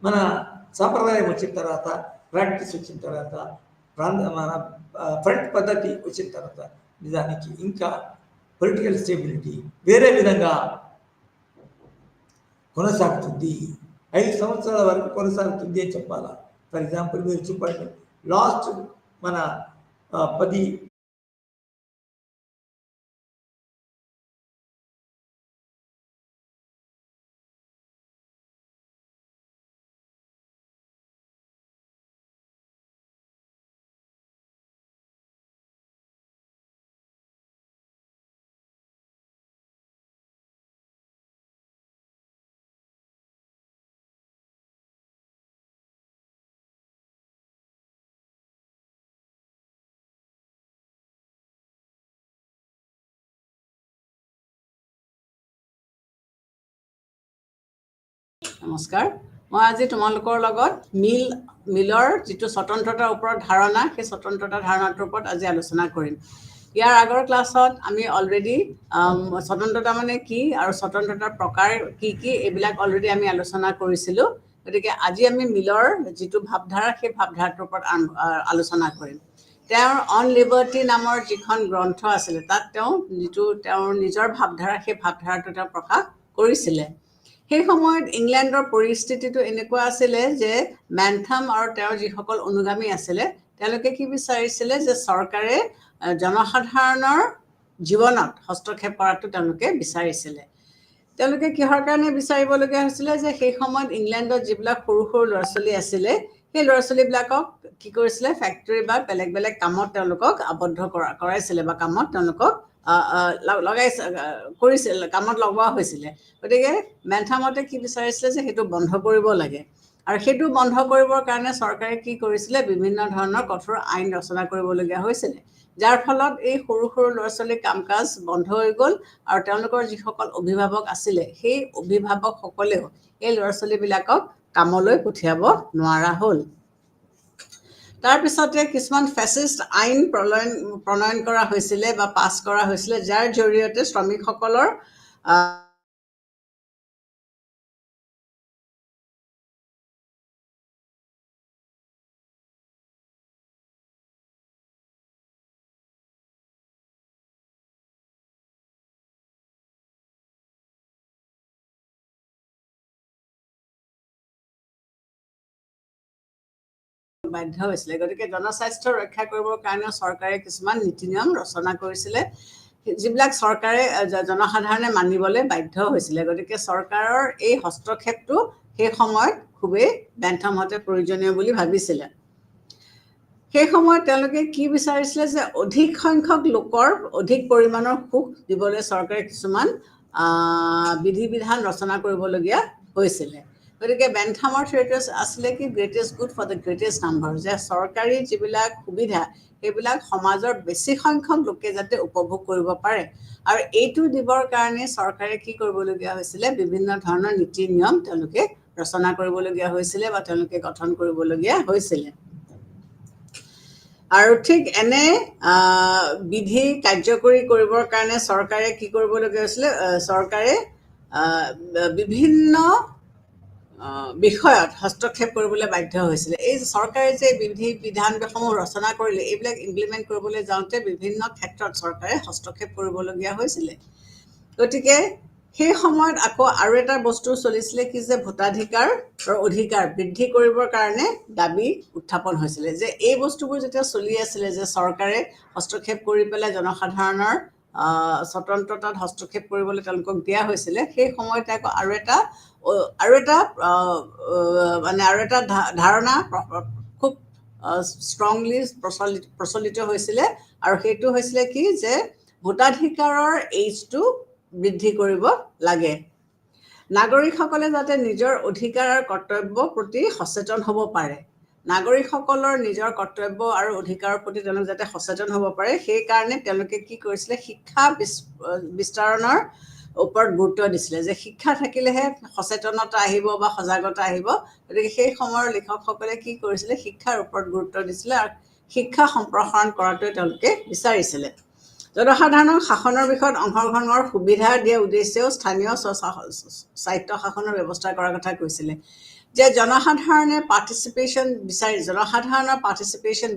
మన సాంప్రదాయం వచ్చిన తర్వాత, ప్రాక్టీస్ వచ్చిన తర్వాత, మన ఫ్రంట్ పద్ధతి వచ్చిన తర్వాత నిజానికి ఇంకా పొలిటికల్ స్టెబిలిటీ వేరే విధంగా కొనసాగుతుంది. 5 సంవత్సరాల వరకు కొనసాగుతుంది అని చెప్పాలా. ఫర్ ఎగ్జాంపుల్ మీరు చెప్పండి, లాస్ట్ మన 10 নমস্কাৰ, মই আজি তোমালোকৰ লগত মিলৰ যিটো স্বতন্ত্ৰতাৰ ওপৰত ধাৰণা, সেই স্বতন্ত্ৰতা ধাৰণাটোৰ ওপৰত আজি আলোচনা কৰিম। ইয়াৰ আগৰ ক্লাছত আমি অলৰেডি স্বতন্ত্ৰতা মানে কি আৰু স্বতন্ত্ৰতাৰ প্ৰকাৰ কি কি এইবিলাক অলৰেডি আমি আলোচনা কৰিছিলোঁ। গতিকে আজি আমি মিলৰ যিটো ভাৱধাৰা, সেই ভাৱধাৰাটোৰ ওপৰত আলোচনা কৰিম। তেওঁৰ অন লিবাৰ্টি নামৰ যিখন গ্ৰন্থ আছিলে, তাত তেওঁৰ নিজৰ ভাৱধাৰা, সেই ভাৱধাৰাটো তেওঁ প্ৰকাশ কৰিছিলে। সেই সময়ত ইংলেণ্ডৰ পৰিস্থিতিটো এনেকুৱা আছিলে যে মেন্থাম আৰু তেওঁৰ যিসকল অনুগামী আছিলে, তেওঁলোকে কি বিচাৰিছিলে যে চৰকাৰে জনসাধাৰণৰ জীৱনত হস্তক্ষেপ কৰাটো তেওঁলোকে বিচাৰিছিলে। তেওঁলোকে কিহৰ কাৰণে বিচাৰিবলগীয়া হৈছিলে যে সেই সময়ত ইংলেণ্ডত যিবিলাক সৰু সৰু ল'ৰা ছোৱালী আছিলে, সেই ল'ৰা ছোৱালীবিলাকক কি কৰিছিলে, ফেক্টৰী বা বেলেগ বেলেগ কামত তেওঁলোকক আবদ্ধ কৰাইছিলে বা কামত তেওঁলোকক কৰিছিল, কামত লগোৱা হৈছিলে। গতিকে মেন্থামতে কি বিচাৰিছিলে যে সেইটো বন্ধ কৰিব লাগে। আৰু সেইটো বন্ধ কৰিবৰ কাৰণে চৰকাৰে কি কৰিছিলে, বিভিন্ন ধৰণৰ কঠোৰ আইন ৰচনা কৰিবলগীয়া হৈছিলে, যাৰ ফলত এই সৰু সৰু ল'ৰা ছোৱালীৰ কাম কাজ বন্ধ হৈ গ'ল। আৰু তেওঁলোকৰ যিসকল অভিভাৱক আছিলে, সেই অভিভাৱকসকলেও এই ল'ৰা ছোৱালীবিলাকক কামলৈ পঠিয়াব নোৱাৰা হ'ল। তাৰপিছতে কিছুমান ফেচিষ্ট আইন প্ৰণয়ন কৰা হৈছিলে বা পাছ কৰা হৈছিলে, যাৰ জৰিয়তে শ্ৰমিকসকলৰ বাধ্য হৈছিলে। গতিকে জনস্বাস্থ্য ৰক্ষা কৰিবৰ কাৰণে চৰকাৰে কিছুমান নীতি নিয়ম ৰচনা কৰিছিলে, যিবিলাক চৰকাৰে জনসাধাৰণে মানিবলৈ বাধ্য হৈছিলে। গতিকে চৰকাৰৰ এই হস্তক্ষেপটো সেই সময়ত খুবেই বেন্থামহঁতে প্ৰয়োজনীয় বুলি ভাবিছিলে। সেই সময়ত তেওঁলোকে কি বিচাৰিছিলে যে অধিক সংখ্যক লোকৰ অধিক পৰিমাণৰ সুখ দিবলৈ চৰকাৰে কিছুমান বিধি বিধান ৰচনা কৰিবলগীয়া হৈছিলে। গতিকে বেন্থামৰ থিয়ৰিটো আছিলে কি, greatest good for the greatest number, যে চৰকাৰী যিবিলাক সুবিধা সেইবিলাক সমাজৰ বেছি সংখ্যক লোকে যাতে উপভোগ কৰিব পাৰে। আৰু এইটো দিবৰ কাৰণে চৰকাৰে কি কৰিবলগীয়া হৈছিলে, বিভিন্ন ধৰণৰ নীতি নিয়ম তেওঁলোকে ৰচনা কৰিবলগীয়া হৈছিলে বা তেওঁলোকে গঠন কৰিবলগীয়া হৈছিলে। আৰু ঠিক এনে বিধি কাৰ্যকৰী কৰিবৰ কাৰণে চৰকাৰে কি কৰিবলগীয়া হৈছিলে, চৰকাৰে বিভিন্ন বিষয়ত হস্তক্ষেপ কৰিবলৈ বাধ্য হৈছিলে। এই চৰকাৰে যে বিধি বিধানসমূহ ৰচনা কৰিলে, এইবিলাক ইমপ্লিমেণ্ট কৰিবলৈ যাওঁতে বিভিন্ন ক্ষেত্ৰত চৰকাৰে হস্তক্ষেপ কৰিবলগীয়া হৈছিলে। গতিকে সেই সময়ত আকৌ আৰু এটা বস্তু চলিছিলে কি, যে ভোটাধিকাৰ আৰু অধিকাৰ বৃদ্ধি কৰিবৰ কাৰণে দাবী উত্থাপন হৈছিলে। যে এই বস্তুবোৰ যেতিয়া চলি আছিলে, যে চৰকাৰে হস্তক্ষেপ কৰি পেলাই জনসাধাৰণৰ স্বতন্ত্ৰতাত হস্তক্ষেপ কৰিবলৈ তেওঁলোকক দিয়া হৈছিলে, সেই সময়ত আকৌ আৰু এটা ধাৰণা খুব ষ্ট্ৰংলি প্ৰচলিত হৈছিলে। আৰু সেইটো হৈছিলে কি, যে ভোটাধিকাৰৰ এইজটো বৃদ্ধি কৰিব লাগে। নাগৰিকসকলে যাতে নিজৰ অধিকাৰ আৰু কৰ্তব্যৰ প্ৰতি সচেতন হ'ব পাৰে, নাগৰিকসকলৰ নিজৰ কৰ্তব্য আৰু অধিকাৰৰ প্ৰতি তেওঁলোক যাতে সচেতন হ'ব পাৰে, সেইকাৰণে তেওঁলোকে কি কৰিছিলে, শিক্ষা বিস্তাৰণৰ ওপৰত গুৰুত্ব দিছিলে। যে শিক্ষা থাকিলেহে সচেতনতা আহিব বা সজাগতা আহিব। গতিকে সেই সময়ৰ লিখকসকলে কি কৰিছিলে, শিক্ষাৰ ওপৰত গুৰুত্ব দিছিলে আৰু শিক্ষা সম্প্ৰসাৰণ কৰাটোৱে তেওঁলোকে বিচাৰিছিলে। জনসাধাৰণক শাসনৰ বিষয়ত অংশগ্ৰহণৰ সুবিধা দিয়া উদ্দেশ্যেও স্থানীয় স্বায়ত্ত শাসনৰ ব্যৱস্থা কৰাৰ কথা কৈছিলে। যে জনসাধাৰণৰ পাৰ্টিচিপেশ্যন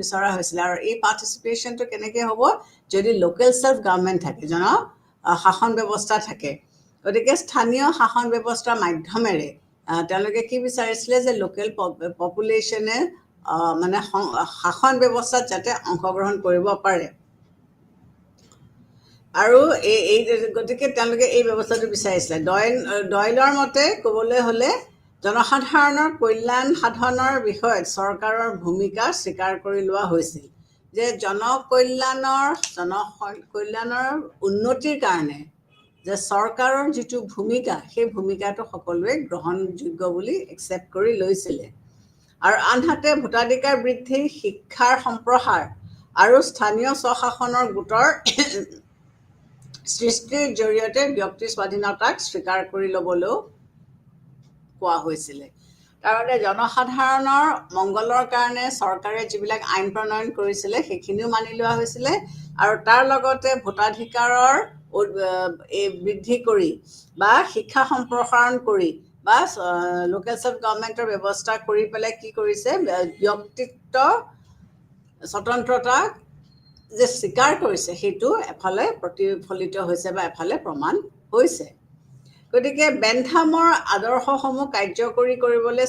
বিচৰা হৈছিলে। আৰু এই পাৰ্টিচিপেশ্যনটো কেনেকৈ হ'ব, যদি লোকেল ছেল্ফ গভৰ্ণমেণ্ট থাকে, শাসন ব্যৱস্থা থাকে গতিকে স্থানীয় শাসন ব্যৱস্থাৰ মাধ্যমেৰে তেওঁলোকে কি বিচাৰিছিলে যে লোকেল পপুলেশ্যনে মানে শাসন ব্যৱস্থাত যাতে অংশগ্ৰহণ কৰিব পাৰে আৰু এই গতিকে তেওঁলোকে এই ব্যৱস্থাটো বিচাৰিছিলে ডয়লৰ মতে ক'বলৈ হ'লে জনসাধাৰণৰ কল্যাণ সাধনৰ বিষয়ত চৰকাৰৰ ভূমিকা স্বীকাৰ কৰি লোৱা হৈছিল যে জনকল্যাণৰ উন্নতিৰ কাৰণে যে চৰকাৰৰ যিটো ভূমিকা সেই ভূমিকাটো সকলোৱে গ্ৰহণযোগ্য বুলি একচেপ্ট কৰি লৈছিলে আৰু আনহাতে ভোটাধিকাৰ বৃদ্ধি শিক্ষাৰ সম্প্ৰসাৰ আৰু স্থানীয় স্বশাসনৰ গোটৰ সৃষ্টিৰ জৰিয়তে ব্যক্তি স্বাধীনতাক স্বীকাৰ কৰি ল'বলৈও কোৱা হৈছিলে তাৰমানে জনসাধাৰণৰ মংগলৰ কাৰণে চৰকাৰে যিবিলাক আইন প্ৰণয়ন কৰিছিলে সেইখিনিও মানি লোৱা হৈছিলে আৰু তাৰ লগতে ভোটাধিকাৰৰ বৃদ্ধি কৰি বা শিক্ষা সম্প্ৰসাৰণ কৰি বা লোকেল চেল্ফ গভৰ্ণমেণ্টৰ ব্যৱস্থা কৰি পেলাই কি কৰিছে ব্যক্তিত্ব স্বতন্ত্ৰতা যে স্বীকাৰ কৰিছে সেইটো এফালে প্ৰতিফলিত হৈছে বা এফালে প্ৰমাণ হৈছে গতিকে বেন্থামৰ আদৰ্শসমূহ কাৰ্যকৰী কৰিবলৈ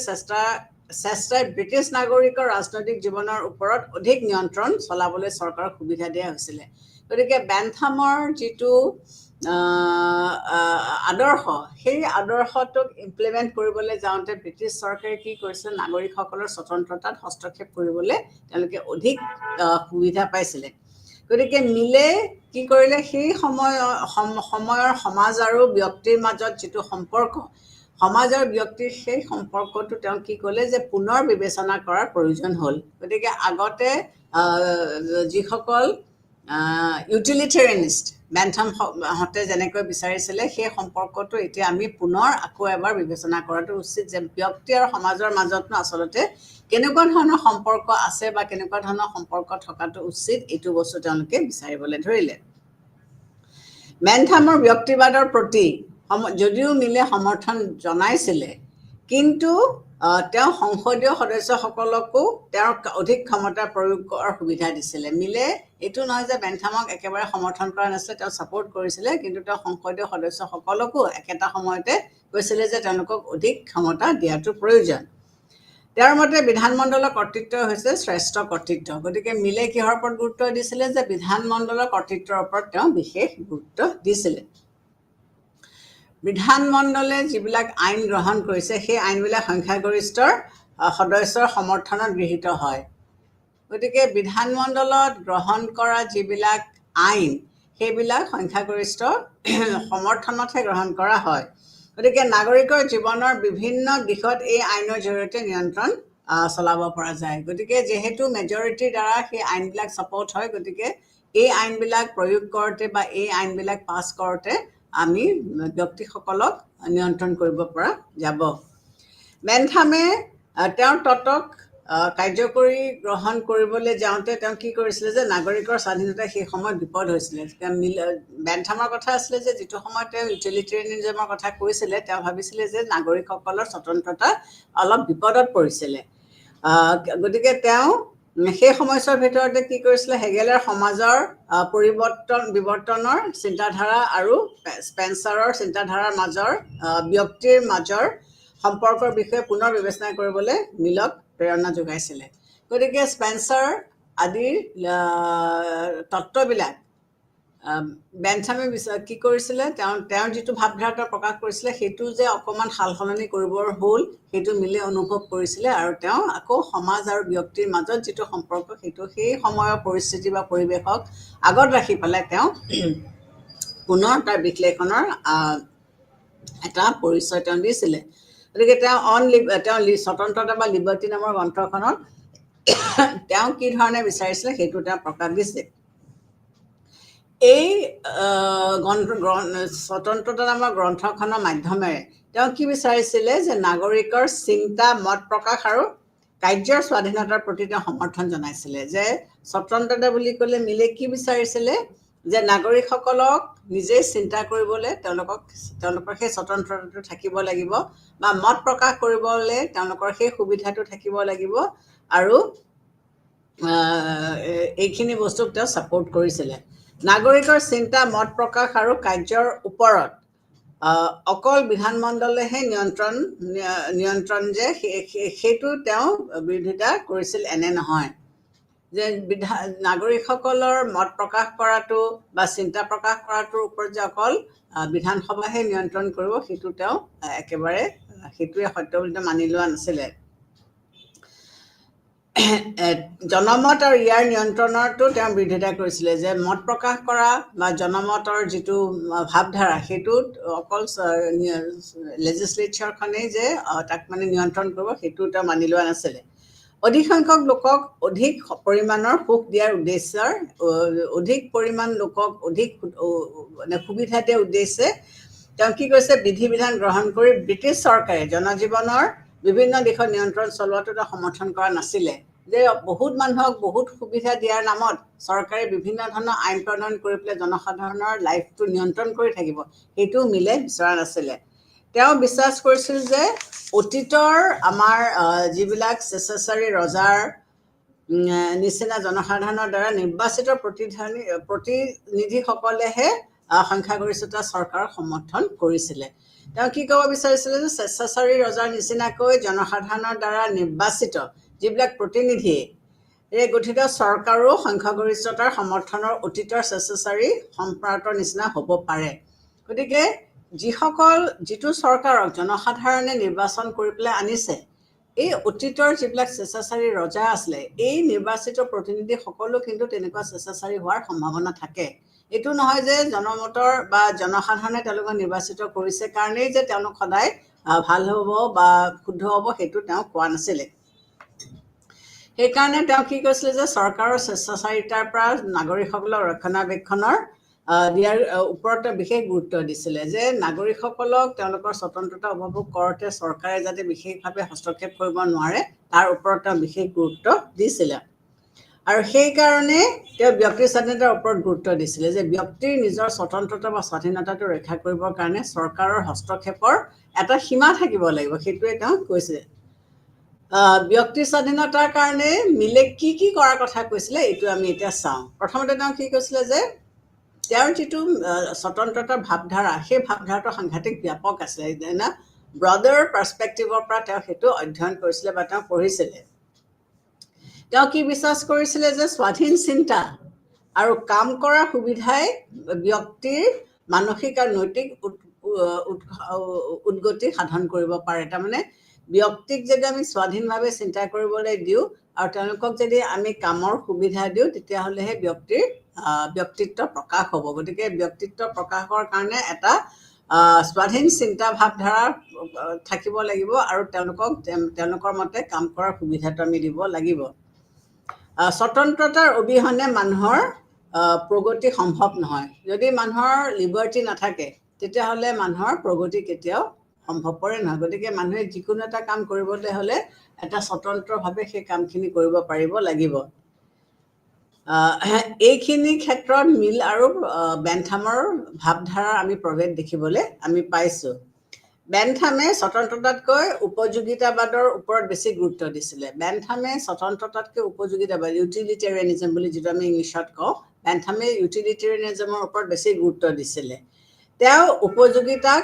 চেষ্টাই ব্ৰিটিছ নাগৰিকৰ ৰাজনৈতিক জীৱনৰ ওপৰত অধিক নিয়ন্ত্ৰণ চলাবলৈ চৰকাৰক সুবিধা দিয়া হৈছিলে গতিকে বেন্থামৰ যিটো আদৰ্শ সেই আদৰ্শটোক ইমপ্লিমেণ্ট কৰিবলৈ যাওঁতে ব্ৰিটিছ চৰকাৰে কি কৰিছিলে নাগৰিকসকলৰ স্বতন্ত্ৰতাত হস্তক্ষেপ কৰিবলৈ তেওঁলোকে অধিক সুবিধা পাইছিলে গতিকে মিলে কি কৰিলে সেই সময়ৰ সমাজ আৰু ব্যক্তিৰ মাজত যিটো সম্পৰ্ক সমাজ আৰু ব্যক্তিৰ সেই সম্পৰ্কটো তেওঁ কি ক'লে যে পুনৰ বিবেচনা কৰাৰ প্ৰয়োজন হ'ল গতিকে আগতে যিসকল ইউটিলিটেৰিয়ানিষ্ট বেন্থামহঁতে যেনেকৈ বিচাৰিছিলে সেই সম্পৰ্কটো এতিয়া আমি পুনৰ আকৌ এবাৰ বিবেচনা কৰাটো উচিত যে ব্যক্তি আৰু সমাজৰ মাজতনো আচলতে কেনেকুৱা ধৰণৰ সম্পৰ্ক আছে বা কেনেকুৱা ধৰণৰ সম্পৰ্ক থকাটো উচিত এইটো বস্তু তেওঁলোকে বিচাৰিবলৈ ধৰিলে বেন্থামৰ ব্যক্তিবাদৰ প্ৰতি যদিও মিলে সমৰ্থন জনাইছিলে কিন্তু তেওঁ সংসদীয় সদস্যসকলকো তেওঁৰ অধিক ক্ষমতা প্ৰয়োগ কৰাৰ সুবিধা দিছিলে মিলে এইটো নহয় যে বেন্থামক একেবাৰে সমৰ্থন কৰা নাছিলে তেওঁ ছাপোৰ্ট কৰিছিলে কিন্তু তেওঁ সংসদীয় সদস্যসকলকো একেটা সময়তে কৈছিলে যে তেওঁলোকক অধিক ক্ষমতা দিয়াটো প্ৰয়োজন তেওঁৰ মতে বিধানমণ্ডলৰ কৰ্তৃত্ব হৈছে শ্ৰেষ্ঠ কৰ্তৃত্ব গতিকে মিলে কিহৰ ওপৰত গুৰুত্ব দিছিলে যে বিধানমণ্ডলৰ কৰ্তৃত্বৰ ওপৰত তেওঁ বিশেষ গুৰুত্ব দিছিলে বিধানমণ্ডলে যিবিলাক আইন গ্ৰহণ কৰিছে সেই আইনবিলাক সংখ্যাগৰিষ্ঠৰ সদস্যৰ সমৰ্থনত গৃহীত হয় গতিকে বিধানমণ্ডলত গ্ৰহণ কৰা যিবিলাক আইন সেইবিলাক সংখ্যাগৰিষ্ঠ সমৰ্থনতহে গ্ৰহণ কৰা হয় গতিকে নাগৰিকৰ জীৱনৰ বিভিন্ন দিশত এই আইনৰ জৰিয়তে নিয়ন্ত্ৰণ চলাব পৰা যায় গতিকে যেহেতু মেজৰিটিৰ দ্বাৰা সেই আইনবিলাক ছাপোৰ্ট হয় গতিকে এই আইনবিলাক প্ৰয়োগ কৰোঁতে বা এই আইনবিলাক পাছ কৰোঁতে আমি ব্যক্তিসকলক নিয়ন্ত্ৰণ কৰিব পৰা যাব বেন্থামে তেওঁৰ তত্ত্বক কাৰ্যকৰী গ্ৰহণ কৰিবলৈ যাওঁতে তেওঁ কি কৰিছিলে যে নাগৰিকৰ স্বাধীনতা সেই সময়ত বিপদ হৈছিলে বেন্থামৰ কথা আছিলে যে যিটো সময়ত তেওঁ ইউটিলিটেৰিয়ানিজমৰ কথা কৈছিলে তেওঁ ভাবিছিলে যে নাগৰিকসকলৰ স্বতন্ত্ৰতা অলপ বিপদত পৰিছিলে গতিকে তেওঁ সেই সময়ছোৱাৰ ভিতৰতে কি কৰিছিলে হেগেলৰ সমাজৰ বিৱৰ্তনৰ চিন্তাধাৰা আৰু স্পেন্সাৰৰ চিন্তাধাৰাৰ মাজৰ ব্যক্তিৰ মাজৰ সম্পৰ্কৰ বিষয়ে পুনৰ বিবেচনা কৰিবলৈ মিলক প্ৰেৰণা যোগাইছিলে গতিকে স্পেন্সাৰ আদিৰ তত্ত্ববিলাক বেন্থামে কি কৰিছিলে তেওঁৰ যিটো ভাৱধাৰা প্ৰকাশ কৰিছিলে সেইটো যে অকণমান সাল সলনি কৰিবৰ হ'ল সেইটো মিলে অনুভৱ কৰিছিলে আৰু তেওঁ আকৌ সমাজ আৰু ব্যক্তিৰ মাজত যিটো সম্পৰ্ক সেইটো সেই সময়ৰ পৰিস্থিতি বা পৰিৱেশক আগত ৰাখি পেলাই তেওঁ পুনৰ তাৰ বিশ্লেষণৰ এটা পৰিচয় তেওঁ দিছিলে গতিকে তেওঁ স্বতন্ত্ৰতা বা লিবাৰ্টি নামৰ গ্ৰন্থখনত তেওঁ কি ধৰণে বিচাৰিছিলে সেইটো তেওঁ প্ৰকাশ দিছে এই স্বতন্ত্ৰতা নামৰ গ্ৰন্থখনৰ মাধ্যমেৰে তেওঁ কি বিচাৰিছিলে যে নাগৰিকৰ চিন্তা মত প্ৰকাশ আৰু কাৰ্যৰ স্বাধীনতাৰ প্ৰতি তেওঁ সমৰ্থন জনাইছিলে যে স্বতন্ত্ৰতা বুলি ক'লে মিলে কি বিচাৰিছিলে যে নাগৰিকসকলক নিজেই চিন্তা কৰিবলৈ তেওঁলোকৰ সেই স্বতন্ত্ৰতাটো থাকিব লাগিব বা মত প্ৰকাশ কৰিবলৈ তেওঁলোকৰ সেই সুবিধাটো থাকিব লাগিব আৰু এইখিনি বস্তুক তেওঁ ছাপোৰ্ট কৰিছিলে নাগৰিকৰ চিন্তা মত প্ৰকাশ আৰু কাৰ্যৰ ওপৰত অকল বিধানমণ্ডলেহে নিয়ন্ত্ৰণ যে সেইটো তেওঁ বিৰোধিতা কৰিছিল, এনে নহয় যে নাগৰিকসকলৰ মত প্ৰকাশ কৰাটো বা চিন্তা প্ৰকাশ কৰাটোৰ ওপৰত যে অকল বিধানসভাহে নিয়ন্ত্ৰণ কৰিব, সেইটো তেওঁ একেবাৰে সেইটোৱে সত্য বুলি মানি লোৱা নাছিলে। জনমত আৰু ইয়াৰ নিয়ন্ত্ৰণৰটো তেওঁ বিৰোধিতা কৰিছিলে, যে মত প্ৰকাশ কৰা বা জনমতৰ যিটো ভাৱধাৰা সেইটোত অকল লেজিছলেচাৰখনেই যে তাক মানে নিয়ন্ত্ৰণ কৰিব, সেইটো তেওঁ মানি লোৱা নাছিলে। অধিক সংখ্যক লোকক অধিক পৰিমাণৰ সুখ দিয়াৰ অধিক পৰিমাণ লোকক অধিক মানে সুবিধা দিয়াৰ উদ্দেশ্যে তেওঁ কি কৈছে, বিধি বিধান গ্ৰহণ কৰি ব্ৰিটিছ চৰকাৰে জনজীৱনৰ বিভিন্ন দিশত নিয়ন্ত্ৰণ চলোৱাটো তেওঁ সমৰ্থন কৰা নাছিলে, যে বহুত মানুহক বহুত সুবিধা দিয়াৰ নামত চৰকাৰে বিভিন্ন ধৰণৰ আইন প্ৰণয়ন কৰি পেলাই জনসাধাৰণৰ লাইফটো নিয়ন্ত্ৰণ কৰি থাকিব, সেইটোও মিলে বিচৰা নাছিলে। তেওঁ বিশ্বাস কৰিছিল যে অতীতৰ আমাৰ যিবিলাক স্বেচ্ছাচাৰী ৰজাৰ নিচিনা জনসাধাৰণৰ দ্বাৰা নিৰ্বাচিত প্ৰতিনিধিসকলেহে সংখ্যাগৰিষ্ঠতা চৰকাৰক সমৰ্থন কৰিছিলে। তেওঁ কি ক'ব বিচাৰিছিলে, যে স্বেচ্ছাচাৰী ৰজাৰ নিচিনাকৈ জনসাধাৰণৰ দ্বাৰা নিৰ্বাচিত যিবিলাক প্ৰতিনিধিয়ে গঠিত চৰকাৰো সংখ্যাগৰিষ্ঠতাৰ সমৰ্থনৰ অতীতৰ স্বেচ্ছাচাৰী সম্ৰাটৰ নিচিনা হ'ব পাৰে। গতিকে যিটো চৰকাৰক জনসাধাৰণে নিৰ্বাচন কৰি পেলাই আনিছে, এই অতীতৰ যিবিলাক স্বেচ্ছাচাৰী ৰজা আছিলে, এই নিৰ্বাচিত প্ৰতিনিধিসকলো কিন্তু তেনেকুৱা স্বেচ্ছাচাৰী হোৱাৰ সম্ভাৱনা থাকে। এইটো নহয় যে জনমতৰ বা জনসাধাৰণে তেওঁলোকক নিৰ্বাচিত কৰিছে কাৰণেই যে তেওঁলোক সদায় ভাল হ'ব বা শুদ্ধ হ'ব, সেইটো তেওঁ কোৱা নাছিলে। সেইকাৰণে তেওঁ কি কৈছিলে, যে চৰকাৰৰ স্বেচ্ছাচাৰিতাৰ পৰা নাগৰিকসকলক ৰক্ষণাবেক্ষণৰ দিয়াৰ ওপৰত বিশেষ গুৰুত্ব দিছিলে, যে নাগৰিকসকলক তেওঁলোকৰ স্বতন্ত্ৰতা উপভোগ কৰোঁতে চৰকাৰে যাতে বিশেষভাৱে হস্তক্ষেপ কৰিব নোৱাৰে, তাৰ ওপৰত তেওঁ বিশেষ গুৰুত্ব দিছিলে। আৰু সেইকাৰণে তেওঁ ব্যক্তিৰ স্বাধীনতাৰ ওপৰত গুৰুত্ব দিছিলে, যে ব্যক্তিৰ নিজৰ স্বতন্ত্ৰতা বা স্বাধীনতাটো ৰক্ষা কৰিবৰ কাৰণে চৰকাৰৰ হস্তক্ষেপৰ এটা সীমা থাকিব লাগিব, সেইটোৱে তেওঁ কৈছে। ব্যক্তি স্বাধীনতাৰ কাৰণে মিলে কি কি কৰাৰ কথা কৈছিলে, এইটো আমি এতিয়া চাওঁ। প্ৰথমতে তেওঁ কি কৈছিলে, যে তেওঁৰ যিটো স্বতন্ত্ৰতাৰ ভাৱধাৰা, সেই ভাৱধাৰাটো সাংঘাতিক ব্যাপক আছিলে। ব্ৰডাৰ পাৰ্চপেক্টিভৰ পৰা তেওঁ সেইটো অধ্যয়ন কৰিছিলে বা তেওঁ পঢ়িছিলে। তেওঁ কি বিশ্বাস কৰিছিলে, যে স্বাধীন চিন্তা আৰু কাম কৰাৰ সুবিধাই ব্যক্তিৰ মানসিক আৰু নৈতিক উদ্গতি সাধন কৰিব পাৰে। তাৰমানে ব্যক্তিক যদি আমি স্বাধীনভাৱে চিন্তা কৰিবলৈ দিওঁ আৰু তেওঁলোকক যদি আমি কামৰ সুবিধা দিওঁ, তেতিয়াহ'লেহে ব্যক্তিত্ব প্ৰকাশ হ'ব। গতিকে ব্যক্তিত্ব প্ৰকাশৰ কাৰণে এটা স্বাধীন চিন্তা ভাৱধাৰা থাকিব লাগিব আৰু তেওঁলোকৰ মতে কাম কৰাৰ সুবিধাটো আমি দিব লাগিব। স্বতন্ত্ৰতাৰ অবিহনে মানুহৰ প্ৰগতি সম্ভৱ নহয়। যদি মানুহৰ লিবাৰ্টি নাথাকে, তেতিয়াহ'লে মানুহৰ প্ৰগতি কেতিয়াও সম্ভৱপৰে নহয়। গতিকে মানুহে যিকোনো এটা কাম কৰিবলৈ হ'লে এটা স্বতন্ত্ৰভাৱে সেই কামখিনি কৰিব পাৰিব লাগিব। এইখিনি ক্ষেত্ৰত মিল আৰু বেন্থামৰ ভাৱধাৰাৰ আমি প্ৰভেদ দেখিবলৈ আমি পাইছোঁ। বেন্থামে স্বতন্ত্ৰতাতকৈ উপযোগিতাবাদৰ ওপৰত বেছি গুৰুত্ব দিছিলে। বেন্থামে স্বতন্ত্ৰতাতকৈ উপযোগিতাবাদ, ইউটিলিটেৰিয়ানিজম বুলি যিটো আমি ইংলিছত কওঁ, বেন্থামে ইউটিলিটেৰিয়ানিজমৰ ওপৰত বেছি গুৰুত্ব দিছিলে। তেওঁ উপযোগিতাক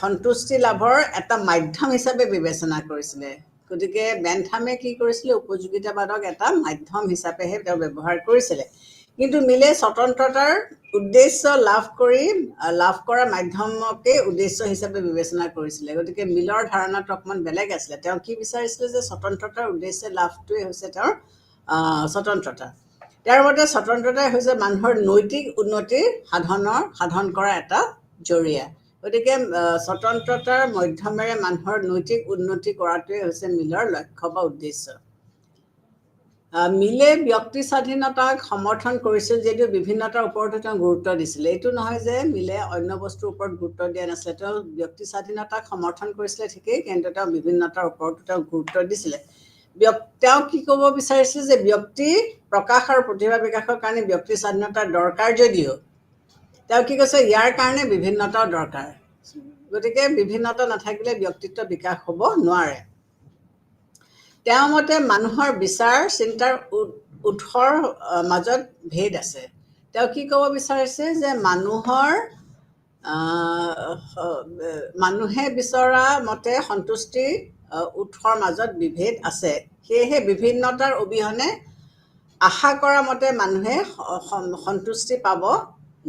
সন্তুষ্টি লাভৰ এটা মাধ্যম হিচাপে বিবেচনা কৰিছিলে। গতিকে বেন্থামে কি কৰিছিলে, উপযোগিতাবাদক এটা মাধ্যম হিচাপেহে তেওঁ ব্যৱহাৰ কৰিছিলে। কিন্তু মিলে স্বতন্ত্ৰতাৰ উদ্দেশ্য লাভ কৰা মাধ্যমকে উদ্দেশ্য হিচাপে বিবেচনা কৰিছিলে। গতিকে মিলৰ ধাৰণাটো অকণমান বেলেগ আছিলে। তেওঁ কি বিচাৰিছিলে, যে স্বতন্ত্ৰতাৰ উদ্দেশ্য লাভটোৱে হৈছে তেওঁৰ স্বতন্ত্ৰতা। তেওঁৰ মতে স্বতন্ত্ৰতাই হৈছে মানুহৰ নৈতিক উন্নতিৰ সাধন কৰা এটা জৰিয়া। গতিকে স্বতন্ত্ৰতাৰ মাধ্যমেৰে মানুহৰ নৈতিক উন্নতি কৰাটোৱে হৈছে মিলৰ লক্ষ্য বা উদ্দেশ্য। মিলে ব্যক্তি স্বাধীনতাক সমৰ্থন কৰিছিল যদিও বিভিন্নতাৰ ওপৰতো তেওঁ গুৰুত্ব দিছিলে। এইটো নহয় যে মিলে অন্য বস্তুৰ ওপৰত গুৰুত্ব দিয়া নাছিলে। তেওঁ ব্যক্তি স্বাধীনতাক সমৰ্থন কৰিছিলে ঠিকেই, কিন্তু তেওঁ বিভিন্নতাৰ ওপৰতো তেওঁ গুৰুত্ব দিছিলে। তেওঁ কি ক'ব বিচাৰিছিলে, যে ব্যক্তি প্ৰকাশ আৰু প্ৰতিভা বিকাশৰ কাৰণে ব্যক্তি স্বাধীনতাৰ দৰকাৰ যদিও তেওঁ কি কৈছে, ইয়াৰ কাৰণে বিভিন্নতাও দৰকাৰ। গতিকে বিভিন্নতা নাথাকিলে ব্যক্তিত্ব বিকাশ হ'ব নোৱাৰে। তেওঁৰ মতে মানুহৰ বিচাৰ চিন্তাৰ উৎসৰ মাজত ভেদ আছে। তেওঁ কি ক'ব বিচাৰিছে যে মানুহে বিচৰা মতে সন্তুষ্টি উৎসৰ মাজত বিভেদ আছে, সেয়েহে বিভিন্নতাৰ অবিহনে আশা কৰা মতে মানুহে সন্তুষ্টি পাব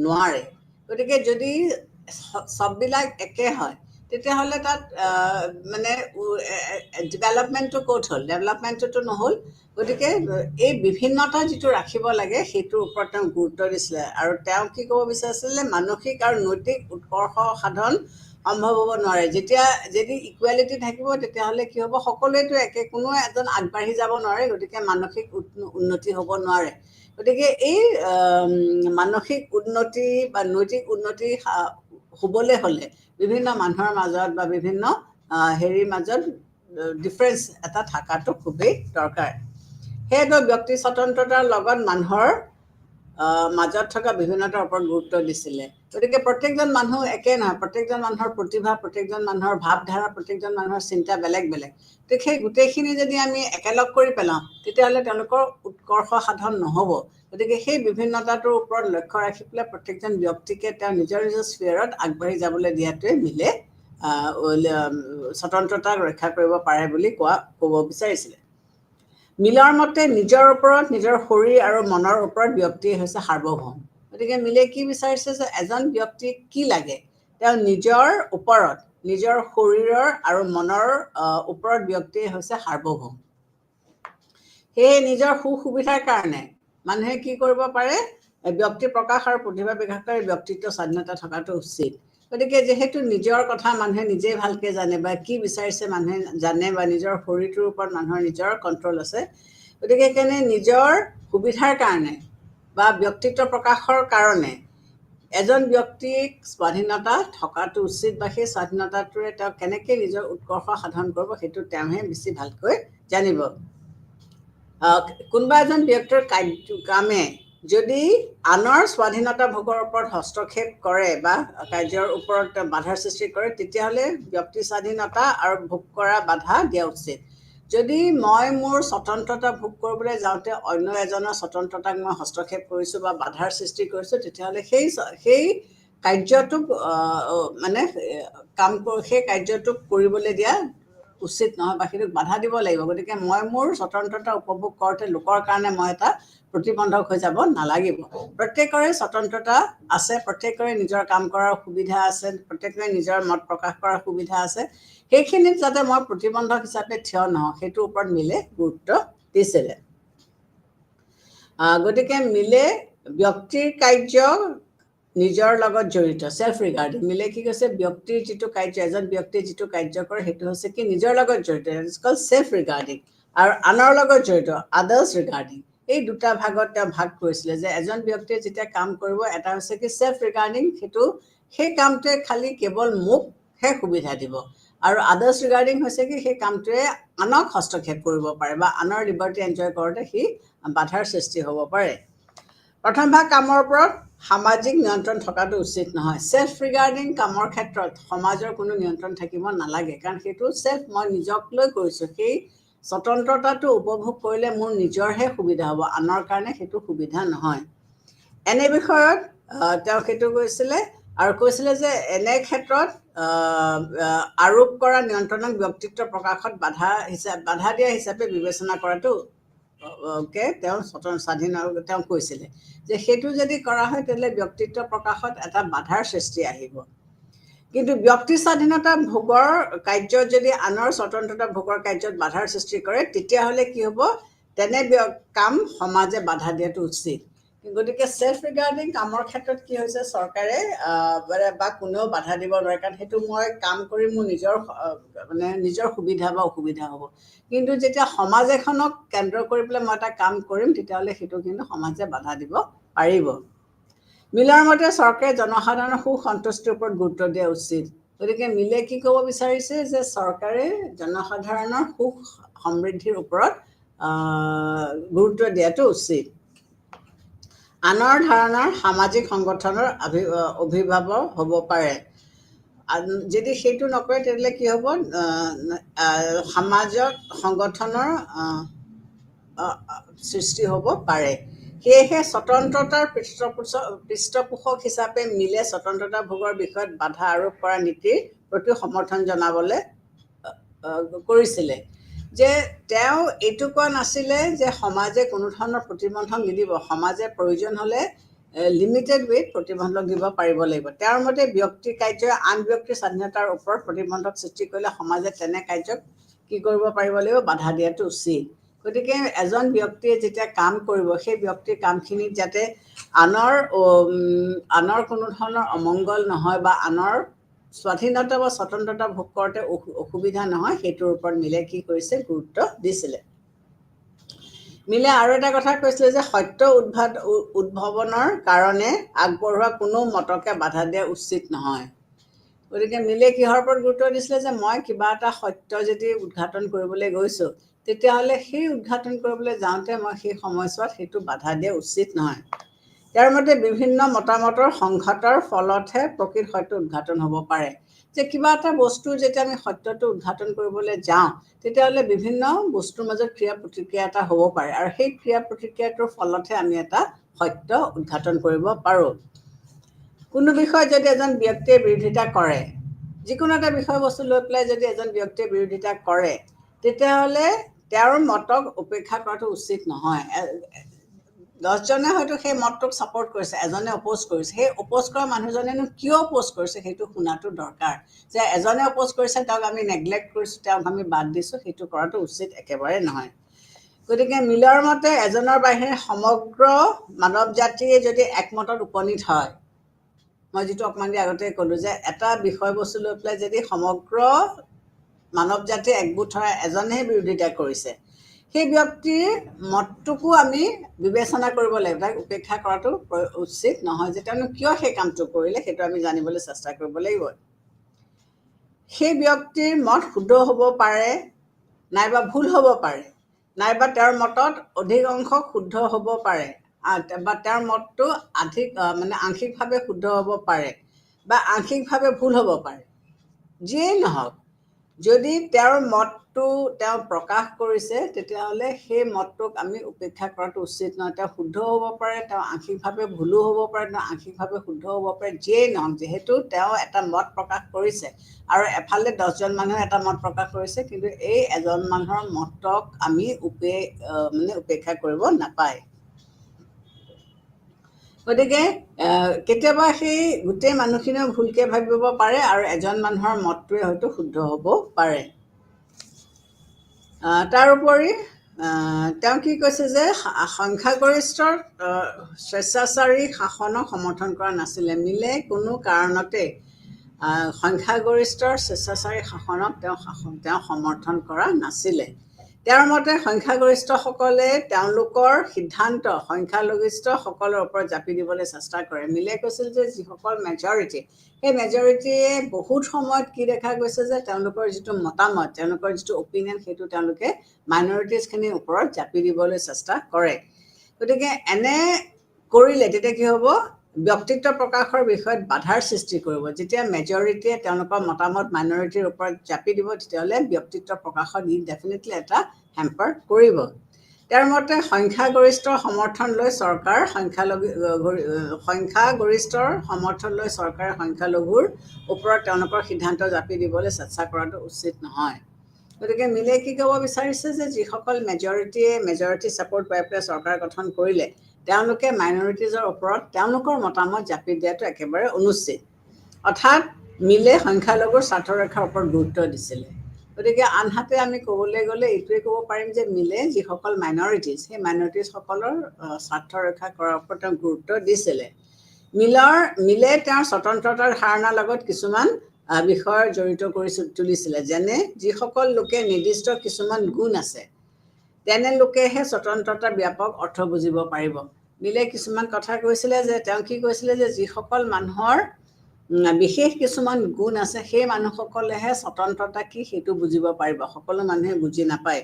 নোৱাৰে। গতিকে যদি চববিলাক একে হয় তেতিয়াহ'লে তাত মানে ডেভেলপমেণ্টটো ক'ত হ'ল? ডেভেলপমেণ্টটোতো নহ'ল। গতিকে এই বিভিন্নতা যিটো ৰাখিব লাগে সেইটোৰ ওপৰত তেওঁ গুৰুত্ব দিছিলে, আৰু তেওঁ কি ক'ব বিচাৰিছিলে, মানসিক আৰু নৈতিক উৎকৰ্ষ সাধন সম্ভৱ হ'ব নোৱাৰে। যেতিয়া যদি ইকুৱেলিটি থাকিব তেতিয়াহ'লে কি হ'ব, সকলোৱেতো একে, কোনো এজন আগবাঢ়ি যাব নোৱাৰে, গতিকে মানসিক উন্নতি হ'ব নোৱাৰে। গতিকে এই মানসিক উন্নতি বা নৈতিক উন্নতি হ'বলৈ হ'লে বিভিন্ন মানুহৰ মাজত বা বিভিন্ন হেৰিৰ মাজত ডিফাৰেঞ্চ এটা থকাটো খুবেই দৰকাৰ। সেইটো ব্যক্তি স্বতন্ত্ৰতাৰ লগত মানুহৰ মাজত থকা বিভিন্নতাৰ ওপৰত গুৰুত্ব দিছিলে। গতিকে প্ৰত্যেকজন মানুহ একে নহয়, প্ৰত্যেকজন মানুহৰ প্ৰতিভা, প্ৰত্যেকজন মানুহৰ ভাৱধাৰা, প্ৰত্যেকজন মানুহৰ চিন্তা বেলেগ বেলেগ। গতিকে সেই গোটেইখিনি যদি আমি একেলগ কৰি পেলাওঁ তেতিয়াহ'লে তেওঁলোকৰ উৎকৰ্ষ সাধন নহ'ব। গতিকে সেই বিভিন্নতাটোৰ ওপৰত লক্ষ্য ৰাখি পেলাই প্ৰত্যেকজন ব্যক্তিকে তেওঁ নিজৰ নিজৰ স্ফিয়াৰত আগবাঢ়ি যাবলৈ দিয়াটোৱে মিলে স্বতন্ত্ৰতাক ৰক্ষা কৰিব পাৰে বুলি ক'ব বিচাৰিছিলে। মিলৰ মতে নিজৰ ওপৰত, নিজৰ শৰীৰ আৰু মনৰ ওপৰত ব্যক্তি হৈছে সাৰ্বভৌম। গতিকে মিলে কি বিচাৰিছে যে এজন ব্যক্তিক কি লাগে, তেওঁ নিজৰ ওপৰত, নিজৰ শৰীৰৰ আৰু মনৰ ওপৰত ব্যক্তি হৈছে সাৰ্বভৌম। সেয়ে নিজৰ সুবিধাৰ কাৰণে মানুহে কি কৰিব পাৰে, ব্যক্তি প্ৰকাশ আৰু প্ৰতিভা বিকাশকাৰী ব্যক্তিত্ব স্বাধীনতা থকাটো উচিত। গতিকে যিহেতু নিজৰ কথা মানুহে নিজেই ভালকৈ জানে বা কি বিচাৰিছে মানুহে জানে, বা নিজৰ শৰীৰটোৰ ওপৰত মানুহৰ নিজৰ কণ্ট্ৰল আছে, গতিকে সেইকাৰণে নিজৰ সুবিধাৰ কাৰণে বা ব্যক্তিত্ব প্ৰকাশৰ কাৰণে এজন ব্যক্তিক স্বাধীনতা থকাটো উচিত, বা সেই স্বাধীনতাটোৰে তেওঁ কেনেকৈ নিজৰ উৎকৰ্ষ সাধন কৰিব সেইটো তেওঁহে বেছি ভালকৈ জানিব। কোনোবা এজন ব্যক্তিৰ কামে যদি আনৰ স্বাধীনতা ভোগৰ ওপৰত হস্তক্ষেপ কৰে বা কাৰ্যৰ ওপৰত বাধাৰ সৃষ্টি কৰে, তেতিয়াহ'লে ব্যক্তি স্বাধীনতা আৰু ভোগ কৰা বাধা দিয়া উচিত। যদি মই মোৰ স্বতন্ত্ৰতা ভোগ কৰিবলৈ যাওঁতে অন্য এজনৰ স্বতন্ত্ৰতাক মই হস্তক্ষেপ কৰিছোঁ বা বাধাৰ সৃষ্টি কৰিছোঁ, তেতিয়াহ'লে সেই কাৰ্যটোক মানে সেই কাৰ্যটোক কৰিবলৈ দিয়া উচিত নহয়, বা সেইটোক বাধা দিব লাগিব। গতিকে মই মোৰ স্বতন্ত্ৰতা উপভোগ কৰোঁতে লোকৰ কাৰণে মই এটা প্ৰতিবন্ধক হৈ যাব নালাগিব। প্ৰত্যেকৰে স্বতন্ত্ৰতা আছে, প্ৰত্যেকৰে নিজৰ কাম কৰাৰ সুবিধা আছে, প্ৰত্যেকৰে নিজৰ মত প্ৰকাশ কৰাৰ সুবিধা আছে। সেইখিনিত যাতে মই প্ৰতিবন্ধক হিচাপে থিয় নহওঁ, সেইটোৰ ওপৰত মিলে গুৰুত্ব দিছিলে। গতিকে মিলে ব্যক্তিৰ কাৰ্য নিজৰ লগত জড়িত, চেল্ফ ৰিগাৰ্ডিং। মিলে কি কৈছে, ব্যক্তিৰ যিটো কাৰ্য, এজন ব্যক্তিয়ে যিটো কাৰ্য কৰে সেইটো হৈছে কি নিজৰ লগত জড়িত, ইটছ কল্ড চেল্ফ ৰিগাৰ্ডিং। আৰু আনৰ লগত জড়িত, আদাৰ্ছ ৰিগাৰ্ডিং। এই দুটা ভাগত তেওঁ ভাগ কৰিছিলে যে এজন ব্যক্তিয়ে যেতিয়া কাম কৰিব, এটা হৈছে কি চেল্ফ ৰিগাৰ্ডিং, সেই কামটোৱে খালি কেৱল মোকহে সুবিধা দিব, আৰু আদাৰ্ছ ৰিগাৰ্ডিং হৈছে কি সেই কামটোৱে আনক হস্তক্ষেপ কৰিব পাৰে বা আনৰ লিবাৰ্টি এনজয় কৰোঁতে সি বাধাৰ সৃষ্টি হ'ব পাৰে। প্ৰথম ভাগ কামৰ ওপৰত সামাজিক নিয়ন্ত্ৰণ থকাটো উচিত নহয়। চেল্ফ ৰিগাৰ্ডিং কামৰ ক্ষেত্ৰত সমাজৰ কোনো নিয়ন্ত্ৰণ থাকিব নালাগে, কাৰণ সেইটো চেল্ফ, মই নিজক লৈ কৰিছোঁ। সেই স্বতন্ত্ৰতাটো উপভোগ কৰিলে মোৰ নিজৰহে সুবিধা হ'ব, আনৰ কাৰণে সেইটো সুবিধা নহয়। এনে বিষয়ত তেওঁ সেইটো কৈছিলে, আৰু কৈছিলে যে এনে ক্ষেত্ৰত আৰোপ কৰা নিয়ন্ত্ৰণক ব্যক্তিত্ব প্ৰকাশত বাধা দিয়া হিচাপে বিবেচনা কৰাটো তেওঁ স্বাধীন তেওঁ কৈছিলে যে সেইটো যদি কৰা হয় তেতিয়াহ'লে ব্যক্তিত্ব প্ৰকাশত এটা বাধাৰ সৃষ্টি আহিব। কিন্তু ব্যক্তি স্বাধীনতা ভোগৰ কাৰ্যত যদি আনৰ স্বতন্ত্ৰতা ভোগৰ কাৰ্যত বাধাৰ সৃষ্টি কৰে, তেতিয়াহ'লে কি হ'ব, তেনে কাম সমাজে বাধা দিয়াটো উচিত। গতিকে চেল্ফ ৰিগাৰ্ডিং কামৰ ক্ষেত্ৰত কি হৈছে, চৰকাৰে বা কোনেও বাধা দিব নোৱাৰে, কাৰণ সেইটো মই কাম কৰি মোৰ নিজৰ সুবিধা বা অসুবিধা হ'ব। কিন্তু যেতিয়া সমাজ এখনক কেন্দ্ৰ কৰি পেলাই মই এটা কাম কৰিম, তেতিয়াহ'লে সেইটো কিন্তু সমাজে বাধা দিব পাৰিব। মিলৰ মতে চৰকাৰে জনসাধাৰণৰ সুসন্তুষ্টিৰ ওপৰত গুৰুত্ব দিয়া উচিত। গতিকে মিলে কি ক'ব বিচাৰিছে যে চৰকাৰে জনসাধাৰণৰ সুখ সমৃদ্ধিৰ ওপৰত গুৰুত্ব দিয়াটো উচিত। আনৰ ধাৰণাৰ সামাজিক সংগঠনৰ অভিভাৱক হ'ব পাৰে। যদি সেইটো নকৰে তেতিয়াহ'লে কি হ'ব, সমাজত সংগঠনৰ সৃষ্টি হ'ব পাৰে। সেয়েহে স্বতন্ত্ৰতাৰ পৃষ্ঠপোষক হিচাপে মিলে স্বতন্ত্ৰতা ভোগৰ বিষয়ত বাধা আৰোপ কৰা নীতিৰ প্ৰতি সমৰ্থন জনাবলৈ কৰিছিলে যে তেওঁ এইটো কোৱা নাছিলে যে সমাজে কোনো ধৰণৰ প্ৰতিবন্ধক নিদিব, সমাজে প্ৰয়োজন হ'লে লিমিটেড ৱেত প্ৰতিবন্ধক দিব পাৰিব লাগিব। তেওঁৰ মতে ব্যক্তি কাৰ্যই আন ব্যক্তিৰ স্বাধীনতাৰ ওপৰত প্ৰতিবন্ধক সৃষ্টি কৰিলে সমাজে তেনে কাৰ্যক কি কৰিব পাৰিব লাগিব, বাধা দিয়াটো উচিত। গতিকে এজন ব্যক্তিয়ে যেতিয়া কাম কৰিব সেই ব্যক্তিৰ কামখিনিত যাতে আনৰ কোনো ধৰণৰ অমংগল নহয় বা আনৰ স্বাধীনতা বা স্বতন্ত্ৰতা ভোগ কৰোঁতে অসুবিধা নহয়, সেইটোৰ ওপৰত মিলে কি কৰিছে, গুৰুত্ব দিছিলে। মিলে আৰু এটা কথা কৈছিলে যে সত্য উদ্ভাৱনৰ কাৰণে আগবঢ়োৱা কোনো মতকে বাধা দিয়া উচিত নহয়। গতিকে মিলে কিহৰ ওপৰত গুৰুত্ব দিছিলে যে মই কিবা এটা সত্য যদি উদঘাটন কৰিবলৈ গৈছোঁ, তেতিয়াহ'লে সেই উদঘাটন কৰিবলৈ যাওঁতে মই সেই সময়ছোৱাত সেইটো বাধা দিয়া উচিত নহয়। ইয়াৰ মতে বিভিন্ন মতামতৰ সংঘাতৰ ফলতহে প্ৰকৃত সত্য উদঘাটন হ'ব পাৰে। যে কিবা এটা বস্তুৰ যেতিয়া আমি সত্যটো উদঘাটন কৰিবলৈ যাওঁ, তেতিয়াহ'লে বিভিন্ন বস্তুৰ মাজত ক্ৰিয়া প্ৰতিক্ৰিয়া এটা হ'ব পাৰে আৰু সেই ক্ৰিয়া প্ৰতিক্ৰিয়াটোৰ ফলতহে আমি এটা সত্য উদঘাটন কৰিব পাৰোঁ। কোনো বিষয়ত যদি এজন ব্যক্তিয়ে বিৰোধিতা কৰে, যিকোনো এটা বিষয়বস্তু লৈ পেলাই যদি এজন ব্যক্তিয়ে বিৰোধিতা কৰে, তেতিয়াহ'লে তেওঁৰ মতক উপেক্ষা কৰাটো উচিত নহয়। 10জনে হয়তো সেই মতটোক ছাপোৰ্ট কৰিছে, এজনে অপ'জ কৰিছে, সেই অপ'জ কৰা মানুহজনেনো কিয় অপ'জ কৰিছে সেইটো শুনাটো দৰকাৰ। যে এজনে অপ'জ কৰিছে তেওঁক আমি নেগলেক্ট কৰিছোঁ, তেওঁক আমি বাদ দিছোঁ, সেইটো কৰাটো উচিত একেবাৰে নহয়। গতিকে মিলৰ মতে এজনৰ বাহিৰে সমগ্ৰ মানৱ জাতিয়ে যদি একমতত উপনীত হয়, মই যিটো অকণমান দেৰি আগতে ক'লোঁ যে এটা বিষয়বস্তু লৈ পেলাই যদি সমগ্ৰ মানৱ জাতিয়ে একগোট হয়, এজনেহে বিৰোধিতা কৰিছে, সেই ব্যক্তিৰ মতটোকো আমি বিবেচনা কৰিব লাগিব, তাক উপেক্ষা কৰাটো উচিত নহয় যে তেওঁলোক কিয় সেই কামটো কৰিলে, সেইটো আমি জানিবলৈ চেষ্টা কৰিব লাগিব। সেই ব্যক্তিৰ মত শুদ্ধ হ'ব পাৰে, নাইবা ভুল হ'ব পাৰে, নাইবা তেওঁৰ মতত অধিক অংশ শুদ্ধ হ'ব পাৰে, বা তেওঁৰ মতটো আংশিকভাৱে শুদ্ধ হ'ব পাৰে বা আংশিকভাৱে ভুল হ'ব পাৰে। যিয়েই নহওক, যদি তেওঁৰ মতটো তেওঁ প্ৰকাশ কৰিছে, তেতিয়াহ'লে সেই মতটোক আমি উপেক্ষা কৰাটো উচিত নহয়। তেওঁ শুদ্ধ হ'ব পাৰে, তেওঁ আংশিকভাৱে ভুলো হ'ব পাৰে, তেওঁ আংশিকভাৱে শুদ্ধ হ'ব পাৰে, যিয়েই নহওক, যিহেতু তেওঁ এটা মত প্ৰকাশ কৰিছে আৰু এফালে 10জন মানুহে এটা মত প্ৰকাশ কৰিছে, কিন্তু এই এজন মানুহৰ মতক আমি উপেক্ষা কৰিব নাপায়। গতিকে কেতিয়াবা সেই গোটেই মানুহখিনিও ভুলকৈ ভাবিব পাৰে আৰু এজন মানুহৰ মতটোৱে হয়তো শুদ্ধ হ'ব পাৰে। তাৰোপৰি তেওঁ কি কৈছে যে সংখ্যাগৰিষ্ঠৰ স্বেচ্ছাচাৰী শাসনক সমৰ্থন কৰা নাছিলে। মিলে কোনো কাৰণতে সংখ্যাগৰিষ্ঠৰ স্বেচ্ছাচাৰী শাসনক তেওঁ সমৰ্থন কৰা নাছিলে। তেওঁৰ মতে সংখ্যাগৰিষ্ঠসকলে তেওঁলোকৰ সিদ্ধান্ত সংখ্যালঘিষ্ঠসকলৰ ওপৰত জাপি দিবলৈ চেষ্টা কৰে। মিলে কৈছিল যে যিসকল মেজৰিটি, সেই মেজৰিটিয়ে বহুত সময়ত কি দেখা গৈছে যে তেওঁলোকৰ যিটো মতামত, তেওঁলোকৰ যিটো অপিনিয়ন, সেইটো তেওঁলোকে মাইনৰিটিজখিনিৰ ওপৰত জাপি দিবলৈ চেষ্টা কৰে। গতিকে এনে কৰিলে তেতিয়া কি হ'ব, ব্যক্তিত্ব প্ৰকাশৰ বিষয়ত বাধাৰ সৃষ্টি কৰিব। যেতিয়া মেজৰিটিয়ে তেওঁলোকৰ মতামত মাইনৰিটিৰ ওপৰত জাপি দিব, তেতিয়াহ'লে ব্যক্তিত্ব প্ৰকাশত ই ডেফিনেটলি এটা হেম্পাৰ কৰিব। তেওঁৰ মতে সংখ্যাগৰিষ্ঠৰ সমৰ্থন লৈ চৰকাৰে সংখ্যালঘুৰ ওপৰত তেওঁলোকৰ সিদ্ধান্ত জাপি দিবলৈ চেষ্টা কৰাটো উচিত নহয়। গতিকে মিলে কি ক'ব বিচাৰিছে যে যিসকল মেজৰিটি ছাপোৰ্ট পাই পেলাই চৰকাৰ গঠন কৰিলে, তেওঁলোকে মাইনৰিটিজৰ ওপৰত তেওঁলোকৰ মতামত জাপি দিয়াটো একেবাৰে অনুচিত। অৰ্থাৎ মিলে সংখ্যালঘুৰ স্বাৰ্থ ৰক্ষাৰ ওপৰত গুৰুত্ব দিছিলে। গতিকে আনহাতে আমি ক'বলৈ গ'লে এইটোৱে ক'ব পাৰিম যে মিলে যিসকল মাইনৰিটিজ, সেই মাইনৰিটিজসকলৰ স্বাৰ্থ ৰক্ষা কৰাৰ ওপৰত তেওঁ গুৰুত্ব দিছিলে। মিলে তেওঁৰ স্বতন্ত্ৰতাৰ ধাৰণাৰ লগত কিছুমান বিষয় জড়িত কৰি তুলিছিলে, যেনে যিসকল লোকে নিৰ্দিষ্ট কিছুমান গুণ আছে, তেনে লোকেহে স্বতন্ত্ৰতাৰ ব্যাপক অৰ্থ বুজিব পাৰিব। মিলে কিছুমান কথা কৈছিলে যে তেওঁ কি কৈছিলে যে যিসকল মানুহৰ বিশেষ কিছুমান গুণ আছে, সেই মানুহসকলেহে স্বতন্ত্ৰতা কি সেইটো বুজিব পাৰিব, সকলো মানুহে বুজি নাপায়।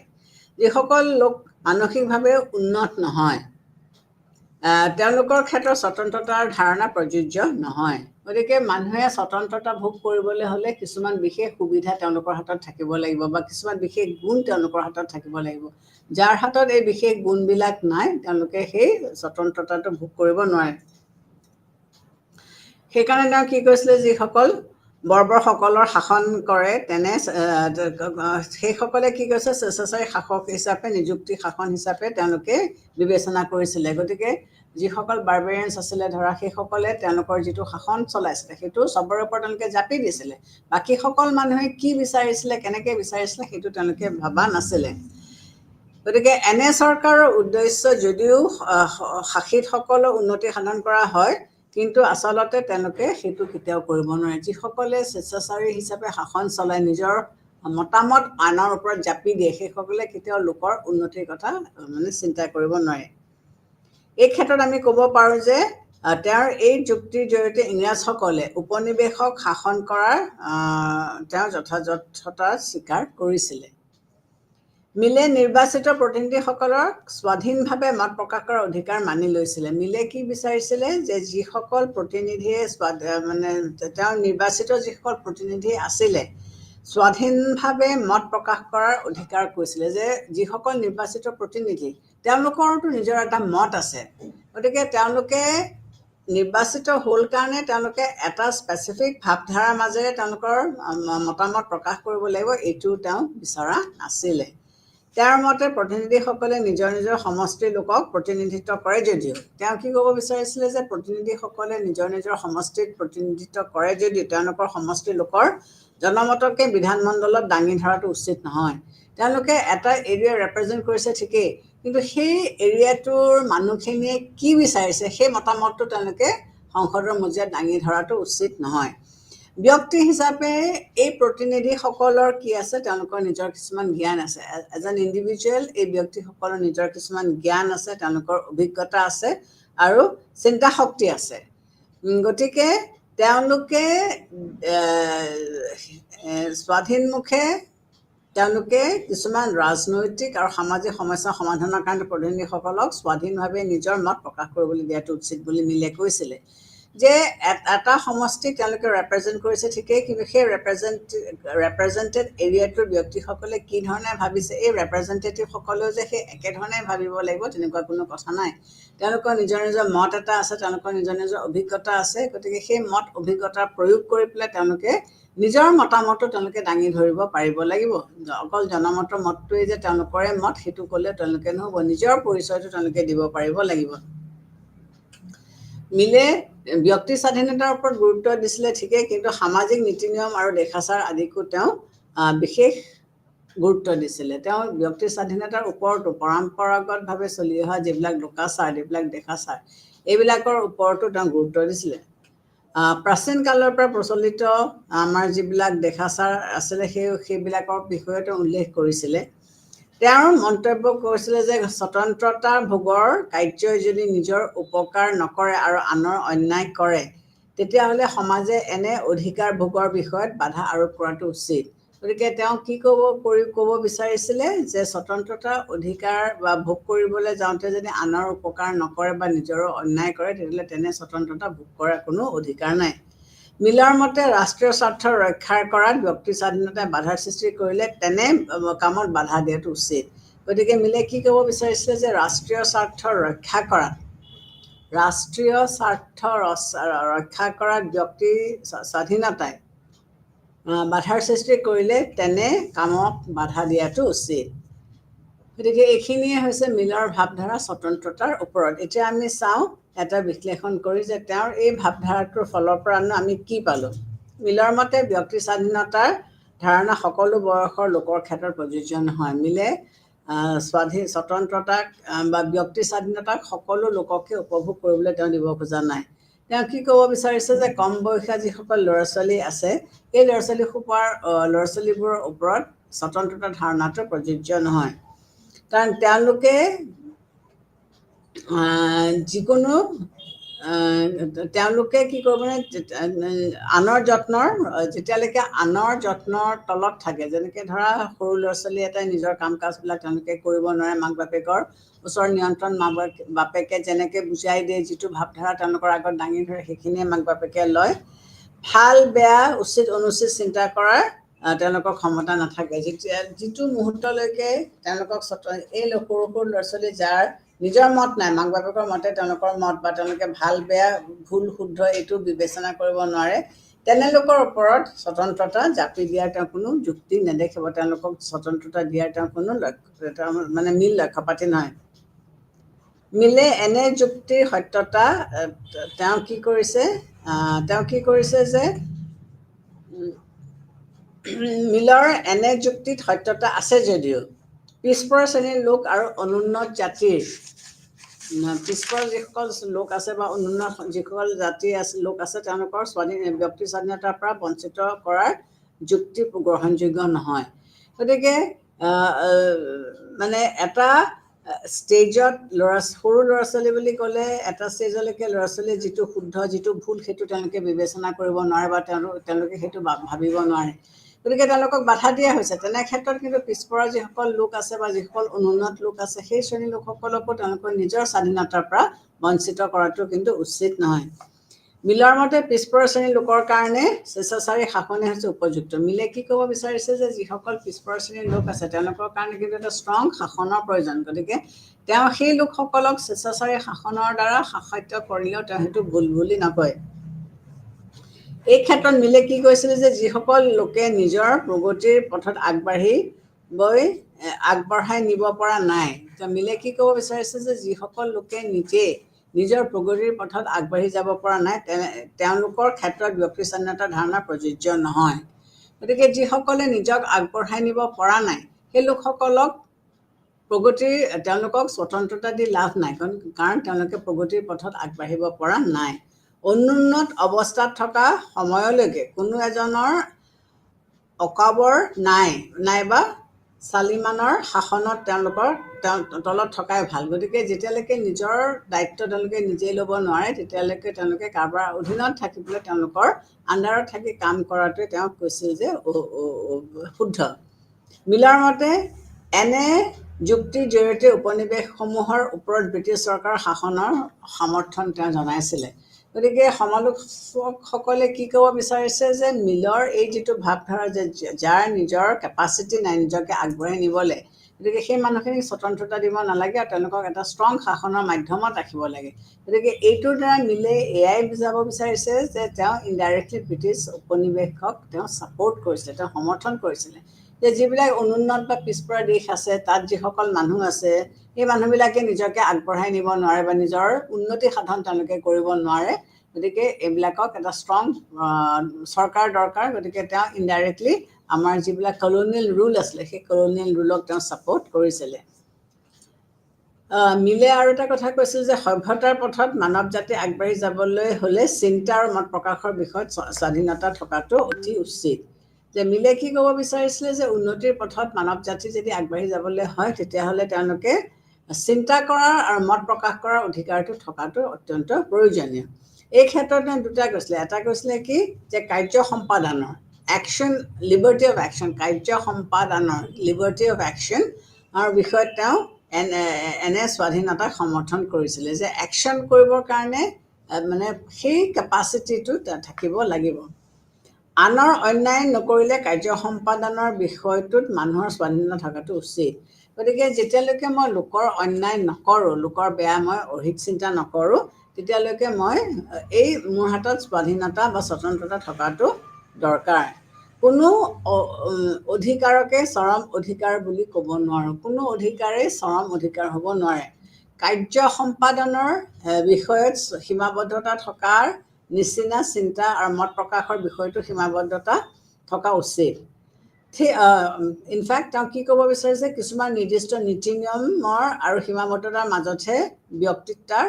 যিসকল লোক মানসিকভাৱে উন্নত নহয়, তেওঁলোকৰ ক্ষেত্ৰত স্বতন্ত্ৰতাৰ ধাৰণা প্ৰযোজ্য নহয়। গতিকে মানুহে স্বতন্ত্ৰতা ভোগ কৰিবলৈ হ'লে কিছুমান বিশেষ সুবিধা তেওঁলোকৰ হাতত থাকিব লাগিব বা কিছুমান বিশেষ গুণ তেওঁলোকৰ হাতত থাকিব লাগিব। যাৰ হাতত এই বিশেষ গুণবিলাক নাই তেওঁলোকে সেই স্বতন্ত্ৰতাটো ভোগ কৰিব নোৱাৰে। সেইকাৰণে তেওঁ কি কৈছিলে, যিসকল বৰ্বৰসকলৰ শাসন কৰে তেনে সেইসকলে কি কৈছে, স্বেচ্ছাচাৰী শাসক হিচাপে নিযুক্তি শাসন হিচাপে তেওঁলোকে বিবেচনা কৰিছিলে। গতিকে যিসকল বাৰ্বেৰিয়ানছ আছিলে ধৰা, সেইসকলে তেওঁলোকৰ যিটো শাসন চলাইছিলে সেইটো চবৰে ওপৰত তেওঁলোকে জাপি দিছিলে। বাকীসকল মানুহে কি বিচাৰিছিলে, কেনেকৈ বিচাৰিছিলে সেইটো তেওঁলোকে ভবা নাছিলে। গতিকে এনে চৰকাৰৰ উদ্দেশ্য যদিও শাসিতসকলৰ উন্নতি সাধন কৰা হয়, কিন্তু আচলতে তেওঁলোকে সেইটো কেতিয়াও কৰিব নোৱাৰে। যিসকলে স্বেচ্ছাচাৰী হিচাপে শাসন চলাই নিজৰ মতামত আনৰ ওপৰত জাপি দিয়ে, সেইসকলে কেতিয়াও লোকৰ উন্নতিৰ কথা চিন্তা কৰিব নোৱাৰে। এই ক্ষেত্ৰত আমি ক'ব পাৰোঁ যে তেওঁৰ এই যুক্তিৰ জৰিয়তে ইংৰাজসকলে উপনিৱেশক শাসন কৰাৰ তেওঁ যথাযথতা স্বীকাৰ কৰিছিলে। মিলে নিৰ্বাচিত প্ৰতিনিধিসকলক স্বাধীনভাৱে মত প্ৰকাশ কৰাৰ অধিকাৰ মানি লৈছিলে। মিলে কি বিচাৰিছিলে যে যিসকল প্ৰতিনিধিয়ে তেওঁৰ নিৰ্বাচিত যিসকল প্ৰতিনিধি আছিলে, স্বাধীনভাৱে মত প্ৰকাশ কৰাৰ অধিকাৰ কৈছিলে, যে যিসকল নিৰ্বাচিত প্ৰতিনিধি তেওঁলোকৰতো নিজৰ এটা মত আছে। গতিকে তেওঁলোকে নিৰ্বাচিত হ'ল কাৰণে তেওঁলোকে এটা স্পেচিফিক ভাৱধাৰাৰ মাজেৰে তেওঁলোকৰ মতামত প্ৰকাশ কৰিব লাগিব, এইটো তেওঁ বিচৰা নাছিলে। তেওঁৰ মতে প্ৰতিনিধিসকলে নিজৰ নিজৰ সমষ্টিৰ লোকক প্ৰতিনিধিত্ব কৰে যদিও, তেওঁ কি ক'ব বিচাৰিছিলে যে প্ৰতিনিধিসকলে নিজৰ নিজৰ সমষ্টিক প্ৰতিনিধিত্ব কৰে যদিও তেওঁলোকৰ সমষ্টিৰ লোকৰ জনমতকে বিধানমণ্ডলত দাঙি ধৰাটো উচিত নহয়। তেওঁলোকে এটা এৰিয়া ৰেপ্ৰেজেণ্ট কৰিছে ঠিকেই, কিন্তু সেই এৰিয়াটোৰ মানুহখিনিয়ে কি বিচাৰিছে সেই মতামতটো তেওঁলোকে সংসদৰ মজিয়াত দাঙি ধৰাটো উচিত নহয়। ব্যক্তি হিচাপে এই প্ৰতিনিধিসকলৰ কি আছে, তেওঁলোকৰ নিজৰ কিছুমান জ্ঞান আছে। এজ এন ইণ্ডিভিজুৱেল এই ব্যক্তিসকলৰ নিজৰ কিছুমান জ্ঞান আছে, তেওঁলোকৰ অভিজ্ঞতা আছে আৰু চিন্তা শক্তি আছে। গতিকে তেওঁলোকে স্বাধীনমুখে তেওঁলোকে কিছুমান ৰাজনৈতিক আৰু সামাজিক সমস্যা সমাধানৰ কাৰণে প্ৰতিনিধিসকলক স্বাধীনভাৱে নিজৰ মত প্ৰকাশ কৰিবলৈ দিয়াটো উচিত বুলি মিলে কৈছিলে। যে এটা সমষ্টিক তেওঁলোকে ৰেপ্ৰেজেণ্ট কৰিছে ঠিকেই, কিন্তু সেই ৰেপ্ৰেজেণ্টেড এৰিয়াটোৰ ব্যক্তিসকলে কি ধৰণে ভাবিছে, এই ৰেপ্ৰেজেণ্টেটিভসকলেও যে সেই একেধৰণে ভাবিব লাগিব তেনেকুৱা কোনো কথা নাই। তেওঁলোকৰ নিজৰ নিজৰ মত এটা আছে, তেওঁলোকৰ নিজৰ নিজৰ অভিজ্ঞতা আছে। গতিকে সেই মত অভিজ্ঞতা প্ৰয়োগ কৰি পেলাই তেওঁলোকে নিজৰ মতামতটো তেওঁলোকে দাঙি ধৰিব পাৰিব লাগিব। অকল জনমতৰ মতটোৱেই যে তেওঁলোকৰে মত সেইটো ক'লে তেওঁলোকে নহ'ব, নিজৰ পৰিচয়টো তেওঁলোকে দিব পাৰিব লাগিব। মিলে ব্যক্তি স্বাধীনতাৰ ওপৰত গুৰুত্ব দিছিলে ঠিকেই, কিন্তু সামাজিক নীতি নিয়ম আৰু দেখাচাৰ আদিকো তেওঁ বিশেষ গুৰুত্ব দিছিলে। তেওঁ ব্যক্তি স্বাধীনতাৰ ওপৰতো পৰম্পৰাগতভাৱে চলি অহা যিবিলাক লোকাচাৰ, যিবিলাক দেখাচাৰ, এইবিলাকৰ ওপৰতো তেওঁ গুৰুত্ব দিছিলে। প্ৰাচীন কালৰ পৰা প্ৰচলিত আমাৰ যিবিলাক দেখাচাৰ আছিলে সেইবিলাকৰ বিষয়ে তেওঁ উল্লেখ কৰিছিলে। তেওঁৰ মন্তব্য কৰিছিলে যে স্বতন্ত্ৰতাৰ ভোগৰ কাৰ্যই যদি নিজৰ উপকাৰ নকৰে আৰু আনৰ অন্যায় কৰে, তেতিয়াহ'লে সমাজে এনে অধিকাৰ ভোগৰ বিষয়ত বাধা আৰোপ কৰাটো উচিত। গতিকে তেওঁ কি ক'ব বিচাৰিছিলে যে স্বতন্ত্ৰতা অধিকাৰ বা ভোগ কৰিবলৈ যাওঁতে যদি আনৰ উপকাৰ নকৰে বা নিজৰো অন্যায় কৰে, তেতিয়াহ'লে তেনে স্বতন্ত্ৰতা ভোগ কৰাৰ কোনো অধিকাৰ নাই। মিলৰ মতে ৰাষ্ট্ৰীয় স্বাৰ্থ ৰক্ষা কৰাত ব্যক্তি স্বাধীনতাই বাধাৰ সৃষ্টি কৰিলে তেনে কামত বাধা দিয়াটো উচিত। গতিকে মিলে কি ক'ব বিচাৰিছিলে যে ৰাষ্ট্ৰীয় স্বাৰ্থ ৰক্ষা কৰাত ব্যক্তি স্বাধীনতাই বাধাৰ সৃষ্টি কৰিলে তেনে কামক বাধা দিয়াটো উচিত। গতিকে এইখিনিয়ে হৈছে মিলৰ ভাৱধাৰা স্বতন্ত্ৰতাৰ ওপৰত। এতিয়া আমি চাওঁ এটা বিশ্লেষণ কৰি যে তেওঁৰ এই ভাৱধাৰাটোৰ ফলৰ পৰানো আমি কি পালোঁ। মিলৰ মতে ব্যক্তি স্বাধীনতাৰ ধাৰণা সকলো বয়সৰ লোকৰ ক্ষেত্ৰত প্ৰযোজ্য নহয়। মিলে স্বতন্ত্ৰতাক বা ব্যক্তি স্বাধীনতাক সকলো লোককে উপভোগ কৰিবলৈ তেওঁ দিব খোজা নাই। তেওঁ কি ক'ব বিচাৰিছে যে কম বয়সীয়া যিসকল ল'ৰা ছোৱালী আছে, এই ল'ৰা ছোৱালীবোৰৰ ওপৰত স্বতন্ত্ৰতা ধাৰণাটো প্ৰযোজ্য নহয়। কাৰণ তেওঁলোকে যিকোনো তেওঁলোকে কি কৰিব মানে আনৰ যত্নৰ যেতিয়ালৈকে আনৰ যত্নৰ তলত থাকে, যেনেকৈ ধৰা সৰু ল'ৰা ছোৱালী এটাই নিজৰ কাম কাজবিলাক তেওঁলোকে কৰিব নোৱাৰে, মাক বাপেকৰ ওচৰৰ নিয়ন্ত্ৰণ মাক বাপেকে যেনেকৈ বুজাই দিয়ে, যিটো ভাৱধাৰা তেওঁলোকৰ আগত দাঙি ধৰে সেইখিনিয়ে মাক বাপেকে লয়। ভাল বেয়া উচিত অনুচিত চিন্তা কৰাৰ তেওঁলোকৰ ক্ষমতা নাথাকে। যিটো মুহূৰ্তলৈকে তেওঁলোকক এই সৰু সৰু ল'ৰা ছোৱালী যাৰ নিজৰ মত নাই, মাক বাপেকৰ মতে তেওঁলোকৰ মত বা তেওঁলোকে ভাল বেয়া ভুল শুদ্ধ এইটো বিবেচনা কৰিব নোৱাৰে, তেনেলোকৰ ওপৰত স্বতন্ত্ৰতা জাপি দিয়াৰ তেওঁ কোনো যুক্তি নেদেখিব। তেওঁলোকক স্বতন্ত্ৰতা দিয়াৰ তেওঁ কোনো মানে মিল লক্ষ্য পাতি নহয়। মিলে এনে যুক্তিৰ সত্যতা তেওঁ কি কৰিছে যে মিলৰ এনে যুক্তিত সত্যতা আছে যদিও পিছপৰা শ্ৰেণীৰ লোক আৰু অনুন্নত জাতিৰ পিছপৰা যিসকল লোক আছে বা অনুন্নত যিসকল জাতি আছে লোক আছে তেওঁলোকৰ ব্যক্তি স্বাধীনতাৰ পৰা বঞ্চিত কৰাৰ যুক্তি গ্ৰহণযোগ্য নহয়। গতিকে মানে এটা ষ্টেজত সৰু ল'ৰা ছোৱালী বুলি ক'লে এটা ষ্টেজলৈকে ল'ৰা ছোৱালীয়ে যিটো শুদ্ধ যিটো ভুল সেইটো তেওঁলোকে বিবেচনা কৰিব নোৱাৰে বা তেওঁলোকে সেইটো ভাবিব নোৱাৰে। গতিকে তেওঁলোকক বাধা দিয়া হৈছে। তেনে ক্ষেত্ৰত কিন্তু পিছপৰা যিসকল লোক আছে বা যিসকল অনুন্নত লোক আছে সেই শ্ৰেণীৰ লোকসকলকো তেওঁলোকৰ নিজৰ স্বাধীনতাৰ পৰা বঞ্চিত কৰাটো কিন্তু উচিত নহয়। মিলৰ মতে পিছপৰা শ্ৰেণীৰ লোকৰ কাৰণে স্বেচ্ছাচাৰী শাসনে হৈছে উপযুক্ত। মিলে কি ক'ব বিচাৰিছে যে যিসকল পিছপৰা শ্ৰেণীৰ লোক আছে তেওঁলোকৰ কাৰণে কিন্তু এটা ষ্ট্ৰং শাসনৰ প্ৰয়োজন। গতিকে তেওঁ সেই লোকসকলক স্বেচ্ছাচাৰী শাসনৰ দ্বাৰা শাসিত কৰিলেও তেওঁ সেইটো ভুল বুলি নকয়। এই ক্ষেত্ৰত মিলে কি কৈছিলে যে যিসকল লোকে নিজৰ প্ৰগতিৰ পথত আগবঢ়াই নিব পৰা নাই, মিলে কি ক'ব বিচাৰিছে যে যিসকল লোকে নিজৰ প্ৰগতিৰ পথত আগবাঢ়ি যাব পৰা নাই তেওঁলোকৰ ক্ষেত্ৰত ব্যক্তি স্বাধীনতা ধাৰণা প্ৰযোজ্য নহয়। গতিকে যিসকলে নিজক আগবঢ়াই নিব পৰা নাই সেই লোকসকলক তেওঁলোকক স্বতন্ত্ৰতা দি লাভ নাই, কাৰণ তেওঁলোকে প্ৰগতিৰ পথত আগবাঢ়িব পৰা নাই। অনুন্নত অৱস্থাত থকা সময়লৈকে কোনো এজনৰ অকাবৰ নাইবা চালিমানৰ শাসনত তেওঁলোকৰ তলত থকাই ভাল। গতিকে যেতিয়ালৈকে নিজৰ দায়িত্ব তেওঁলোকে নিজেই ল'ব নোৱাৰে তেতিয়ালৈকে তেওঁলোকে কাৰোবাৰ অধীনত থাকি পেলাই তেওঁলোকৰ আণ্ডাৰত থাকি কাম কৰাটোৱে তেওঁক কৈছিল যে শুদ্ধ। মিলৰ মতে এনে যুক্তিৰ জৰিয়তে উপনিৱেশসমূহৰ ওপৰত ব্ৰিটিছ চৰকাৰৰ শাসনৰ সমৰ্থন তেওঁ জনাইছিলে। গতিকে সমালোচকসকলে কি ক'ব বিচাৰিছে যে মিলৰ এই যিটো ভাৱধাৰা যে যাৰ নিজৰ কেপাচিটি নাই নিজকে আগবঢ়াই নিবলৈ, গতিকে সেই মানুহখিনিক স্বতন্ত্ৰতা দিব নালাগে আৰু তেওঁলোকক এটা ষ্ট্ৰং শাসনৰ মাধ্যমত ৰাখিব লাগে। গতিকে এইটোৰ দ্বাৰা মিলে এয়াই বুজাব বিচাৰিছে যে তেওঁ ইনডাইৰেক্টলি ব্ৰিটিছ উপনিৱেশক তেওঁ ছাপোৰ্ট কৰিছিলে, তেওঁ সমৰ্থন কৰিছিলে। যে যিবিলাক অনুন্নত বা পিছপৰা দেশ আছে তাত যিসকল মানুহ আছে সেই মানুহবিলাকে নিজকে আগবঢ়াই নিব নোৱাৰে বা নিজৰ উন্নতি সাধন তেওঁলোকে কৰিব নোৱাৰে। গতিকে এইবিলাকক এটা ষ্ট্ৰং চৰকাৰ দৰকাৰ। গতিকে তেওঁ ইনডাইৰেক্টলি আমাৰ যিবিলাক কলনিয়েল ৰুল আছিলে সেই কলনিয়েল ৰুলক তেওঁ ছাপোৰ্ট কৰিছিলে। মিলে আৰু এটা কথা কৈছিল যে সভ্যতাৰ পথত মানৱ জাতি আগবাঢ়ি যাবলৈ হ'লে চিন্তা আৰু মত প্ৰকাশৰ বিষয়ত স্বাধীনতা থকাটো অতি উচিত। যে মিলে কি ক'ব বিচাৰিছিলে যে উন্নতিৰ পথত মানৱ জাতি যদি আগবাঢ়ি যাবলৈ হয় তেতিয়াহ'লে তেওঁলোকে চিন্তা কৰাৰ আৰু মত প্ৰকাশ কৰাৰ অধিকাৰটো থকাটো অত্যন্ত প্ৰয়োজনীয়। এই ক্ষেত্ৰত তেওঁ দুটা কৈছিলে। এটা কৈছিলে কি যে কাৰ্য সম্পাদনৰ লিবাৰ্টি অফ একশ্যন, কাৰ্য সম্পাদনৰ লিবাৰ্টি অফ একশ্যন বিষয়ত তেওঁ এনে স্বাধীনতাক সমৰ্থন কৰিছিলে যে একশ্যন কৰিবৰ কাৰণে মানে সেই কেপাচিটিটো থাকিব লাগিব। আনৰ অন্যায় নকৰিলে কাৰ্য সম্পাদনৰ বিষয়টোত মানুহৰ স্বাধীনতা থকাটো উচিত। গতিকে যেতিয়ালৈকে মই লোকৰ অন্যায় নকৰোঁ, লোকৰ বেয়া মই অহিত চিন্তা নকৰোঁ, তেতিয়ালৈকে মই মোৰ হাতত স্বাধীনতা বা স্বতন্ত্ৰতা থকাটো দৰকাৰ। কোনো অধিকাৰকে চৰম অধিকাৰ বুলি ক'ব নোৱাৰোঁ, কোনো অধিকাৰেই চৰম অধিকাৰ হ'ব নোৱাৰে। কাৰ্য সম্পাদনৰ বিষয়ত সীমাবদ্ধতা থকাৰ নিচিনা চিন্তা আৰু মত প্ৰকাশৰ বিষয়টো সীমাবদ্ধতা থকা উচিত। ইনফেক্ট তেওঁ কি ক'ব বিচাৰিছে কিছুমান নিৰ্দিষ্ট নীতি নিয়মৰ আৰু সীমাবদ্ধতাৰ মাজতহে ব্যক্তিত্বৰ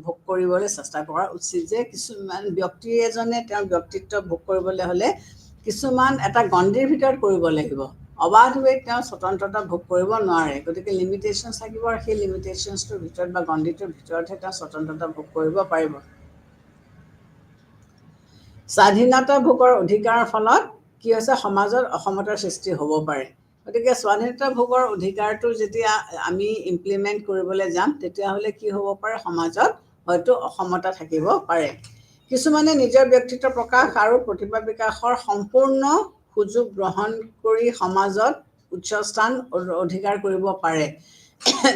ভোগ কৰিবলৈ চেষ্টা কৰা উচিত। যে কিছুমান ব্যক্তি এজনে তেওঁৰ ব্যক্তিত্ব ভোগ কৰিবলৈ হ'লে কিছুমান এটা গণ্ডিৰ ভিতৰত কৰিব লাগিব, অবাধ হৈ তেওঁ স্বতন্ত্ৰতা ভোগ কৰিব নোৱাৰে। গতিকে লিমিটেশ্যনছ থাকিব আৰু সেই লিমিটেশ্যনছটোৰ ভিতৰত বা গণ্ডিটোৰ ভিতৰতহে তেওঁ স্বতন্ত্ৰতা ভোগ কৰিব পাৰিব। স্বাধীনতা ভোগৰ অধিকাৰৰ ফলত কি হৈছে সমাজত অসমতাৰ সৃষ্টি হ'ব পাৰে গতিকে স্বাধীনতা ভোগৰ অধিকাৰটো যেতিয়া আমি ইমপ্লিমেণ্ট কৰিবলৈ যাম তেতিয়াহ'লে কি হ'ব পাৰে সমাজত হয়তো অসমতা থাকিব পাৰে কিছুমানে নিজৰ ব্যক্তিত্ব প্ৰকাশ আৰু প্ৰতিভা বিকাশৰ সম্পূৰ্ণ সুযোগ গ্ৰহণ কৰি সমাজত উচ্চ স্থান অধিকাৰ কৰিব পাৰে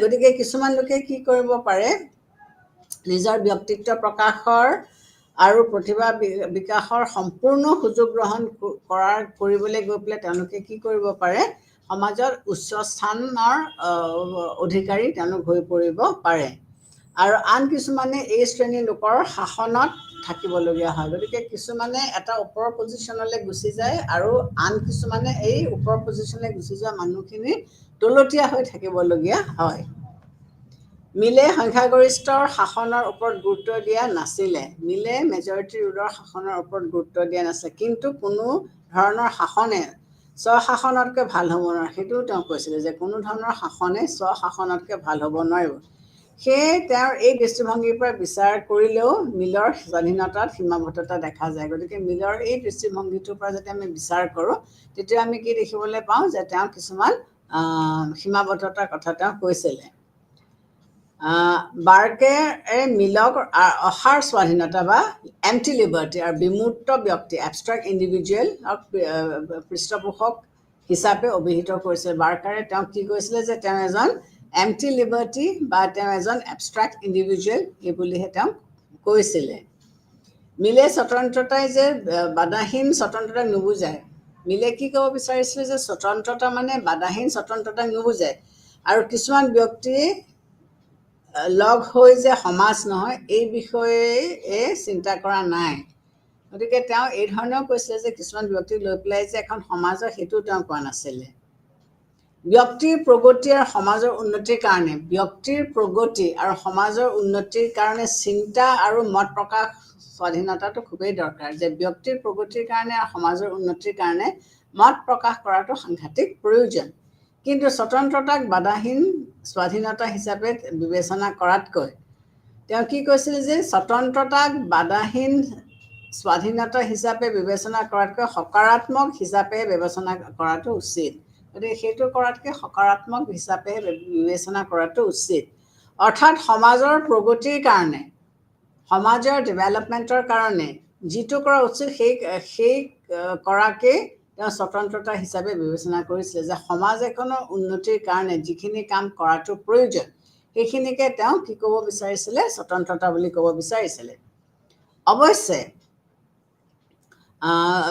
গতিকে কিছুমান লোকে কি কৰিব পাৰে নিজৰ ব্যক্তিত্ব প্ৰকাশৰ আৰু প্ৰতিভা বিকাশৰ সম্পূৰ্ণ সুযোগ গ্ৰহণ কৰিবলৈ গৈ পেলাই তেওঁলোকে কি কৰিব পাৰে সমাজত উচ্চ স্থানৰ অধিকাৰী তেওঁলোক হৈ পৰিব পাৰে আৰু আন কিছুমানে এই শ্ৰেণীৰ লোকৰ শাসনত থাকিবলগীয়া হয় গতিকে কিছুমানে এটা ওপৰৰ পজিশ্যনলৈ গুচি যায় আৰু আন কিছুমানে এই ওপৰৰ পজিশ্যনলৈ গুচি যোৱা মানুহখিনি তলতীয়া হৈ থাকিবলগীয়া হয় মিলে সংখ্যাগৰিষ্ঠৰ শাসনৰ ওপৰত গুৰুত্ব দিয়া নাছিলে মিলে মেজৰিটি ৰুলৰ শাসনৰ ওপৰত গুৰুত্ব দিয়া নাছিলে কিন্তু কোনো ধৰণৰ শাসনে স্বশাসনতকৈ ভাল হ'ব নোৱাৰে সেইটোও তেওঁ কৈছিলে যে কোনো ধৰণৰ শাসনে স্বশাসনতকৈ ভাল হ'ব নোৱাৰিব সেয়ে তেওঁৰ এই দৃষ্টিভংগীৰ পৰা বিচাৰ কৰিলেও মিলৰ স্বাধীনতাত সীমাবদ্ধতা দেখা যায় গতিকে মিলৰ এই দৃষ্টিভংগীটোৰ পৰা যদি আমি বিচাৰ কৰোঁ তেতিয়া আমি কি দেখিবলৈ পাওঁ যে তেওঁ কিছুমান সীমাবদ্ধতাৰ কথা তেওঁ কৈছিলে বাৰ্কে মিলক অসাৰ স্বাধীনতা বা এম্পটি লিবাৰ্টি আৰু বিমূৰ্ত ব্যক্তি এবষ্ট্ৰেক্ট ইণ্ডিভিজুৱেল পৃষ্ঠপোষক হিচাপে অভিহিত কৰিছিল বাৰ্কাৰে তেওঁ কি কৈছিলে যে তেওঁ এজন এম্পটি লিবাৰ্টি বা তেওঁ এজন এবষ্ট্ৰেক্ট ইণ্ডিভিজুৱেল এই বুলিহে তেওঁ কৈছিলে মিলে স্বতন্ত্ৰতাই যে বাধাহীন স্বতন্ত্ৰতাক নুবুজায় মিলে কি ক'ব বিচাৰিছিলে যে স্বতন্ত্ৰতা মানে বাধাহীন স্বতন্ত্ৰতাক নুবুজায় আৰু কিছুমান ব্যক্তিয়ে লগ হৈ যে সমাজ নহয় এই বিষয়ে চিন্তা কৰা নাই গতিকে তেওঁ এই ধৰণেও কৈছিলে যে কিছুমান ব্যক্তিক লৈ পেলাই যে এখন সমাজৰ সেইটো তেওঁ কোৱা নাছিলে ব্যক্তিৰ প্ৰগতি আৰু সমাজৰ উন্নতিৰ কাৰণে ব্যক্তিৰ প্ৰগতি আৰু সমাজৰ উন্নতিৰ কাৰণে চিন্তা আৰু মত প্ৰকাশ স্বাধীনতাটো খুবেই দৰকাৰ যে ব্যক্তিৰ প্ৰগতিৰ কাৰণে আৰু সমাজৰ উন্নতিৰ কাৰণে মত প্ৰকাশ কৰাটো সাংঘাতিক প্ৰয়োজন কিন্তু স্বতন্ত্ৰতাক বাধাহীন স্বাধীনতা হিচাপে বিবেচনা কৰাতকৈ তেওঁ কি কৈছিল যে স্বতন্ত্ৰতাক বাধাহীন স্বাধীনতা হিচাপে বিবেচনা কৰাতকৈ সকাৰাত্মক হিচাপে বিবেচনা কৰাটো উচিত গতিকে সেইটো কৰাতকৈ সকাৰাত্মক হিচাপে বিবেচনা কৰাটো উচিত অৰ্থাৎ সমাজৰ প্ৰগতিৰ কাৰণে সমাজৰ ডেভেলপমেণ্টৰ কাৰণে যিটো কৰা উচিত সেই কৰাকে তেওঁ স্বতন্ত্ৰতা হিচাপে বিবেচনা কৰিছিলে যে সমাজ এখনৰ উন্নতিৰ কাৰণে যিখিনি কাম কৰাটো প্ৰয়োজন সেইখিনিকে তেওঁ কি ক'ব বিচাৰিছিলে স্বতন্ত্ৰতা বুলি ক'ব বিচাৰিছিলে অৱশ্যে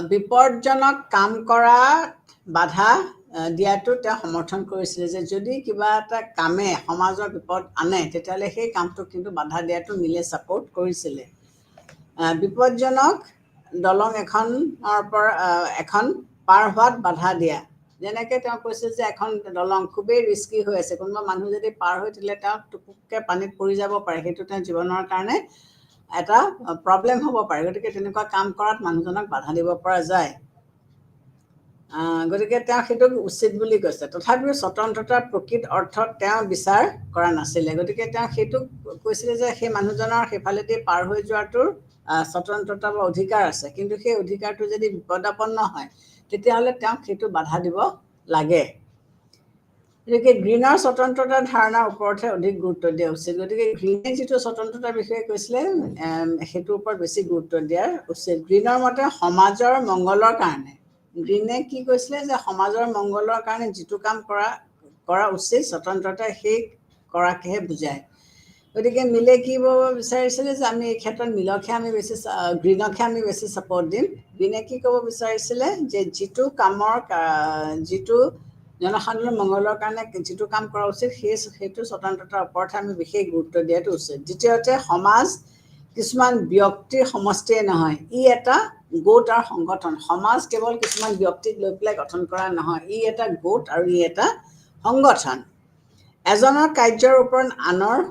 বিপদজনক কাম কৰা বাধা দিয়াটো তেওঁ সমৰ্থন কৰিছিলে যে যদি কিবা এটা কামে সমাজৰ বিপদ আনে তেতিয়াহ'লে সেই কামটোক কিন্তু বাধা দিয়াটো মিলে ছাপোৰ্ট কৰিছিলে বিপদজনক দলং এখনৰ পৰা এখন পাৰ হোৱাত বাধা দিয়া যেনেকৈ তেওঁ কৈছিল যে এখন দলং খুবেই ৰিস্কি হৈ আছে কোনোবা মানুহ যদি পাৰ হৈ থাকিলে তেওঁ টুপুককৈ পানীত পৰি যাব পাৰে সেইটো তেওঁ জীৱনৰ কাৰণে এটা প্ৰব্লেম হ'ব পাৰে গতিকে তেনেকুৱা কাম কৰাত মানুহজনক বাধা দিব পৰা যায় গতিকে তেওঁ সেইটোক উচিত বুলি কৈছে তথাপিও স্বতন্ত্ৰতাৰ প্ৰকৃত অৰ্থত তেওঁ বিচাৰ কৰা নাছিলে গতিকে তেওঁ সেইটোক কৈছিলে যে সেই মানুহজনৰ সেইফালেদি পাৰ হৈ যোৱাটোৰ স্বতন্ত্ৰতা বা অধিকাৰ আছে কিন্তু সেই অধিকাৰটো যদি বিপদাপন্ন হয় তেতিয়াহ'লে তেওঁক সেইটো বাধা দিব লাগে গতিকে গ্ৰীণৰ স্বতন্ত্ৰতাৰ ধাৰণাৰ ওপৰতহে অধিক গুৰুত্ব দিয়া উচিত গতিকে গ্ৰীণে যিটো স্বতন্ত্ৰতাৰ বিষয়ে কৈছিলে সেইটোৰ ওপৰত বেছি গুৰুত্ব দিয়াৰ উচিত গ্ৰীণৰ মতে সমাজৰ মংগলৰ কাৰণে গ্ৰীণে কি কৈছিলে যে সমাজৰ মংগলৰ কাৰণে যিটো কাম কৰা উচিত স্বতন্ত্ৰতাই সেই কৰাকেহে বুজায় গতিকে মিলে কি ক'ব বিচাৰিছিলে যে আমি এই ক্ষেত্ৰত গ্ৰীণকহে আমি বেছি ছাপৰ্ট দিম গ্ৰীণে কি ক'ব বিচাৰিছিলে যে যিটো জনসাধাৰণৰ মংগলৰ কাৰণে যিটো কাম কৰা উচিত সেইটো স্বতন্ত্ৰতাৰ ওপৰতহে আমি বিশেষ গুৰুত্ব দিয়াটো উচিত দ্বিতীয়তে সমাজ কিছুমান ব্যক্তিৰ সমষ্টিয়ে নহয় ই এটা গোট আৰু সংগঠন সমাজ কেৱল কিছুমান ব্যক্তিক লৈ পেলাই গঠন কৰা নহয় ই এটা গোট আৰু ই এটা সংগঠন এজনৰ কাৰ্যৰ ওপৰত আনৰ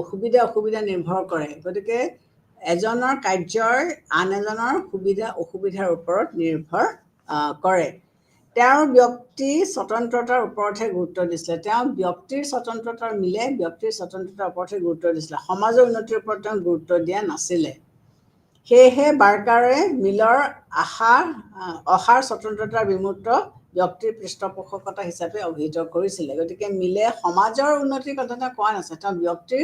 সুবিধা অসুবিধা নিৰ্ভৰ কৰে গতিকে এজনৰ কাৰ্যৰ আন এজনৰ সুবিধা অসুবিধাৰ ওপৰত নিৰ্ভৰ কৰে তেওঁৰ ব্যক্তি স্বতন্ত্ৰতাৰ ওপৰতহে গুৰুত্ব দিছিলে তেওঁ ব্যক্তিৰ স্বতন্ত্ৰতাৰ ব্যক্তিৰ স্বতন্ত্ৰতাৰ ওপৰতহে গুৰুত্ব দিছিলে সমাজৰ উন্নতিৰ ওপৰত তেওঁ গুৰুত্ব দিয়া নাছিলে সেয়েহে বাৰ্কাৰে মিলৰ অসাৰ স্বতন্ত্ৰতাৰ বিমূৰ্ত ব্যক্তিৰ পৃষ্ঠপোষকতা হিচাপে অভিহিত কৰিছিলে। গতিকে মিলে সমাজৰ উন্নতিৰ কথা তেওঁ কোৱা নাছিল, তেওঁ ব্যক্তিৰ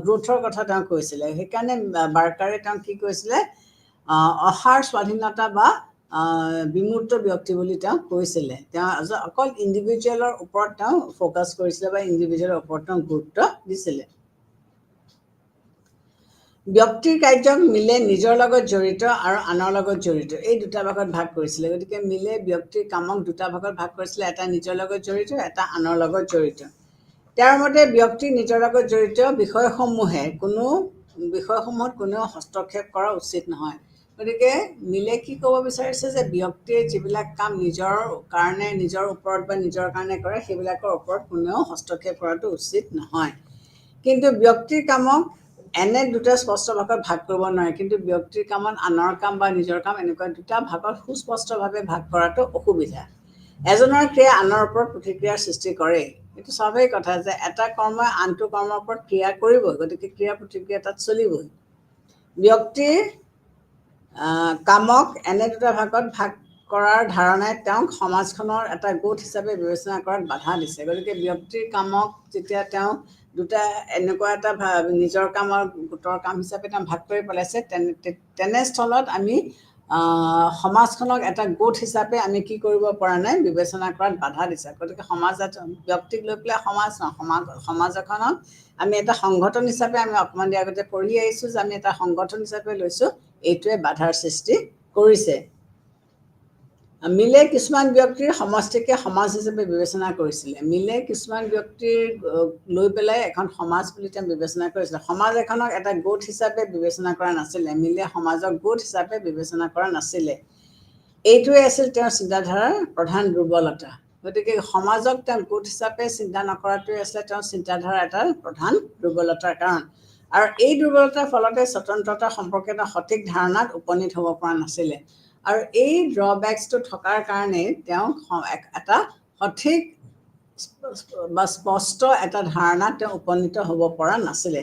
গ্ৰোথৰ কথা তেওঁ কৈছিলে। সেইকাৰণে বাৰ্কাৰে তেওঁ কি কৈছিলে, অসাৰ স্বাধীনতা বা বিমূৰ্ত ব্যক্তি বুলি তেওঁ কৈছিলে। তেওঁ অকল ইণ্ডিভিজুৱেলৰ ওপৰত তেওঁ ফ'কাছ কৰিছিলে বা ইণ্ডিভিজুৱেলৰ ওপৰত তেওঁ গুৰুত্ব দিছিলে। ব্যক্তিৰ কাৰ্যক মিলে নিজৰ লগত জড়িত আৰু আনৰ লগত জড়িত এই দুটা ভাগত ভাগ কৰিছিলে। গতিকে মিলে ব্যক্তিৰ কামক দুটা ভাগত ভাগ কৰিছিলে, এটা নিজৰ লগত জড়িত, এটা আনৰ লগত জড়িত। তেওঁৰ মতে ব্যক্তি নিজৰ লগত জড়িত বিষয়সমূহত কোনেও হস্তক্ষেপ কৰা উচিত নহয়। গতিকে মিলে কি ক'ব বিচাৰিছে যে ব্যক্তিয়ে যিবিলাক কাম নিজৰ কাৰণে, নিজৰ ওপৰত বা নিজৰ কাৰণে কৰে, সেইবিলাকৰ ওপৰত কোনেও হস্তক্ষেপ কৰাটো উচিত নহয়। কিন্তু ব্যক্তিৰ কামক এনে দুটা স্পষ্ট ভাগত ভাগ কৰিব নোৱাৰে, কিন্তু ব্যক্তিৰ কামত আনৰ কাম বা নিজৰ কাম এনেকুৱা দুটা ভাগত সুস্পষ্টভাৱে ভাগ কৰাটো অসুবিধা। এজনৰ ক্ৰিয়া আনৰ ওপৰত প্ৰতিক্ৰিয়াৰ সৃষ্টি কৰে। এইটো স্বাভাৱিক কথা যে এটা কৰ্মই আনটো কৰ্মৰ ওপৰত ক্ৰিয়া কৰিবই, গতিকে ক্ৰিয়া প্ৰতিক্ৰিয়া তাত চলিবই। ব্যক্তিৰ কামক এনে দুটা ভাগত ভাগ কৰাৰ ধাৰণাই তেওঁক সমাজখনৰ এটা গোট হিচাপে বিবেচনা কৰাত বাধা দিছে। গতিকে ব্যক্তিৰ কামক যেতিয়া তেওঁ দুটা এনেকুৱা এটা নিজৰ কামৰ গোটৰ কাম হিচাপে তেওঁ ভাগ কৰি পেলাইছে, তেনেস্থলত আমি সমাজখনক এটা গোট হিচাপে আমি কি কৰিব পৰা নাই, বিবেচনা কৰাত বাধা দিছে। গতিকে ব্যক্তিক লৈ পেলাই সমাজ এখনক আমি এটা সংগঠন হিচাপে আমি অকণমান দেৰি আগতে পঢ়ি আহিছোঁ যে আমি এটা সংগঠন হিচাপে লৈছোঁ, এইটোৱে বাধাৰ সৃষ্টি কৰিছে। মিলে কিছুমান ব্যক্তিৰ সমষ্টিকে সমাজ হিচাপে বিবেচনা কৰিছিলে। মিলে কিছুমান ব্যক্তিৰ লৈ পেলাই এখন সমাজ বুলি তেওঁ বিবেচনা কৰিছিলে। সমাজ এখনক এটা গোট হিচাপে বিবেচনা কৰা নাছিলে। মিলে সমাজক গোট হিচাপে বিবেচনা কৰা নাছিলে। এইটোৱে আছিল তেওঁৰ চিন্তাধাৰাৰ প্ৰধান দুৰ্বলতা। গতিকে সমাজক তেওঁ গোট হিচাপে চিন্তা নকৰাটোৱে আছিলে তেওঁৰ চিন্তাধাৰাৰ এটা প্ৰধান দুৰ্বলতাৰ কাৰণ। আৰু এই দুৰ্বলতাৰ ফলতে স্বতন্ত্ৰতা সম্পৰ্কে এটা সঠিক ধাৰণাত উপনীত হ'ব পৰা নাছিলে। আৰু এই ড্ৰবেক্সটো থকাৰ কাৰণে তেওঁ এটা সঠিক বা স্পষ্ট এটা ধাৰণাত তেওঁ উপনীত হ'ব পৰা নাছিলে।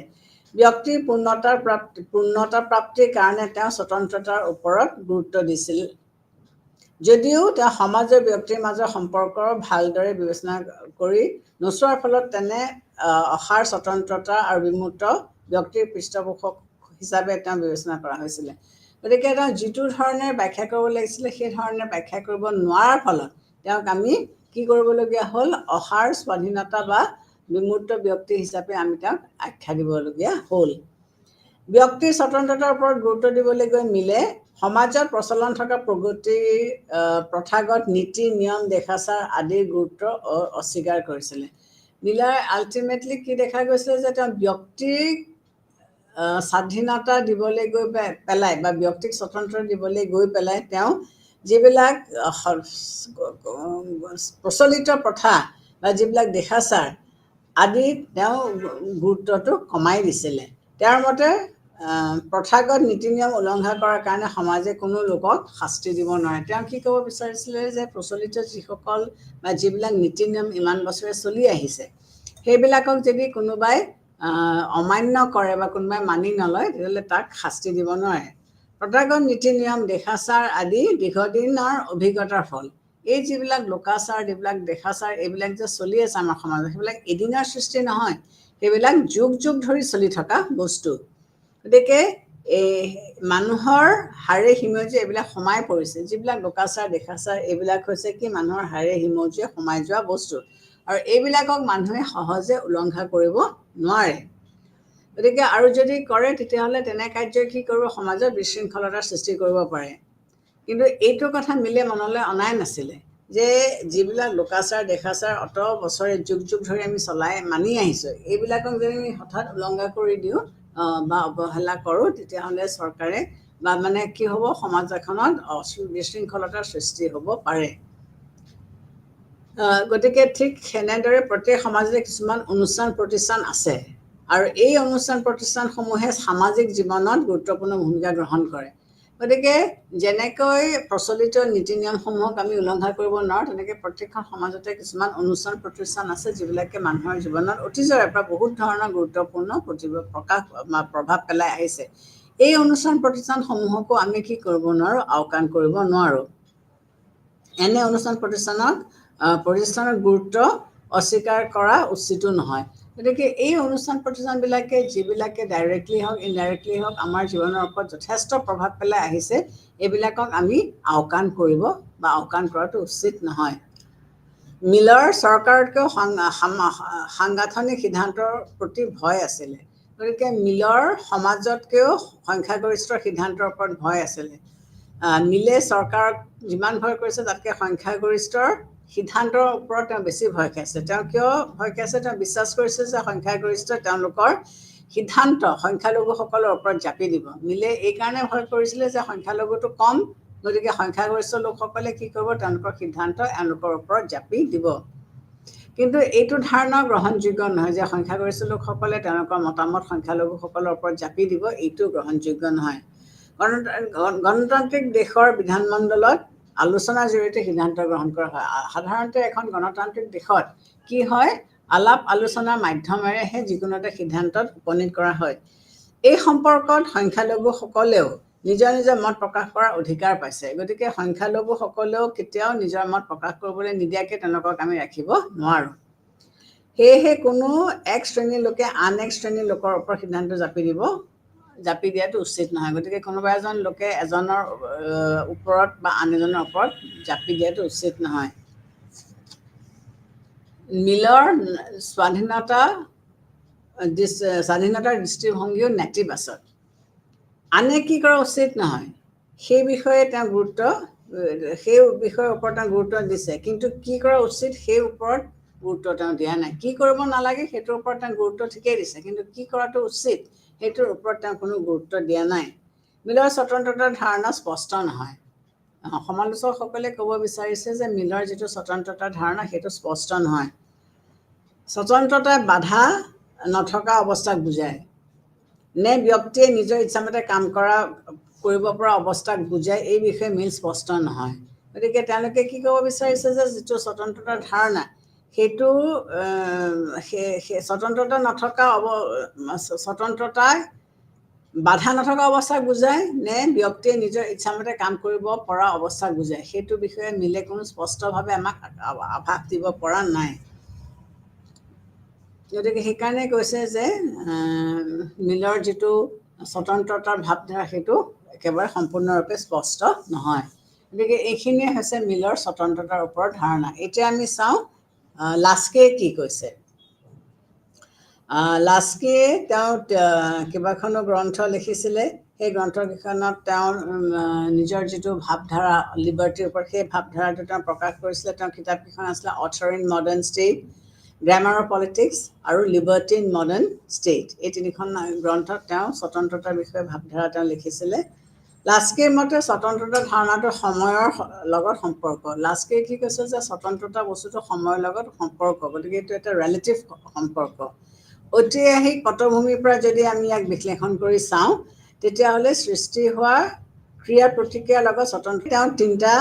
ব্যক্তিৰ পূৰ্ণতা প্ৰাপ্তিৰ কাৰণে তেওঁ স্বতন্ত্ৰতাৰ ওপৰত গুৰুত্ব দিছিল। যদিও তেওঁ সমাজৰ ব্যক্তিৰ মাজৰ সম্পৰ্ক ভালদৰে বিবেচনা কৰি নোচোৱাৰ ফলত তেনে অসাৰ স্বতন্ত্ৰতা আৰু বিমূৰ্ত ব্যক্তিৰ পৃষ্ঠপোষক হিচাপে তেওঁ বিবেচনা কৰা হৈছিলে। গতিকে তেওঁ যিটো ধৰণে ব্যাখ্যা কৰিব লাগিছিলে সেই ধৰণে ব্যাখ্যা কৰিব নোৱাৰাৰ ফলত তেওঁক আমি কি কৰিবলগীয়া হ'ল, অসাৰ স্বাধীনতা বা বিমূৰ্ত ব্যক্তি হিচাপে আমি তেওঁক আখ্যা দিবলগীয়া হ'ল। ব্যক্তিৰ স্বতন্ত্ৰতাৰ ওপৰত গুৰুত্ব দিবলৈ গৈ মিলে সমাজত প্ৰচলন থকা প্ৰগতিৰ প্ৰথাগত নীতি নিয়ম দেখাচাৰ আদিৰ গুৰুত্ব অস্বীকাৰ কৰিছিলে। মিলাৰ আল্টিমেটলি কি দেখা গৈছিলে যে তেওঁ ব্যক্তিক স্বাধীনতা দিবলৈ গৈ পেলাই বা ব্যক্তিক স্বতন্ত্ৰ দিবলৈ গৈ পেলাই তেওঁ যিবিলাক প্ৰচলিত প্ৰথা বা যিবিলাক দেখাচাৰ আদিত তেওঁ গুৰুত্বটো কমাই দিছিলে। তেওঁৰ মতে প্ৰথাগত নীতি নিয়ম উলংঘা কৰাৰ কাৰণে সমাজে কোনো লোকক শাস্তি দিব নোৱাৰে। তেওঁ কি ক'ব বিচাৰিছিলে যে প্ৰচলিত যিসকল বা যিবিলাক নীতি নিয়ম ইমান বছৰে চলি আহিছে, সেইবিলাকক যদি কোনোবাই অমান্য কৰে বা কোনোবাই মানি নলয়, তেতিয়াহ'লে তাক শাস্তি দিব নোৱাৰে। প্ৰথাগত নীতি নিয়ম দেখাচাৰ আদি দীৰ্ঘদিনৰ অভিজ্ঞতাৰ ফল। এই যিবিলাক লোকাচাৰ, যিবিলাক দেখাচাৰ, এইবিলাক যে চলি আছে আমাৰ সমাজত, সেইবিলাক এদিনৰ সৃষ্টি নহয়, সেইবিলাক যুগ যুগ ধৰি চলি থকা বস্তু। গতিকে মানুহৰ হাড়ে হিমজুৱে এইবিলাক সোমাই পৰিছে। যিবিলাক লোকাচাৰ দেখাচাৰ এইবিলাক হৈছে কি মানুহৰ হাড়ে হিমজুৱে সোমাই যোৱা বস্তু, আৰু এইবিলাকক মানুহে সহজে উলংঘা কৰিব নোৱাৰে। গতিকে আৰু যদি কৰে তেতিয়াহ'লে তেনে কাৰ্যই কি কৰিব, সমাজত বিশৃংখলতাৰ সৃষ্টি কৰিব পাৰে। কিন্তু এইটো কথা মিলে মনলৈ অনাই নাছিলে যে যিবিলাক লোকাচাৰ দেখাচাৰ অত বছৰে যুগ যুগ ধৰি আমি মানি আহিছোঁ, এইবিলাকক যদি আমি হঠাৎ উলংঘা কৰি দিওঁ বা অৱহেলা কৰোঁ, তেতিয়াহ'লে চৰকাৰে বা কি হ'ব, সমাজ এখনত বিশৃংখলতাৰ সৃষ্টি হ'ব পাৰে। গতিকে ঠিক সেনেদৰে প্ৰত্যেক সমাজতে কিছুমান অনুষ্ঠান প্ৰতিষ্ঠান আছে, আৰু এই অনুষ্ঠান প্ৰতিষ্ঠানসমূহে সামাজিক জীৱনত গুৰুত্বপূৰ্ণ ভূমিকা গ্ৰহণ কৰে। গতিকে যেনেকৈ প্ৰচলিত নীতি নিয়মসমূহক আমি উলংঘা কৰিব নোৱাৰোঁ, তেনেকৈ প্ৰত্যেকখন সমাজতে কিছুমান অনুষ্ঠান প্ৰতিষ্ঠান আছে যিবিলাকে মানুহৰ জীৱনত অতীজৰে পৰা বহুত ধৰণৰ গুৰুত্বপূৰ্ণ প্ৰভাৱ পেলাই আহিছে। এই অনুষ্ঠান প্ৰতিষ্ঠানসমূহকো আমি কি কৰিব নোৱাৰোঁ, আওকাণ কৰিব নোৱাৰোঁ। এনে অনুষ্ঠান প্ৰতিষ্ঠানৰ গুৰুত্ব অস্বীকাৰ কৰা উচিতো নহয়। গতিকে এই অনুষ্ঠান প্ৰতিষ্ঠানবিলাকে যিবিলাকে ডাইৰেক্টলি হওক ইনডাইৰেক্টলি হওক আমাৰ জীৱনৰ ওপৰত যথেষ্ট প্ৰভাৱ পেলাই আহিছে, এইবিলাকক আমি আওকাণ কৰিব বা আওকাণ কৰাটো উচিত নহয়। মিলৰ চৰকাৰতকৈও সাংগঠনিক সিদ্ধান্তৰ প্ৰতি ভয় আছিলে। গতিকে মিলৰ সমাজতকৈও সংখ্যাগৰিষ্ঠৰ সিদ্ধান্তৰ ওপৰত ভয় আছিলে। মিলে চৰকাৰক যিমান ভয় কৰিছে তাতকৈ সংখ্যাগৰিষ্ঠৰ সিদ্ধান্তৰ ওপৰত তেওঁ বেছি ভয় খাইছে। তেওঁ কিয় ভয় খাইছে? তেওঁ বিশ্বাস কৰিছে যে সংখ্যাগৰিষ্ঠই তেওঁলোকৰ সিদ্ধান্ত সংখ্যালঘুসকলৰ ওপৰত জাপি দিব। মিলে এইকাৰণে ভয় কৰিছিলে যে সংখ্যালঘুটো কম, গতিকে সংখ্যাগৰিষ্ঠ লোকসকলে কি কৰিব, তেওঁলোকৰ সিদ্ধান্ত এওঁলোকৰ ওপৰত জাপি দিব। কিন্তু এইটো ধাৰণা গ্ৰহণযোগ্য নহয় যে সংখ্যাগৰিষ্ঠ লোকসকলে তেওঁলোকৰ মতামত সংখ্যালঘুসকলৰ ওপৰত জাপি দিব, এইটো গ্ৰহণযোগ্য নহয়। গণতান্ত্ৰিক দেশৰ বিধানমণ্ডলত আলোচনাৰ জৰিয়তে সিদ্ধান্ত গ্ৰহণ কৰা হয়। সাধাৰণতে এখন গণতান্ত্ৰিক দেশত কি হয়, আলাপ আলোচনাৰ মাধ্যমেৰেহে যিকোনো এটা সিদ্ধান্তত উপনীত কৰা হয়। এই সম্পৰ্কত সংখ্যালঘুসকলেও নিজৰ নিজৰ মত প্ৰকাশ কৰাৰ অধিকাৰ পাইছে। গতিকে সংখ্যালঘুসকলেও কেতিয়াও নিজৰ মত প্ৰকাশ কৰিবলৈ নিদিয়াকৈ তেওঁলোকক আমি ৰাখিব নোৱাৰোঁ। সেয়েহে কোনো এক শ্ৰেণীৰ লোকে আন এক শ্ৰেণীৰ লোকৰ ওপৰত সিদ্ধান্ত জাপি দিয়াটো উচিত নহয়। গতিকে কোনোবা এজন লোকে এজনৰ ওপৰত বা আন এজনৰ ওপৰত জাপি দিয়াটো উচিত নহয়। মিলৰ স্বাধীনতাৰ দৃষ্টিভংগীও নেতিবাচক। আনে কি কৰা উচিত নহয় সেই বিষয়ে তেওঁ সেই বিষয়ৰ ওপৰত তেওঁ গুৰুত্ব দিছে, কিন্তু কি কৰা উচিত সেই ওপৰত গুৰুত্ব তেওঁ দিয়া নাই। কি কৰিব নালাগে সেইটোৰ ওপৰত তেওঁ গুৰুত্ব ঠিকেই দিছে, কিন্তু কি কৰাটো উচিত সেইটোৰ ওপৰত তেওঁ কোনো গুৰুত্ব দিয়া নাই। মিলৰ স্বতন্ত্ৰতাৰ ধাৰণা স্পষ্ট নহয়। সমালোচকসকলে ক'ব বিচাৰিছে যে মিলৰ যিটো স্বতন্ত্ৰতাৰ ধাৰণা সেইটো স্পষ্ট নহয়। স্বতন্ত্ৰতাই বাধা নথকা অৱস্থাক বুজায় নে ব্যক্তিয়ে নিজৰ ইচ্ছামতে কাম কৰিব পৰা অৱস্থাক বুজায়, এই বিষয়ে মিল স্পষ্ট নহয়। গতিকে তেওঁলোকে কি ক'ব বিচাৰিছে যে যিটো স্বতন্ত্ৰতাৰ ধাৰণা সেইটো স্বতন্ত্ৰতাই বাধা নথকা অৱস্থাক বুজায় নে ব্যক্তিয়ে নিজৰ ইচ্ছামতে কাম কৰিব পৰা অৱস্থাক বুজায়, সেইটো বিষয়ে মিলে কোনো স্পষ্টভাৱে আমাক আভাস দিব পৰা নাই। গতিকে সেইকাৰণে কৈছে যে মিলৰ যিটো স্বতন্ত্ৰতাৰ ভাৱধাৰা সেইটো একেবাৰে সম্পূৰ্ণৰূপে স্পষ্ট নহয়। গতিকে এইখিনিয়ে হৈছে মিলৰ স্বতন্ত্ৰতাৰ ওপৰত ধাৰণা। এতিয়া আমি চাওঁ লাস্কিয়ে কি কৈছে। লাস্কিয়ে তেওঁ কেইবাখনো গ্ৰন্থ লিখিছিলে। সেই গ্ৰন্থকেইখনত তেওঁ নিজৰ যিটো ভাৱধাৰা লিবাৰ্টিৰ ওপৰত, সেই ভাৱধাৰাটো তেওঁ প্ৰকাশ কৰিছিলে। তেওঁৰ কিতাপকেইখন আছিলে অথৰ in modern state, grammar of politics আৰু লিবাৰ্টি ইন মডাৰ্ণ ষ্টেট। এই তিনিখন গ্ৰন্থত তেওঁ স্বতন্ত্ৰতাৰ বিষয়ে ভাৱধাৰা তেওঁ লিখিছিলে। লাস্কিৰ মতে স্বতন্ত্ৰতাৰ ধাৰণাটো সময়ৰ লগত সম্পৰ্ক। লাস্কিয়ে কি কৈছে যে স্বতন্ত্ৰতা বস্তুটো সময়ৰ লগত সম্পৰ্ক, গতিকে এইটো এটা ৰিলেটিভ সম্পৰ্ক। ঐতিহাসিক পটভূমিৰ পৰা যদি আমি ইয়াক বিশ্লেষণ কৰি চাওঁ তেতিয়াহ'লে সৃষ্টি হোৱা ক্ৰিয়া প্ৰতিক্ৰিয়াৰ লগত তেওঁ তিনিটা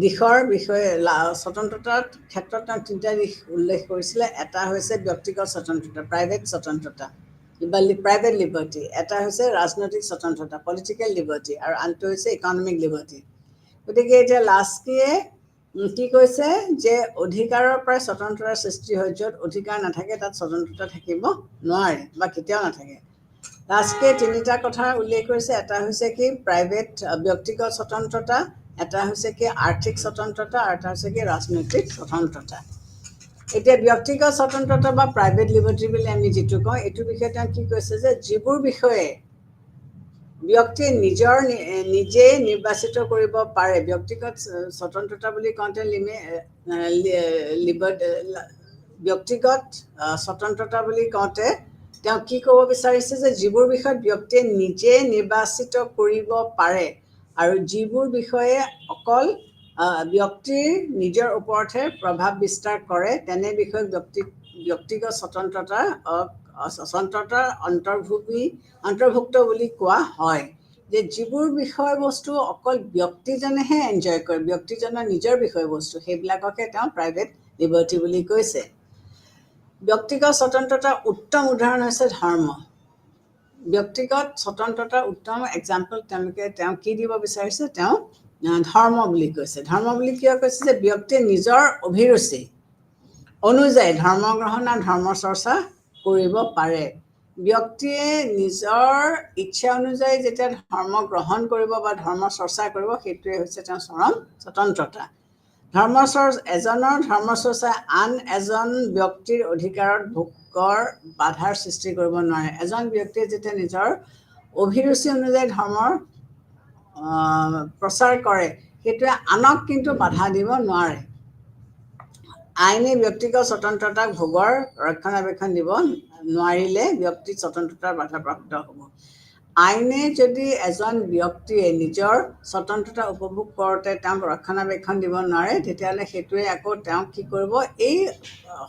দিশৰ বিষয়ে স্বতন্ত্ৰতাৰ ক্ষেত্ৰত তেওঁ তিনিটা দিশ উল্লেখ কৰিছিলে। এটা হৈছে ব্যক্তিগত স্বতন্ত্ৰতা, প্ৰাইভেট স্বতন্ত্ৰতা বা প্ৰাইভেট লিবাৰ্টি, এটা হৈছে ৰাজনৈতিক স্বতন্ত্ৰতা, পলিটিকেল লিবাৰ্টি, আৰু আনটো হৈছে ইকনমিক লিবাৰ্টি। গতিকে এতিয়া লাস্কিয়ে কি কৈছে যে অধিকাৰৰ পৰাই স্বতন্ত্ৰতাৰ সৃষ্টি হয়, য'ত অধিকাৰ নাথাকে তাত স্বতন্ত্ৰতা থাকিব নোৱাৰে বা কেতিয়াও নাথাকে। লাস্কিয়ে তিনিটা কথা উল্লেখ কৰিছে। এটা হৈছে কি ব্যক্তিগত স্বতন্ত্ৰতা, এটা হৈছে কি আৰ্থিক স্বতন্ত্ৰতা, আৰু এটা হৈছে কি ৰাজনৈতিক স্বতন্ত্ৰতা। এতিয়া ব্যক্তিগত স্বতন্ত্ৰতা বা প্ৰাইভেট লিবাৰ্টি বুলি আমি যিটো কওঁ, এইটোৰ বিষয়ে তেওঁ কি কৈছে যে যিবোৰ বিষয়ে ব্যক্তিয়ে নিজে নিৰ্বাচিত কৰিব পাৰে। ব্যক্তিগত স্বতন্ত্ৰতা বুলি কওঁতে ব্যক্তিগত স্বতন্ত্ৰতা বুলি কওঁতে তেওঁ কি ক'ব বিচাৰিছে যে যিবোৰ বিষয়ত ব্যক্তিয়ে নিজে নিৰ্বাচিত কৰিব পাৰে আৰু যিবোৰ বিষয়ে অকল ব্যক্তিৰ নিজৰ ওপৰতহে প্ৰভাৱ বিস্তাৰ কৰে, তেনে বিষয়ক ব্যক্তিগত স্বতন্ত্ৰতাৰ অন্তৰ্ভুক্ত বুলি কোৱা হয়। যে যিবোৰ বিষয়বস্তু অকল ব্যক্তিজনেহে এনজয় কৰে, ব্যক্তিজনৰ নিজৰ বিষয়বস্তু, সেইবিলাককে তেওঁ প্ৰাইভেট লিবাৰ্টি বুলি কৈছে। ব্যক্তিগত স্বতন্ত্ৰতাৰ উত্তম উদাহৰণ হৈছে ধৰ্ম। ব্যক্তিগত স্বতন্ত্ৰতাৰ উত্তম এক্সাম্পল তেওঁ কি দিব বিচাৰিছে, তেওঁ ধৰ্ম বুলি কৈছে। ধৰ্ম বুলি কিয় কৈছে, যে ব্যক্তিয়ে নিজৰ অভিৰুচি অনুযায়ী ধৰ্ম গ্ৰহণ আৰু ধৰ্ম চৰ্চা কৰিব পাৰে। ব্যক্তিয়ে নিজৰ ইচ্ছা অনুযায়ী যেতিয়া ধৰ্ম গ্ৰহণ কৰিব বা ধৰ্ম চৰ্চা কৰিব, সেইটোৱে হৈছে তেওঁৰ চৰম স্বতন্ত্ৰতা। এজনৰ ধৰ্ম চৰ্চাই আন এজন ব্যক্তিৰ অধিকাৰত ভোগৰ বাধাৰ সৃষ্টি কৰিব নোৱাৰে। এজন ব্যক্তিয়ে যেতিয়া নিজৰ অভিৰুচি অনুযায়ী ধৰ্মৰ প্ৰচাৰ কৰে, সেইটোৱে আনক কিন্তু বাধা দিব নোৱাৰে। আইনে ব্যক্তিগত স্বতন্ত্ৰতাক ভোগৰ ৰক্ষণাবেক্ষণ দিব নোৱাৰিলে ব্যক্তিৰ স্বতন্ত্ৰতাৰ বাধাপ্ৰাপ্ত হ'ব। আইনে যদি এজন ব্যক্তিয়ে নিজৰ স্বতন্ত্ৰতা উপভোগ কৰোঁতে তেওঁক ৰক্ষণাবেক্ষণ দিব নোৱাৰে, তেতিয়াহ'লে সেইটোৱে আকৌ তেওঁক কি কৰিব, এই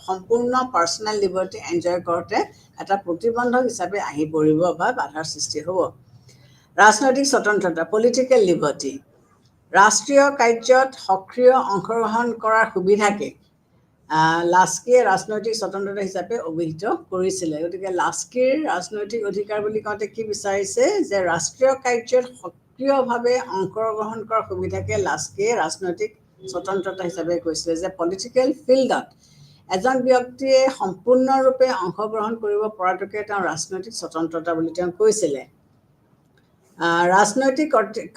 সম্পূৰ্ণ পাৰ্চনেল লিবাৰ্টি এনজয় কৰোঁতে এটা প্ৰতিবন্ধক হিচাপে আহি পৰিব বা বাধাৰ সৃষ্টি হ'ব। ৰাজনৈতিক স্বতন্ত্ৰতা, পলিটিকেল লিবাৰ্টি। ৰাষ্ট্ৰীয় কাৰ্যত সক্ৰিয় অংশগ্ৰহণ কৰাৰ সুবিধাকে লাস্কিয়ে ৰাজনৈতিক স্বতন্ত্ৰতা হিচাপে অভিহিত কৰিছিলে। গতিকে লাস্কিৰ ৰাজনৈতিক অধিকাৰ বুলি কওঁতে কি বিচাৰিছে, যে ৰাষ্ট্ৰীয় কাৰ্যত সক্ৰিয়ভাৱে অংশগ্ৰহণ কৰাৰ সুবিধাকে লাস্কিয়ে ৰাজনৈতিক স্বতন্ত্ৰতা হিচাপে কৈছিলে, যে পলিটিকেল ফিল্ডত এজন ব্যক্তিয়ে সম্পূৰ্ণৰূপে অংশগ্ৰহণ কৰিব পৰাটোকে তেওঁ ৰাজনৈতিক স্বতন্ত্ৰতা বুলি তেওঁ কৈছিলে। ৰাজনৈতিক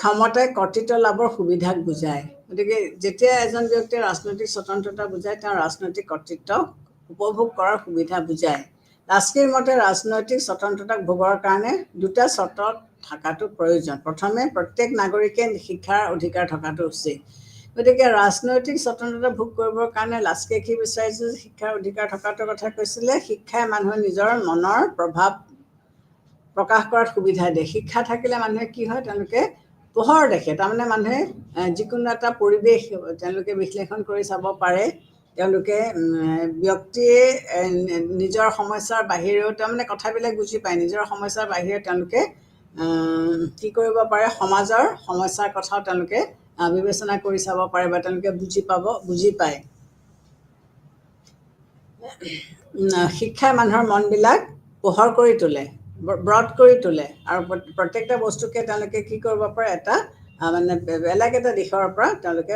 ক্ষমতাই কৰ্তৃত্ব লাভৰ সুবিধাক বুজায়। গতিকে যেতিয়া এজন ব্যক্তিয়ে ৰাজনৈতিক স্বতন্ত্ৰতা বুজায়, তেওঁ ৰাজনৈতিক কৰ্তৃত্ব উপভোগ কৰাৰ সুবিধা বুজায়। লাস্কিৰ মতে ৰাজনৈতিক স্বতন্ত্ৰতাক ভোগৰ কাৰণে দুটা চৰ্ত থকাটো প্ৰয়োজন। প্ৰথমে প্ৰত্যেক নাগৰিকে শিক্ষাৰ অধিকাৰ থকাটো উচিত। গতিকে ৰাজনৈতিক স্বতন্ত্ৰতা ভোগ কৰিবৰ কাৰণে লাস্কিয়ে কি বিচাৰিছে, শিক্ষাৰ অধিকাৰ থকাটোৰ কথা কৈছিলে। শিক্ষাই মানুহৰ নিজৰ মনৰ প্ৰভাৱ প্ৰকাশ কৰাত সুবিধা দিয়ে। শিক্ষা থাকিলে মানুহে কি হয়, তেওঁলোকে পোহৰ দেখে। তাৰমানে মানুহে যিকোনো এটা পৰিৱেশ তেওঁলোকে বিশ্লেষণ কৰি চাব পাৰে। তেওঁলোকে ব্যক্তিয়ে নিজৰ সমস্যাৰ বাহিৰেও তাৰমানে কথাবিলাক বুজি পায়। নিজৰ সমস্যাৰ বাহিৰে তেওঁলোকে কি কৰিব পাৰে, সমাজৰ সমস্যাৰ কথাও তেওঁলোকে বিবেচনা কৰি চাব পাৰে বা তেওঁলোকে বুজি পায়। শিক্ষাই মানুহৰ মনবিলাক পোহৰ কৰি তোলে, ব্ৰড কৰি তোলে, আৰু প্ৰত্যেকটা বস্তুকে তেওঁলোকে কি কৰিব পাৰে, এটা মানে বেলেগ এটা দিশৰ পৰা তেওঁলোকে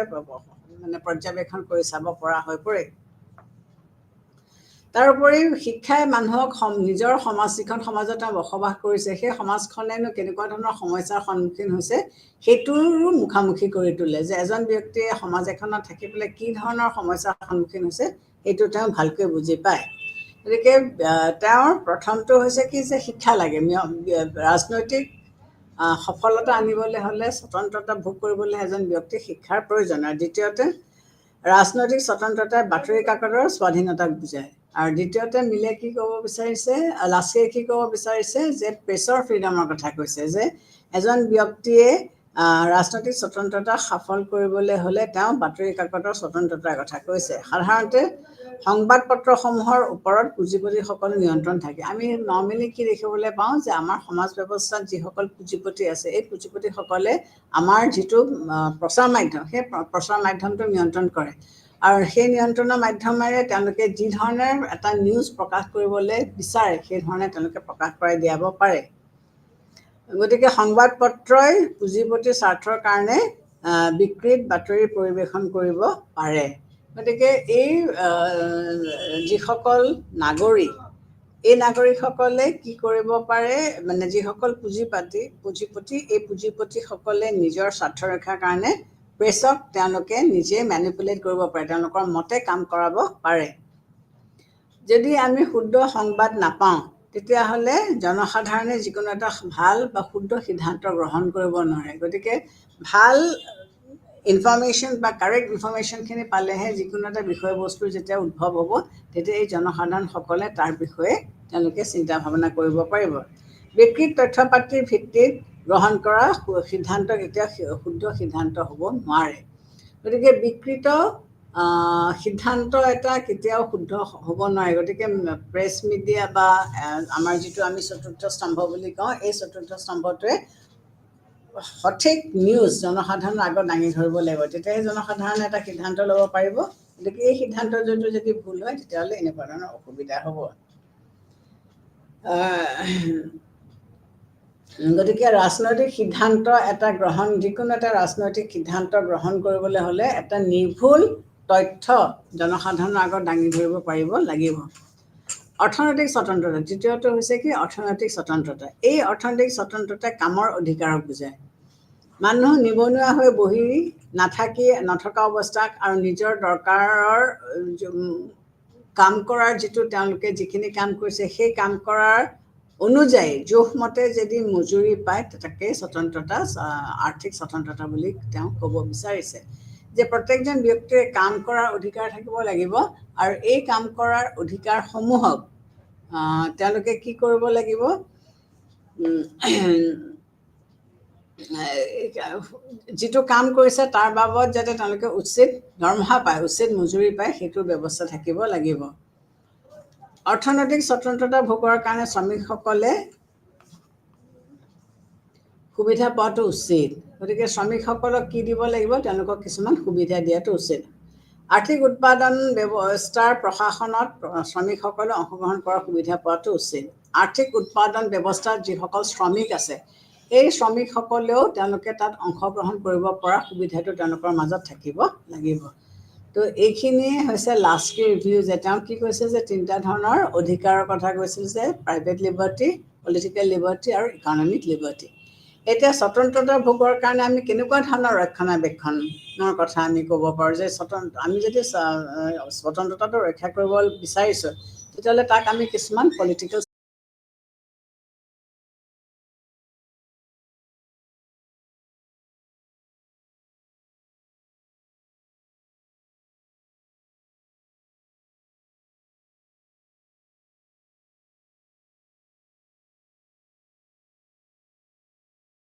মানে পৰ্যবেক্ষণ কৰি চাব পৰা হৈ পৰে। তাৰোপৰি শিক্ষাই মানুহক নিজৰ যিখন সমাজত তেওঁ বসবাস কৰিছে, সেই সমাজখনেনো কেনেকুৱা ধৰণৰ সমস্যাৰ সন্মুখীন হৈছে সেইটোৰো মুখামুখি কৰি তোলে। যে এজন ব্যক্তিয়ে সমাজ এখনত থাকি পেলাই কি ধৰণৰ সমস্যাৰ সন্মুখীন হৈছে সেইটো তেওঁ ভালকৈ বুজি পায়। গতিকে তেওঁৰ প্ৰথমটো হৈছে কি, যে শিক্ষা লাগে। ৰাজনৈতিক সফলতা আনিবলৈ হ'লে, স্বতন্ত্ৰতা ভোগ কৰিবলৈ এজন ব্যক্তিক শিক্ষাৰ প্ৰয়োজন। আৰু দ্বিতীয়তে ৰাজনৈতিক স্বতন্ত্ৰতাই বাতৰি কাকতৰ স্বাধীনতাক বুজায়। আৰু দ্বিতীয়তে মিলে কি ক'ব বিচাৰিছে, লাস্কিয়ে কি ক'ব বিচাৰিছে, যে প্ৰেছৰ ফ্ৰীডমৰ কথা কৈছে। যে এজন ব্যক্তিয়ে ৰাজনৈতিক স্বতন্ত্ৰতা সফল কৰিবলৈ হ'লে তেওঁ বাতৰি কাকতৰ স্বতন্ত্ৰতাৰ কথা কৈছে। সাধাৰণতে সংবাদ পত্ৰসমূহৰ ওপৰত পুঁজিপতিসকল নিয়ন্ত্ৰণ থাকে। আমি নৰ্মেলি কি দেখিবলৈ পাওঁ, যে আমাৰ সমাজ ব্যৱস্থাত যিসকল পুঁজিপতি আছে, এই পুঁজিপতিসকলে আমাৰ যিটো প্ৰচাৰ মাধ্যম, সেই প্ৰচাৰ মাধ্যমটো নিয়ন্ত্ৰণ কৰে। আৰু সেই নিয়ন্ত্ৰণৰ মাধ্যমেৰে তেওঁলোকে যি ধৰণৰ এটা নিউজ প্ৰকাশ কৰিবলৈ বিচাৰে, সেই ধৰণে তেওঁলোকে প্ৰকাশ কৰাই দিয়াব পাৰে। গতিকে সংবাদ পত্ৰই পুঁজিপতিৰ স্বাৰ্থৰ কাৰণে বিকৃত বাতৰি পৰিৱেশন কৰিব পাৰে। গতিকে এই যিসকল নাগৰিক, এই নাগৰিকসকলে কি কৰিব পাৰে, মানে যিসকল পুঁজিপতি, এই পুঁজিপতিসকলে নিজৰ স্বাৰ্থ ৰক্ষাৰ কাৰণে প্ৰেছক তেওঁলোকে নিজে মেনিপুলেট কৰিব পাৰে, তেওঁলোকৰ মতে কাম কৰাব পাৰে। যদি আমি শুদ্ধ সংবাদ নাপাওঁ, তেতিয়াহ'লে জনসাধাৰণে যিকোনো এটা ভাল বা শুদ্ধ সিদ্ধান্ত গ্ৰহণ কৰিব নোৱাৰে। গতিকে ভাল ইনফৰ্মেশ্যন বা কাৰেক্ট ইনফৰ্মেশ্যনখিনি পালেহে যিকোনো এটা বিষয়বস্তুৰ যেতিয়া উদ্ভৱ হ'ব, তেতিয়া এই জনসাধাৰণসকলে তাৰ বিষয়ে তেওঁলোকে চিন্তা ভাৱনা কৰিব পাৰিব। বিকৃত তথ্য পাতিৰ ভিত্তিত গ্ৰহণ কৰা সিদ্ধান্ত কেতিয়াও শুদ্ধ সিদ্ধান্ত হ'ব নোৱাৰে। গতিকে বিকৃত সিদ্ধান্ত এটা কেতিয়াও শুদ্ধ হ'ব নোৱাৰে। গতিকে প্ৰেছ মিডিয়া বা আমাৰ যিটো আমি চতুৰ্থ স্তম্ভ বুলি কওঁ, এই চতুৰ্থ স্তম্ভটোৱে সঠিক নিউজ জনসাধাৰণৰ আগত দাঙি ধৰিব লাগিব, তেতিয়াহে জনসাধাৰণে এটা সিদ্ধান্ত ল'ব পাৰিব। গতিকে এই সিদ্ধান্ত যদি ভুল হয়, তেতিয়াহ'লে এনেকুৱা ধৰণৰ অসুবিধা হ'ব। গতিকে ৰাজনৈতিক সিদ্ধান্ত এটা গ্ৰহণ যিকোনো এটা ৰাজনৈতিক সিদ্ধান্ত গ্ৰহণ কৰিবলৈ হ'লে এটা নিৰ্ভুল তথ্য জনসাধাৰণৰ আগত দাঙি ধৰিব পাৰিব লাগিব অৰ্থনৈতিক স্বতন্ত্ৰতা দ্বিতীয়টো হৈছে কি অৰ্থনৈতিক স্বতন্ত্ৰতা এই অৰ্থনৈতিক স্বতন্ত্ৰতাই কামৰ অধিকাৰক বুজায় মানুহ নিবনুৱা হৈ বহি নথকা অৱস্থাক আৰু নিজৰ দৰকাৰৰ কাম কৰাৰ যিটো তেওঁলোকে যিখিনি কাম কৰিছে সেই কাম কৰাৰ অনুযায়ী জোখমতে যদি মজুৰি পায় তাকে স্বতন্ত্ৰতা আৰ্থিক স্বতন্ত্ৰতা বুলি তেওঁ ক'ব বিচাৰিছে যে প্ৰত্যেকজন ব্যক্তিয়ে কাম কৰাৰ অধিকাৰ থাকিব লাগিব আৰু এই কাম কৰাৰ অধিকাৰসমূহক তেওঁলোকে কি কৰিব লাগিব যিটো কাম কৰিছে তাৰ বাবদ যাতে তেওঁলোকে উচিত দৰমহা পায় উচিত মজুৰি পায় সেইটোৰ ব্যৱস্থা থাকিব লাগিব অৰ্থনৈতিক স্বতন্ত্ৰতা ভোগৰ কাৰণে শ্ৰমিকসকলে সুবিধা পোৱাটো উচিত গতিকে শ্ৰমিকসকলক কি দিব লাগিব তেওঁলোকক কিছুমান সুবিধা দিয়াটো উচিত আৰ্থিক উৎপাদন ব্যৱস্থাৰ প্ৰশাসনত শ্ৰমিকসকলে অংশগ্ৰহণ কৰাৰ সুবিধা পোৱাটো উচিত আৰ্থিক উৎপাদন ব্যৱস্থাত যিসকল শ্ৰমিক আছে এই শ্ৰমিকসকলেও তেওঁলোকে তাত অংশগ্ৰহণ কৰিব পৰা সুবিধাটো তেওঁলোকৰ মাজত থাকিব লাগিব তো এইখিনি হৈছে লাষ্ট ৰিভিউ যে তেওঁ কি কৈছে যে তিনিটা ধৰণৰ অধিকাৰৰ কথা কৈছিল যে প্ৰাইভেট লিবাৰ্টি পলিটিকেল লিবাৰ্টি আৰু ইকনমিক লিবাৰ্টি এতিয়া স্বতন্ত্ৰতা ভোগৰ কাৰণে আমি কেনেকুৱা ধৰণৰ ৰক্ষণাবেক্ষণৰ কথা আমি ক'ব পাৰোঁ যে আমি যদি স্বতন্ত্ৰতাটো ৰক্ষা কৰিব বিচাৰিছোঁ তেতিয়াহ'লে তাক আমি কিছুমান পলিটিকেল